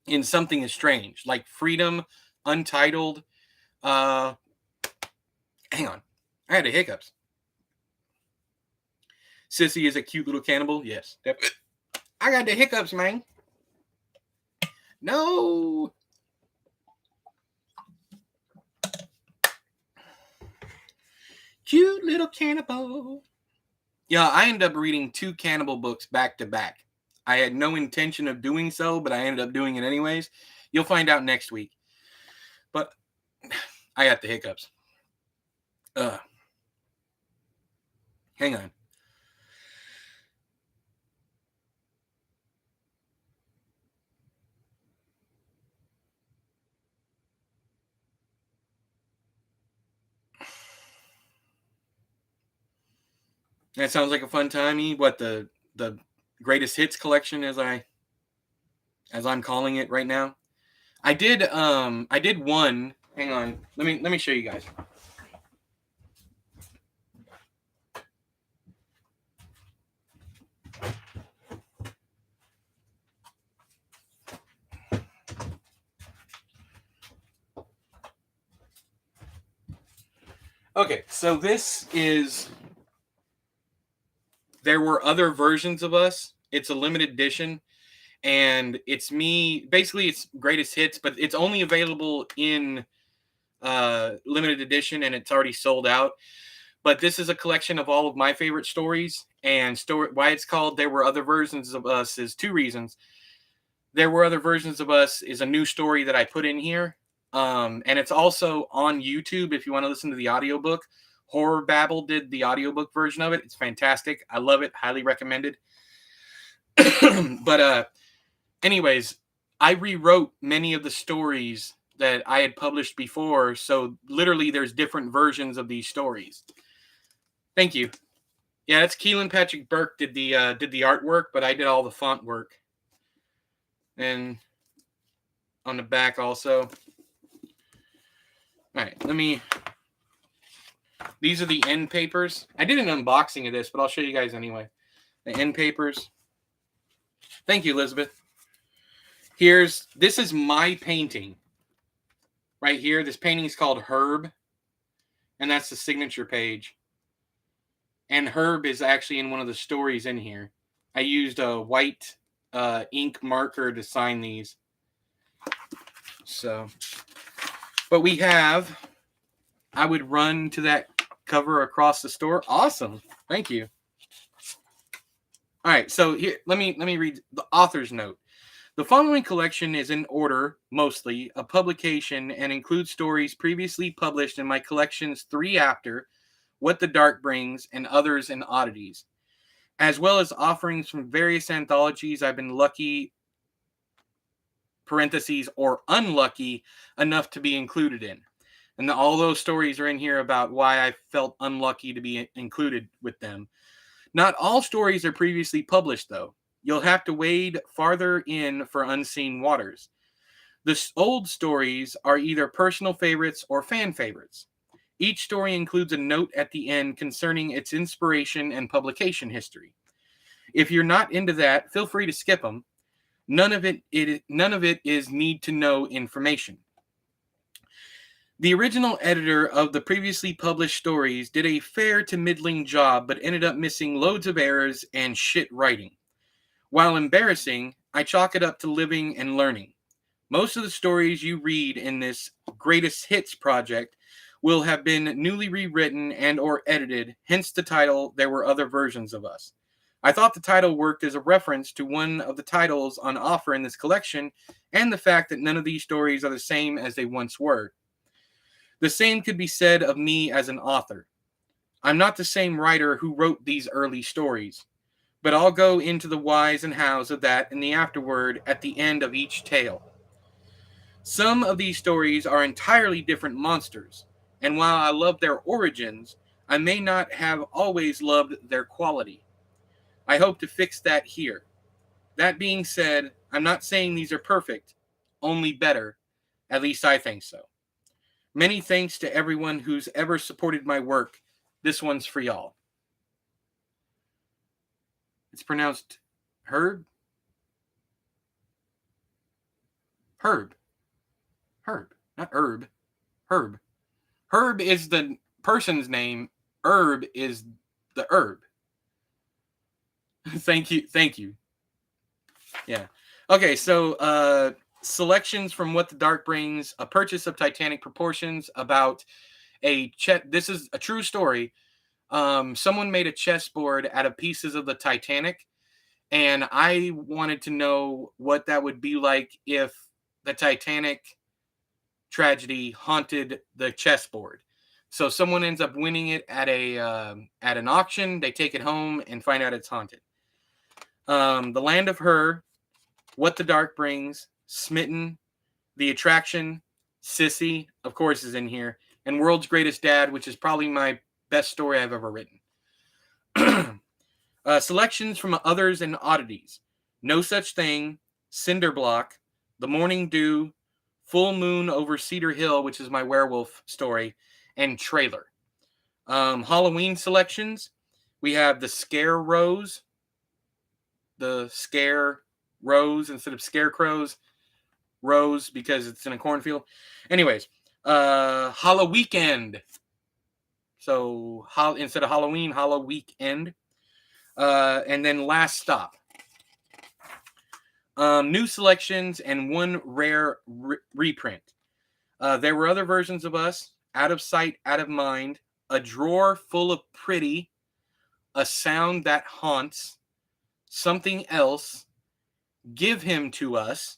in Something is Strange, like Freedom, Untitled. Uh, Hang on. I had the hiccups. Sissy is a cute little cannibal. Yes. I got the hiccups, man. No. Cute little cannibal. Yeah, I ended up reading 2 cannibal books back to back. I had no intention of doing so, but I ended up doing it anyways. You'll find out next week. But I got the hiccups. Hang on. That sounds like a fun time. What the greatest hits collection, as I'm calling it right now. I did one. Hang on. Let me show you guys. Okay, so this is There Were Other Versions of Us. It's a limited edition, and it's me. Basically, it's greatest hits, but it's only available in limited edition, and it's already sold out. But this is a collection of all of my favorite stories, and why it's called There Were Other Versions of Us is 2 reasons. There Were Other Versions of Us is a new story that I put in here. And it's also on YouTube if you want to listen to the audiobook. Horror Babble did the audiobook version of it. It's fantastic. I love it. Highly recommended. But anyways, I rewrote many of the stories that I had published before. So literally there's different versions of these stories. Thank you. Yeah, that's Keelan Patrick Burke did the artwork, but I did all the font work. And on the back also. All right, these are the end papers. I did an unboxing of this, but I'll show you guys anyway. The end papers. Thank you, Elizabeth. This is my painting. Right here, this painting is called Herb. And that's the signature page. And Herb is actually in one of the stories in here. I used a white ink marker to sign these. So, but I would run to that cover across the store. Awesome. Thank you. All right, so here, let me read the author's note. The following collection is in order, mostly, of publication and includes stories previously published in my collections 3 After, What the Dark Brings, and Others and Oddities, as well as offerings from various anthologies I've been lucky, parentheses, or unlucky enough to be included in. And all those stories are in here about why I felt unlucky to be included with them. Not all stories are previously published, though. You'll have to wade farther in for unseen waters. The old stories are either personal favorites or fan favorites. Each story includes a note at the end concerning its inspiration and publication history. If you're not into that, feel free to skip them. None of it is need-to-know information. The original editor of the previously published stories did a fair to middling job, but ended up missing loads of errors and shit writing. While embarrassing, I chalk it up to living and learning. Most of the stories you read in this greatest hits project will have been newly rewritten and or edited, hence the title, There Were Other Versions of Us. I thought the title worked as a reference to one of the titles on offer in this collection, and the fact that none of these stories are the same as they once were. The same could be said of me as an author. I'm not the same writer who wrote these early stories, but I'll go into the whys and hows of that in the afterword at the end of each tale. Some of these stories are entirely different monsters, and while I love their origins, I may not have always loved their quality. I hope to fix that here. That being said, I'm not saying these are perfect, only better. At least I think so. Many thanks to everyone who's ever supported my work. This one's for y'all. It's pronounced Herb. Herb. Herb. Not herb. Herb. Herb is the person's name. Herb is the herb. Thank you. Thank you. Yeah. Okay, so selections from What the Dark Brings, A Purchase of Titanic Proportions, about a this is a true story. Someone made a chessboard out of pieces of the Titanic, and I wanted to know what that would be like if the Titanic tragedy haunted the chessboard. So someone ends up winning it at an auction. They take it home and find out it's haunted. The Land of Her, What the Dark Brings, Smitten, The Attraction, Sissy, of course, is in here, and World's Greatest Dad, which is probably my best story I've ever written. Selections from Others and Oddities, No Such Thing, Cinderblock, The Morning Dew, Full Moon Over Cedar Hill, which is my werewolf story, and Trailer. Halloween selections, we have The Scare Rose, The Scare Rose instead of Scarecrows, Rose because it's in a cornfield. Anyways, Hallow-We'N. So instead of Halloween, Hallow-We'N. And then Last Stop. New selections and one rare reprint. There were other versions of us, Out of Sight, Out of Mind, A Drawer Full of Pretty, A Sound That Haunts, Something Else, Give Him to Us,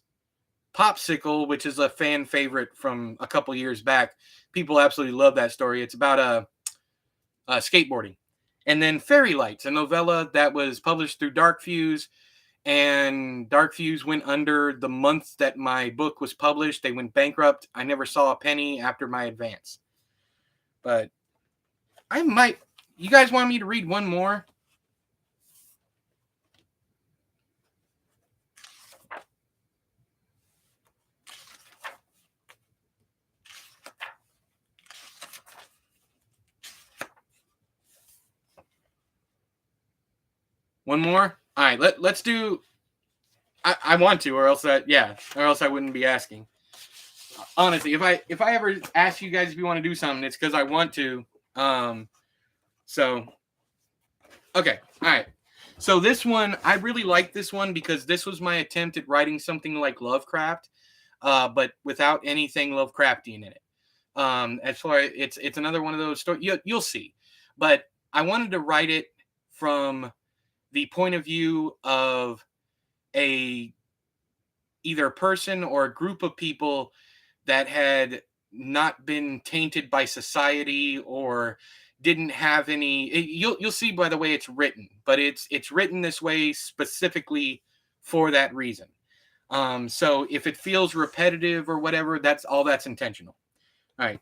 Popsicle, which is a fan favorite from a couple years back. People absolutely love that story. It's about skateboarding. And then Fairy Lights, a novella that was published through Dark Fuse, and Dark Fuse went under the month that my book was published. They went bankrupt. I never saw a penny after my advance. But I might... You guys want me to read one more? One more? All right, let's do... I want to, or else I wouldn't be asking. Honestly, if I ever ask you guys if you want to do something, it's because I want to. So, okay, all right. So this one, I really like this one because this was my attempt at writing something like Lovecraft, but without anything Lovecraftian in it. As far as it's another one of those stories. You'll see, but I wanted to write it from the point of view of either a person or a group of people that had not been tainted by society or didn't have any... You'll see by the way it's written, but it's written this way specifically for that reason. So if it feels repetitive or whatever, that's intentional. All right.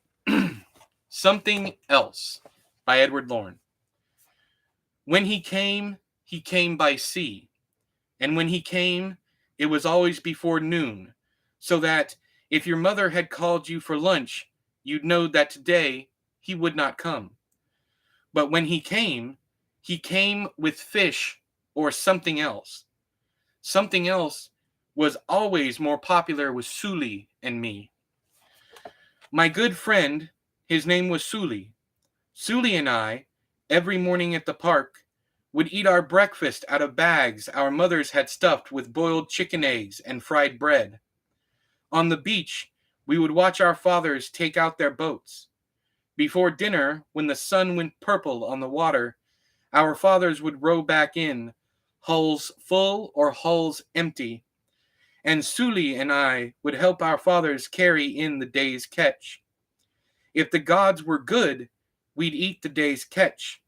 Something Else by Edward Lorn. When he came by sea. And when he came, it was always before noon, so that if your mother had called you for lunch, you'd know that today he would not come. But when he came with fish or something else. Something else was always more popular with Sully and me. My good friend, his name was Sully. Sully and I, every morning at the park, would eat our breakfast out of bags our mothers had stuffed with boiled chicken eggs and fried bread. On the beach, we would watch our fathers take out their boats. Before dinner, when the sun went purple on the water, our fathers would row back in, hulls full or hulls empty, and Sully and I would help our fathers carry in the day's catch. If the gods were good, we'd eat the day's catch.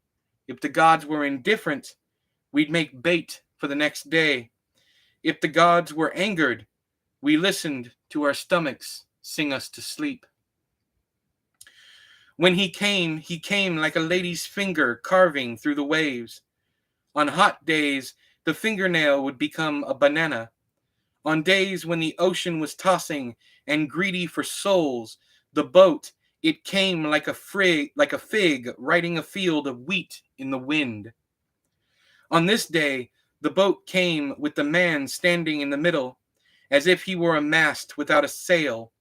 If the gods were indifferent, we'd make bait for the next day. If the gods were angered, we listened to our stomachs sing us to sleep. When he came like a lady's finger carving through the waves. On hot days, the fingernail would become a banana. On days when the ocean was tossing and greedy for souls, the boat, it came like a fig riding a field of wheat in the wind. On this day, the boat came with the man standing in the middle, as if he were a mast without a sail.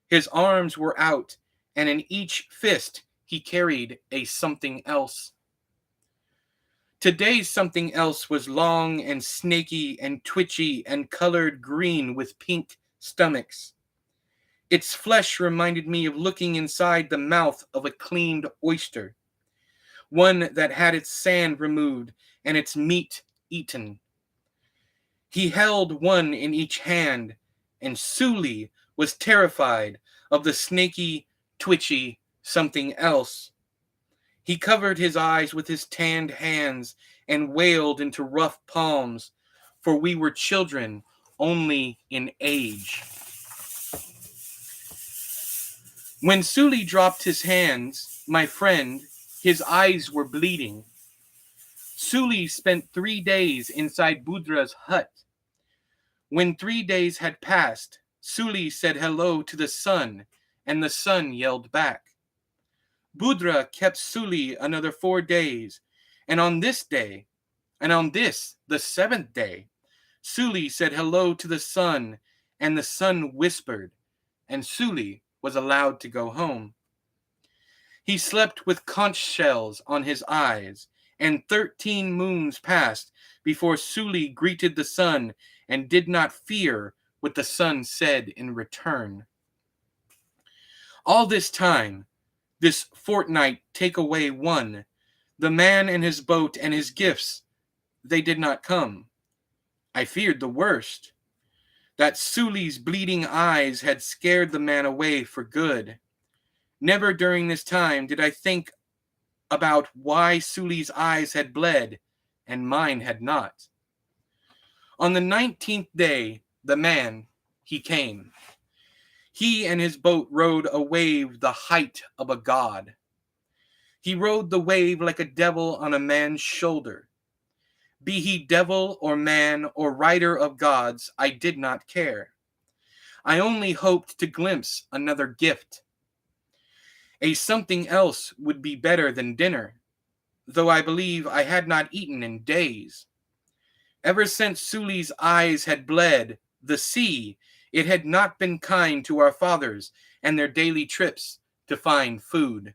His arms were out, and in each fist he carried a something else. Today's something else was long and snaky and twitchy and colored green with pink stomachs. Its flesh reminded me of looking inside the mouth of a cleaned oyster, one that had its sand removed and its meat eaten. He held one in each hand, and Suli was terrified of the snaky, twitchy something else. He covered his eyes with his tanned hands and wailed into rough palms, for we were children only in age. When Suli dropped his hands, my friend, his eyes were bleeding. Suli spent 3 days inside Budra's hut. When 3 days had passed, Suli said hello to the sun, and the sun yelled back. Budra kept Suli another 4 days, and on this, the 7th day, Suli said hello to the sun, and the sun whispered, and Suli was allowed to go home. He slept with conch shells on his eyes, and 13 moons passed before Suli greeted the sun and did not fear what the sun said in return. All this time, this fortnight take away one, the man and his boat and his gifts, they did not come. I feared the worst, that Suli's bleeding eyes had scared the man away for good. Never during this time did I think about why Suli's eyes had bled and mine had not. On the 19th day, the man, he came. He and his boat rode a wave the height of a god. He rode the wave like a devil on a man's shoulder. Be he devil or man or rider of gods, I did not care. I only hoped to glimpse another gift. A something else would be better than dinner, though I believe I had not eaten in days. Ever since Suli's eyes had bled, the sea, it had not been kind to our fathers and their daily trips to find food.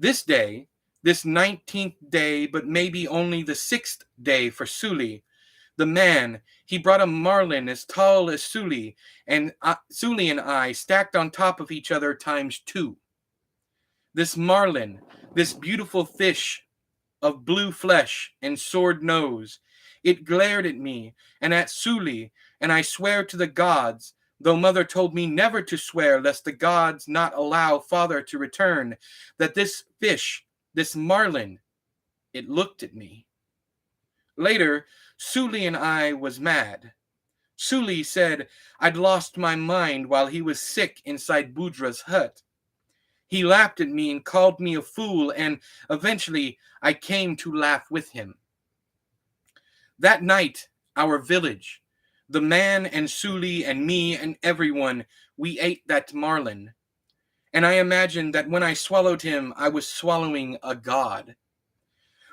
This day, this 19th day, but maybe only the 6th day for Suli, the man, he brought a marlin as tall as Suli, and Suli and I stacked on top of each other times 2. This marlin, this beautiful fish of blue flesh and sword nose, it glared at me and at Suli, and I swear to the gods, though mother told me never to swear lest the gods not allow father to return, that this fish, this marlin, it looked at me. Later, Suli and I was mad. Suli said I'd lost my mind while he was sick inside Budra's hut. He laughed at me and called me a fool, and eventually I came to laugh with him. That night, our village, the man and Suli and me and everyone, we ate that marlin. And I imagined that when I swallowed him, I was swallowing a god.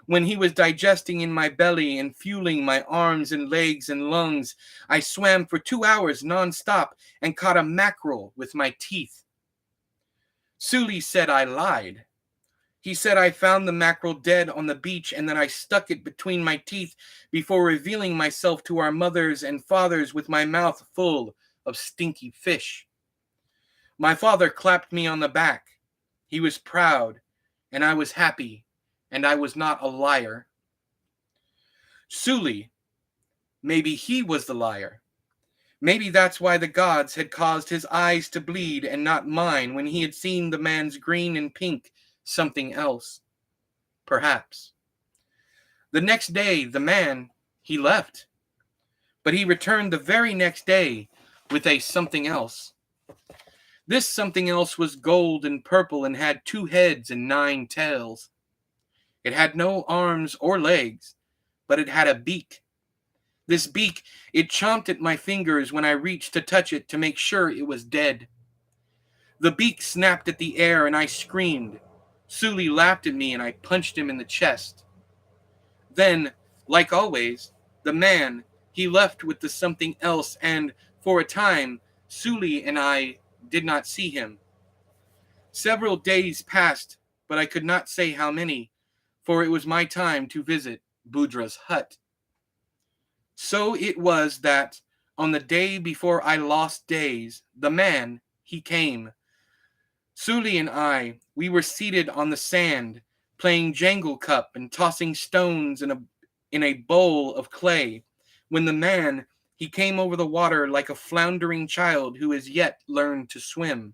When he was digesting in my belly and fueling my arms and legs and lungs, I swam for 2 hours nonstop and caught a mackerel with my teeth. Suli said I lied. He said I found the mackerel dead on the beach and that I stuck it between my teeth before revealing myself to our mothers and fathers with my mouth full of stinky fish. My father clapped me on the back. He was proud, and I was happy, and I was not a liar. Suli, maybe he was the liar. Maybe that's why the gods had caused his eyes to bleed and not mine when he had seen the man's green and pink something else, perhaps. The next day, the man, he left, but he returned the very next day with a something else. This something else was gold and purple and had 2 heads and 9 tails. It had no arms or legs, but it had a beak. This beak, it chomped at my fingers when I reached to touch it to make sure it was dead. The beak snapped at the air and I screamed. Sully laughed at me and I punched him in the chest. Then, like always, the man, he left with the something else, and for a time, Sully and I did not see him. Several days passed, but I could not say how many, for it was my time to visit Budra's hut. So it was that, on the day before I lost days, the man, he came. Sully and I, we were seated on the sand, playing jangle cup and tossing stones in a bowl of clay, when the man, he came over the water like a floundering child who has yet learned to swim.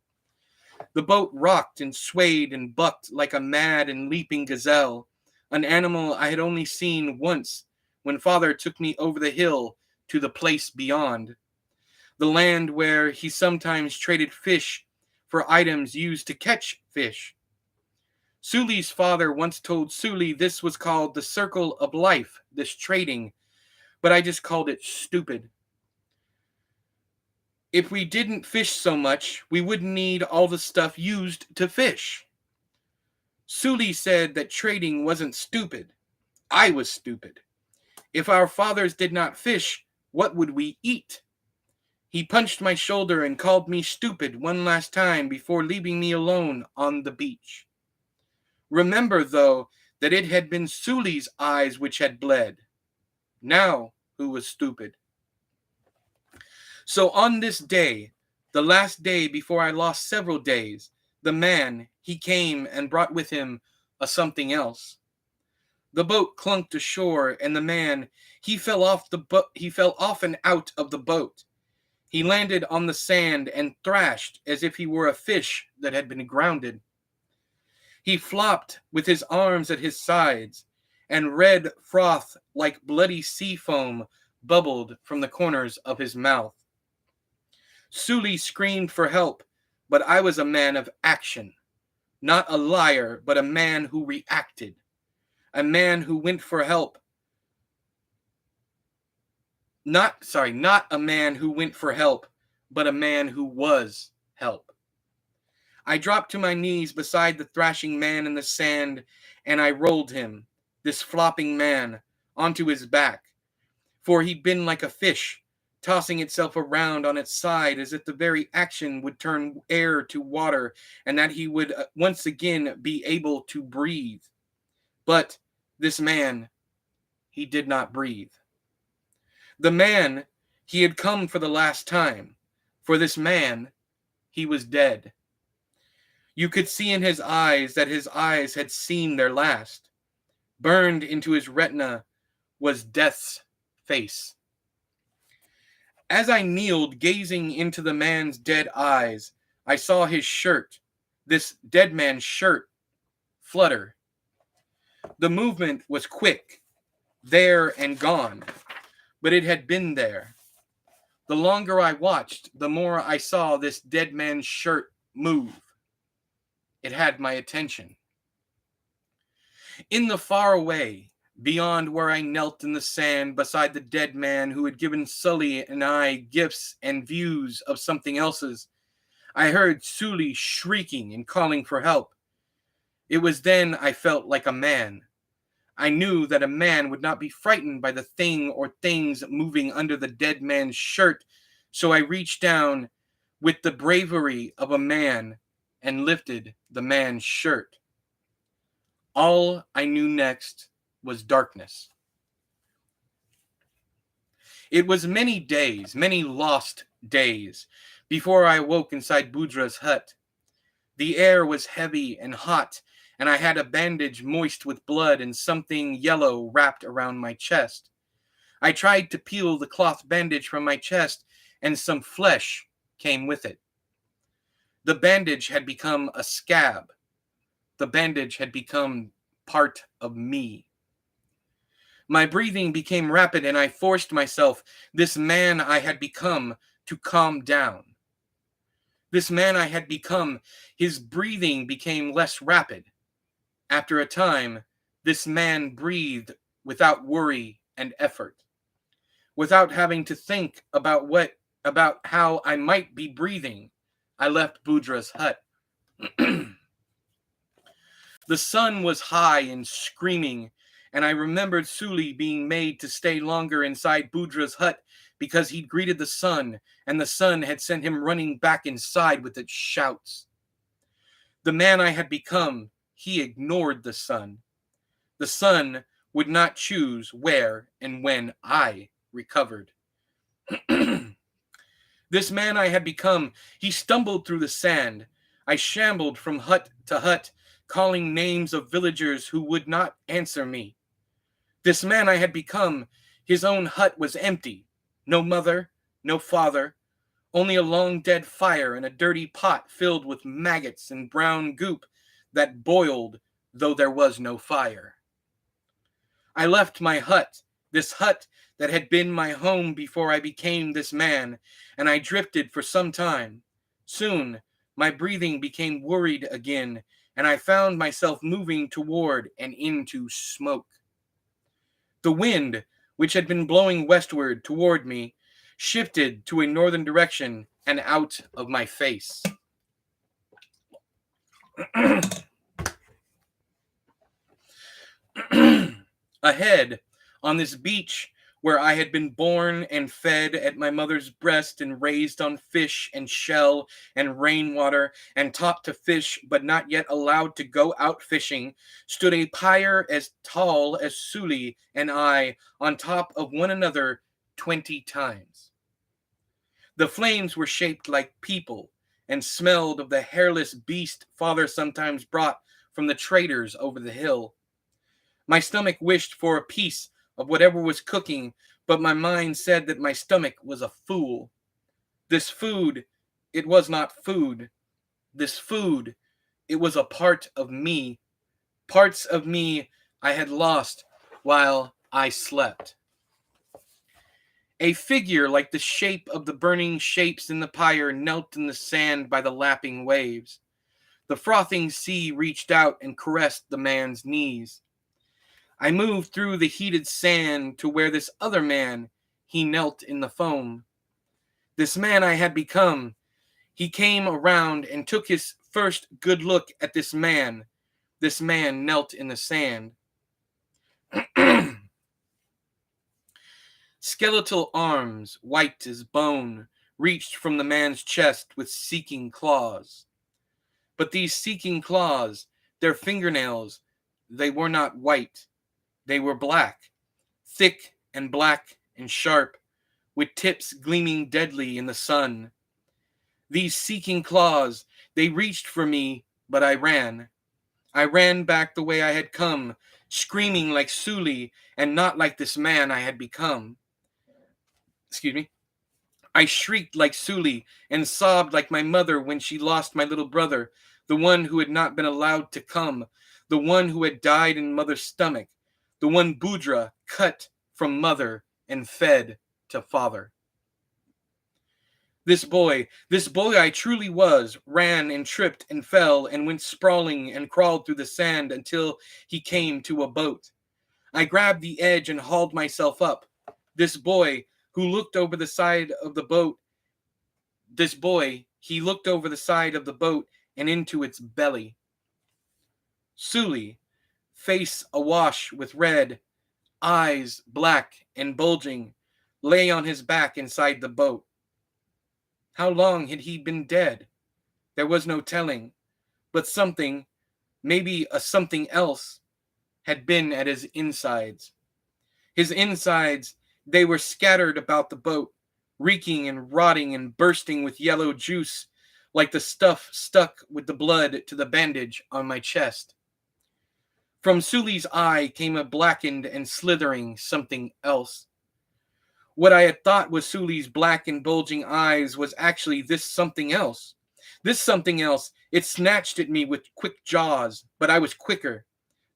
The boat rocked and swayed and bucked like a mad and leaping gazelle, an animal I had only seen once when Father took me over the hill to the place beyond, the land where he sometimes traded fish for items used to catch fish. Sully's father once told Sully this was called the circle of life, this trading, but I just called it stupid. If we didn't fish so much, we wouldn't need all the stuff used to fish. Sully said that trading wasn't stupid. I was stupid. If our fathers did not fish, what would we eat? He punched my shoulder and called me stupid one last time before leaving me alone on the beach. Remember, though, that it had been Sully's eyes which had bled. Now, who was stupid? So on this day, the last day before I lost several days, the man, he came and brought with him a something else. The boat clunked ashore, and the man, he fell off and out of the boat. He landed on the sand and thrashed as if he were a fish that had been grounded. He flopped with his arms at his sides, and red froth like bloody sea foam bubbled from the corners of his mouth. Sully screamed for help, but I was a man of action. Not a liar, but a man who reacted. A man who went for help. Not a man who went for help, but a man who was help. I dropped to my knees beside the thrashing man in the sand, and I rolled him, this flopping man, onto his back, for he'd been like a fish, tossing itself around on its side as if the very action would turn air to water and that he would once again be able to breathe. But this man, he did not breathe. The man, he had come for the last time. For this man, he was dead. You could see in his eyes that his eyes had seen their last. Burned into his retina was death's face. As I kneeled gazing into the man's dead eyes, I saw his shirt, this dead man's shirt, flutter. The movement was quick, there and gone, but it had been there. The longer I watched, the more I saw this dead man's shirt move. It had my attention. In the far away, beyond where I knelt in the sand beside the dead man who had given Sully and I gifts and views of something else's, I heard Sully shrieking and calling for help. It was then I felt like a man. I knew that a man would not be frightened by the thing or things moving under the dead man's shirt, so I reached down with the bravery of a man and lifted the man's shirt. All I knew next was darkness. It was many days, many lost days, before I awoke inside Budra's hut. The air was heavy and hot, and I had a bandage moist with blood and something yellow wrapped around my chest. I tried to peel the cloth bandage from my chest, and some flesh came with it. The bandage had become a scab. The bandage had become part of me. My breathing became rapid, and I forced myself, this man I had become, to calm down. This man I had become, his breathing became less rapid. After a time, this man breathed without worry and effort, without having to think about how I might be breathing. I left Budra's hut. The sun was high and screaming, and I remembered Suli being made to stay longer inside Budra's hut because he'd greeted the sun, and the sun had sent him running back inside with its shouts. The man I had become, he ignored the sun. The sun would not choose where and when I recovered. This man I had become, he stumbled through the sand. I shambled from hut to hut, calling names of villagers who would not answer me. This man I had become, his own hut was empty. No mother, no father, only a long dead fire and a dirty pot filled with maggots and brown goop that boiled though there was no fire. I left my hut, this hut that had been my home before I became this man, and I drifted for some time. Soon, my breathing became worried again, and I found myself moving toward and into smoke. The wind, which had been blowing westward toward me, shifted to a northern direction and out of my face. Ahead, on this beach where I had been born and fed at my mother's breast and raised on fish and shell and rainwater and taught to fish but not yet allowed to go out fishing, stood a pyre as tall as Suli and I on top of one another 20 times. The flames were shaped like people and smelled of the hairless beast father sometimes brought from the traders over the hill. My stomach wished for a piece of whatever was cooking, but my mind said that my stomach was a fool. This food, it was not food. This food, it was a part of me. Parts of me I had lost while I slept. A figure like the shape of the burning shapes in the pyre knelt in the sand by the lapping waves. The frothing sea reached out and caressed the man's knees. I moved through the heated sand to where this other man, he knelt in the foam. This man I had become, he came around and took his first good look at this man. This man knelt in the sand. Skeletal arms, white as bone, reached from the man's chest with seeking claws. But these seeking claws, their fingernails, they were not white. They were black, thick and black and sharp, with tips gleaming deadly in the sun. These seeking claws, they reached for me, but I ran. I ran back the way I had come, screaming like Suli and not like this man I had become. I shrieked like Suli and sobbed like my mother when she lost my little brother, the one who had not been allowed to come, the one who had died in mother's stomach, the one Budra cut from mother and fed to father. This boy I truly was, ran and tripped and fell and went sprawling and crawled through the sand until he came to a boat. I grabbed the edge and hauled myself up. This boy, who looked over the side of the boat, he looked over the side of the boat and into its belly. Suli, face awash with red, eyes black and bulging, lay on his back inside the boat. How long had he been dead? There was no telling, but something, maybe a something else, had been at his insides. His insides, they were scattered about the boat, reeking and rotting and bursting with yellow juice, like the stuff stuck with the blood to the bandage on my chest. From Suli's eye came a blackened and slithering something else. What I had thought was Suli's black and bulging eyes was actually this something else. This something else, it snatched at me with quick jaws, but I was quicker.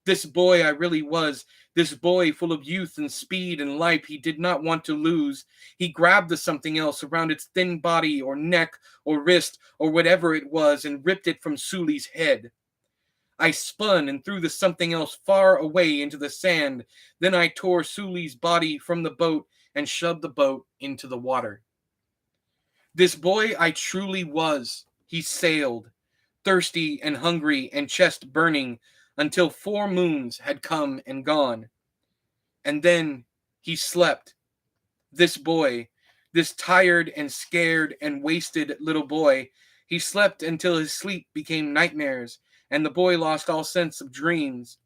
This boy I really was, this boy full of youth and speed and life he did not want to lose. He grabbed the something else around its thin body or neck or wrist or whatever it was and ripped it from Suli's head. I spun and threw the something else far away into the sand. Then I tore Suli's body from the boat and shoved the boat into the water. This boy I truly was. He sailed, thirsty and hungry and chest burning, until 4 moons had come and gone. And then he slept. This boy, this tired and scared and wasted little boy, he slept until his sleep became nightmares, and the boy lost all sense of dreams.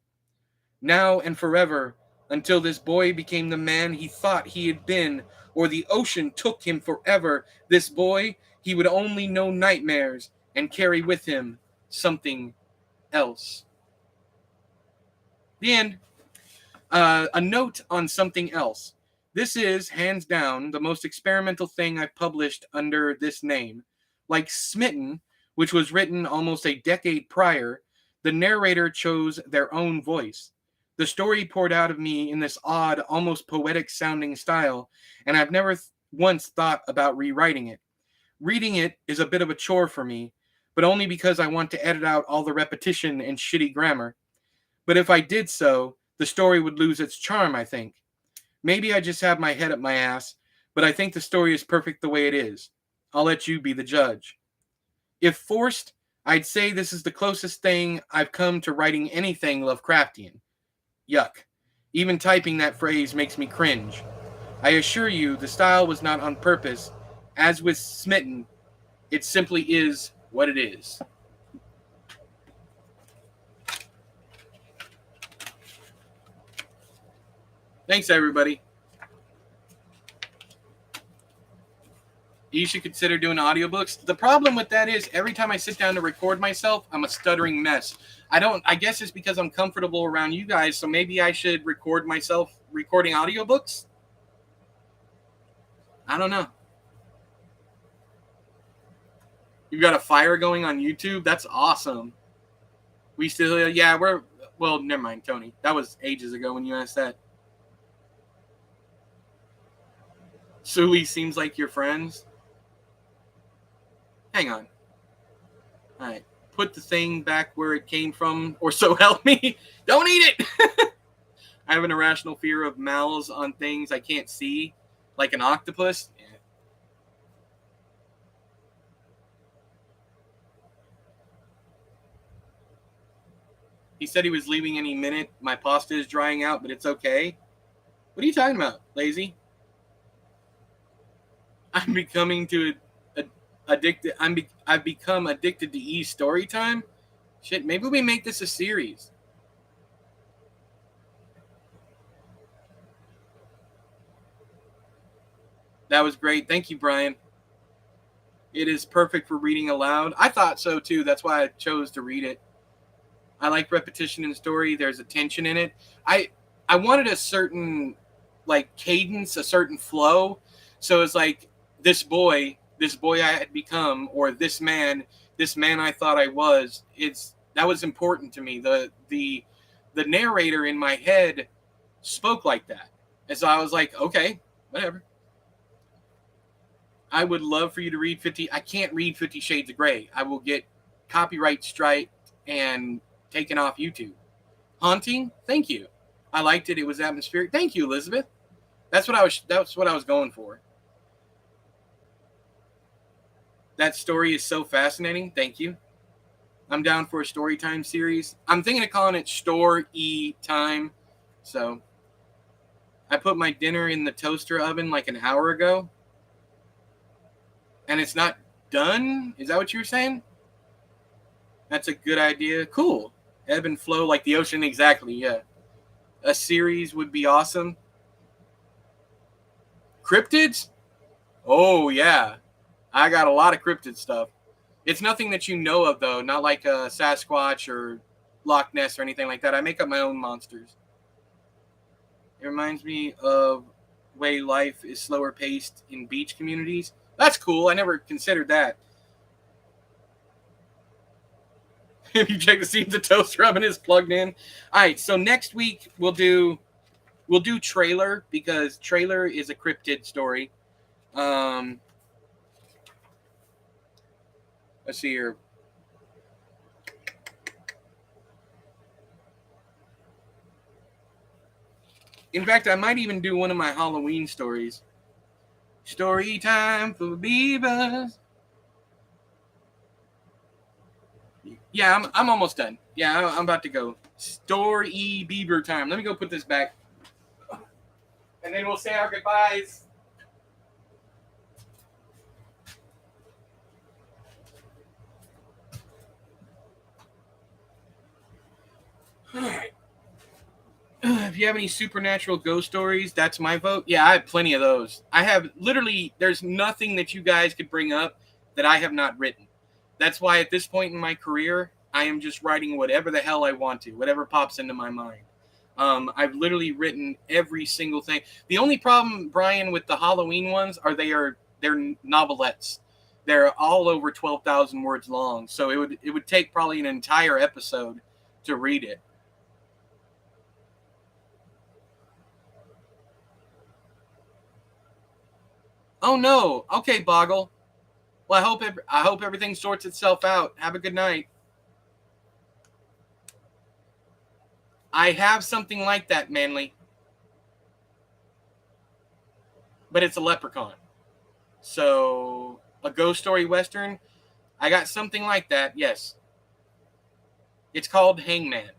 Now and forever, until this boy became the man he thought he had been, or the ocean took him forever, this boy, he would only know nightmares and carry with him something else. The end. A note on something else. This is, hands down, the most experimental thing I've published under this name. Like Smitten, which was written almost a decade prior, the narrator chose their own voice. The story poured out of me in this odd, almost poetic-sounding style, and I've never once thought about rewriting it. Reading it is a bit of a chore for me, but only because I want to edit out all the repetition and shitty grammar. But if I did so, the story would lose its charm, I think. Maybe I just have my head up my ass, but I think the story is perfect the way it is. I'll let you be the judge. If forced, I'd say this is the closest thing I've come to writing anything Lovecraftian. Yuck. Even typing that phrase makes me cringe. I assure you, the style was not on purpose. As with Smitten, it simply is what it is. Thanks, everybody. You should consider doing audiobooks. The problem with that is every time I sit down to record myself, I'm a stuttering mess. I guess it's because I'm comfortable around you guys, so maybe I should record myself recording audiobooks? I don't know. You've got a fire going on YouTube? That's awesome. We still, well, never mind, Tony. That was ages ago when you asked that. Suli seems like you're friends. Hang on. All right. Put the thing back where it came from, or so help me. Don't eat it! I have an irrational fear of mouths on things I can't see, like an octopus. Yeah. He said he was leaving any minute. My pasta is drying out, but it's okay. What are you talking about, lazy? I'm becoming addicted. I've become addicted to E's story time. Shit, maybe we make this a series. That was great. Thank you, Brian. It is perfect for reading aloud. I thought so too. That's why I chose to read it. I like repetition in story. There's a tension in it. I wanted a certain cadence, a certain flow. So it's like this boy I had become, or this man I thought I was. That was important to me. The narrator in my head spoke like that. And so I was like, okay, whatever. I would love for you to read 50. I can't read 50 Shades of Grey. I will get copyright strike and taken off YouTube. Haunting? Thank you. I liked it. It was atmospheric. Thank you, Elizabeth. That's what I was going for. That story is so fascinating. Thank you. I'm down for a story time series. I'm thinking of calling it Store-E Time. So I put my dinner in the toaster oven like an hour ago. And it's not done? Is that what you were saying? That's a good idea. Cool. Ebb and flow like the ocean. Exactly, yeah. A series would be awesome. Cryptids? Oh, yeah. I got a lot of cryptid stuff. It's nothing that you know of, though. Not like a Sasquatch or Loch Ness or anything like that. I make up my own monsters. It reminds me of way life is slower paced in beach communities. That's cool. I never considered that. If you check to see if the toaster oven is plugged in. All right, so next week we'll do Trailer, because Trailer is a cryptid story. Let's see here. In fact, I might even do one of my Halloween stories. Story time for Beavers. Yeah, I'm almost done. Yeah, I'm about to go. Story Beaver time. Let me go put this back. And then we'll say our goodbyes. All right. If you have any supernatural ghost stories, that's my vote. Yeah, I have plenty of those. I have literally, there's nothing that you guys could bring up that I have not written. That's why at this point in my career, I am just writing whatever the hell I want to, whatever pops into my mind. I've literally written every single thing. The only problem, Brian, with the Halloween ones they're novelettes. They're all over 12,000 words long, so it would take probably an entire episode to read it. Oh no. Okay, Boggle. Well, I hope everything sorts itself out. Have a good night. I have something like that, Manly. But it's a leprechaun. So, a ghost story western, I got something like that, yes. It's called Hangman.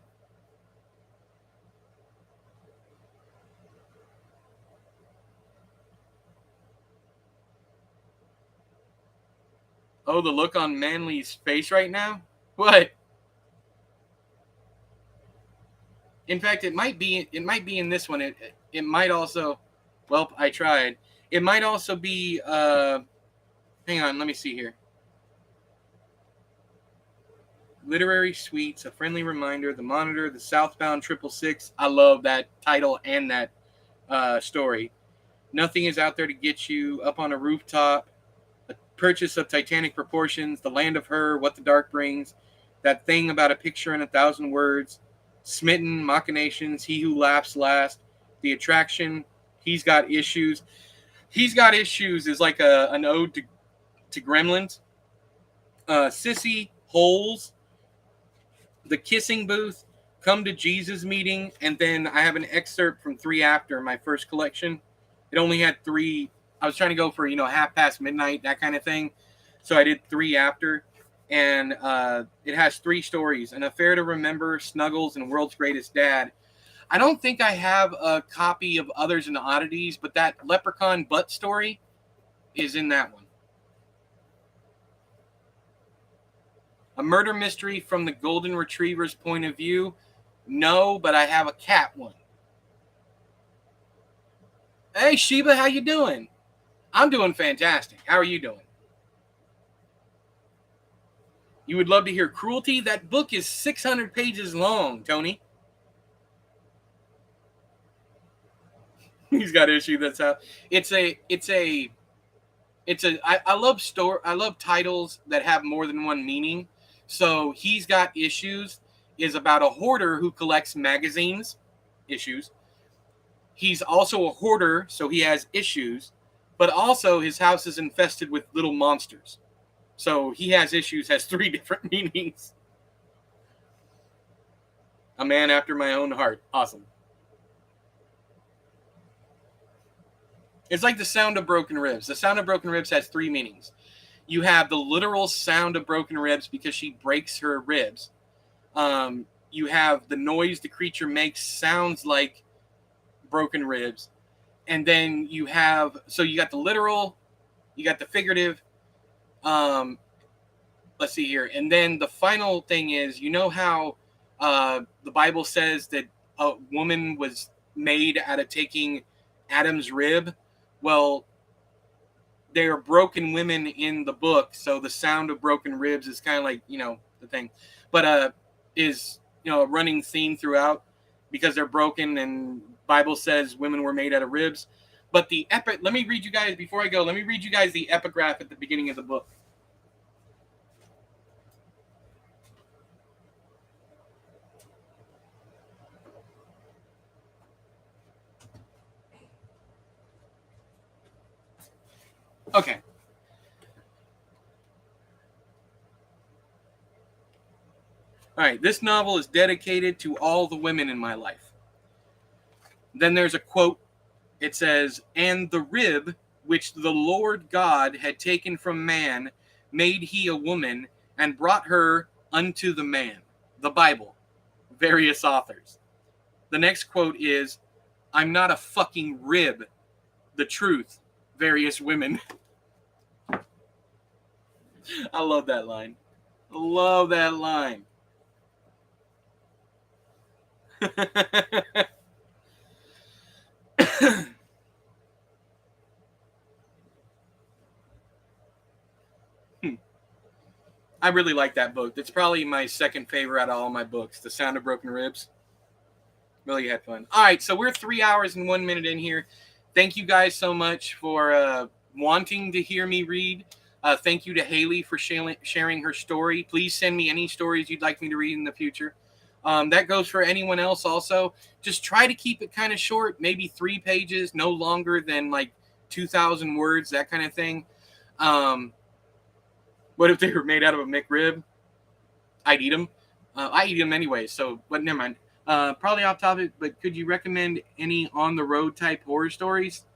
Oh, the look on Manly's face right now? What? In fact, it might be in this one. It might also, well, I tried. It might also be hang on, let me see here. Literary Sweets, A Friendly Reminder, The Monitor, The Southbound 666. I love that title and that story. Nothing is out there to get you. Up on a Rooftop, A Purchase of Titanic Proportions, The Land of Her, What the Dark Brings, That Thing About a Picture in 1,000 Words, Smitten, Machinations, He Who Laughs Last, The Attraction, He's Got Issues. He's Got Issues is like an ode to Gremlins. Sissy, Holes, The Kissing Booth, Come to Jesus Meeting, and then I have an excerpt from 3 After, my first collection. It only had 3. I was trying to go for, half past midnight, that kind of thing. So I did 3 After, and it has 3 stories: An Affair to Remember, Snuggles, and World's Greatest Dad. I don't think I have a copy of Others and Oddities, but that leprechaun butt story is in that one. A murder mystery from the golden retriever's point of view. No, but I have a cat one. Hey, Sheba, how you doing? I'm doing fantastic. How are you doing? You would love to hear Cruelty? That book is 600 pages long, Tony. He's got issue. That's how I love titles that have more than one meaning. So He's Got Issues is about a hoarder who collects magazines, issues. He's also a hoarder, so he has issues, but also his house is infested with little monsters. So He Has Issues has 3 different meanings. A man after my own heart. Awesome. It's like The Sound of Broken Ribs. The Sound of Broken Ribs has 3 meanings. You have the literal sound of broken ribs because she breaks her ribs. You have the noise the creature makes sounds like broken ribs. And then you got the literal, you got the figurative. Let's see here. And then the final thing is, how the Bible says that a woman was made out of taking Adam's rib? Well, there are broken women in the book, so the sound of broken ribs is kind of like, the thing. But is, a running theme throughout because they're broken, and Bible says women were made out of ribs. But let me read you guys, before I go, let me read you guys the epigraph at the beginning of the book. Okay. All right. This novel is dedicated to all the women in my life. Then there's a quote. It says, "And the rib which the Lord God had taken from man made he a woman and brought her unto the man." The Bible. Various authors. The next quote is, "I'm not a fucking rib. The truth." Various women. I love that line. I love that line. I really like that book. It's probably my second favorite out of all my books, The Sound of Broken Ribs. Really had fun. All right, so we're 3 hours and 1 minute in here. Thank you guys so much for wanting to hear me read. Thank you to Haley for sharing her story. Please send me any stories you'd like me to read in the future. That goes for anyone else also. Just try to keep it kind of short, maybe 3 pages, no longer than like 2,000 words, that kind of thing. What if they were made out of a McRib? I'd eat them. I eat them anyway, so, but never mind. Probably off topic, but could you recommend any on-the-road type horror stories?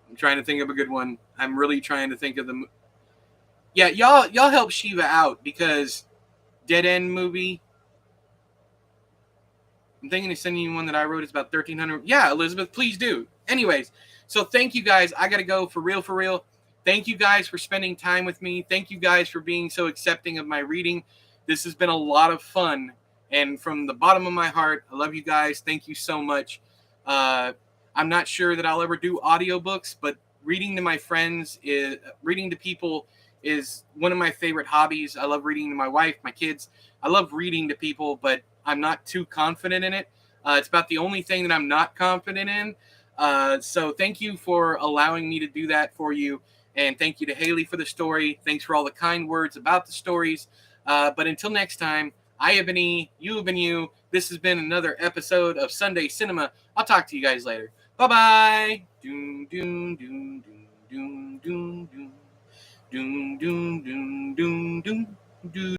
I'm trying to think of a good one. I'm really trying to think of the... Yeah, y'all help Shiva out, because Dead End movie... I'm thinking of sending you one that I wrote. It's about 1,300. Yeah, Elizabeth, please do. Anyways, so thank you guys. I got to go for real, for real. Thank you guys for spending time with me. Thank you guys for being so accepting of my reading. This has been a lot of fun. And from the bottom of my heart, I love you guys. Thank you so much. I'm not sure that I'll ever do audiobooks, but reading to my friends, reading to people is one of my favorite hobbies. I love reading to my wife, my kids. I love reading to people, but I'm not too confident in it. It's about the only thing that I'm not confident in. So thank you for allowing me to do that for you. And thank you to Haley for the story. Thanks for all the kind words about the stories. But until next time, I have been E, you have been you. This has been another episode of Sunday Cinema. I'll talk to you guys later. Bye-bye. Doom, doom, doom, doom, doom, doom, doom, doom, doom, doom, doom, doom, doom.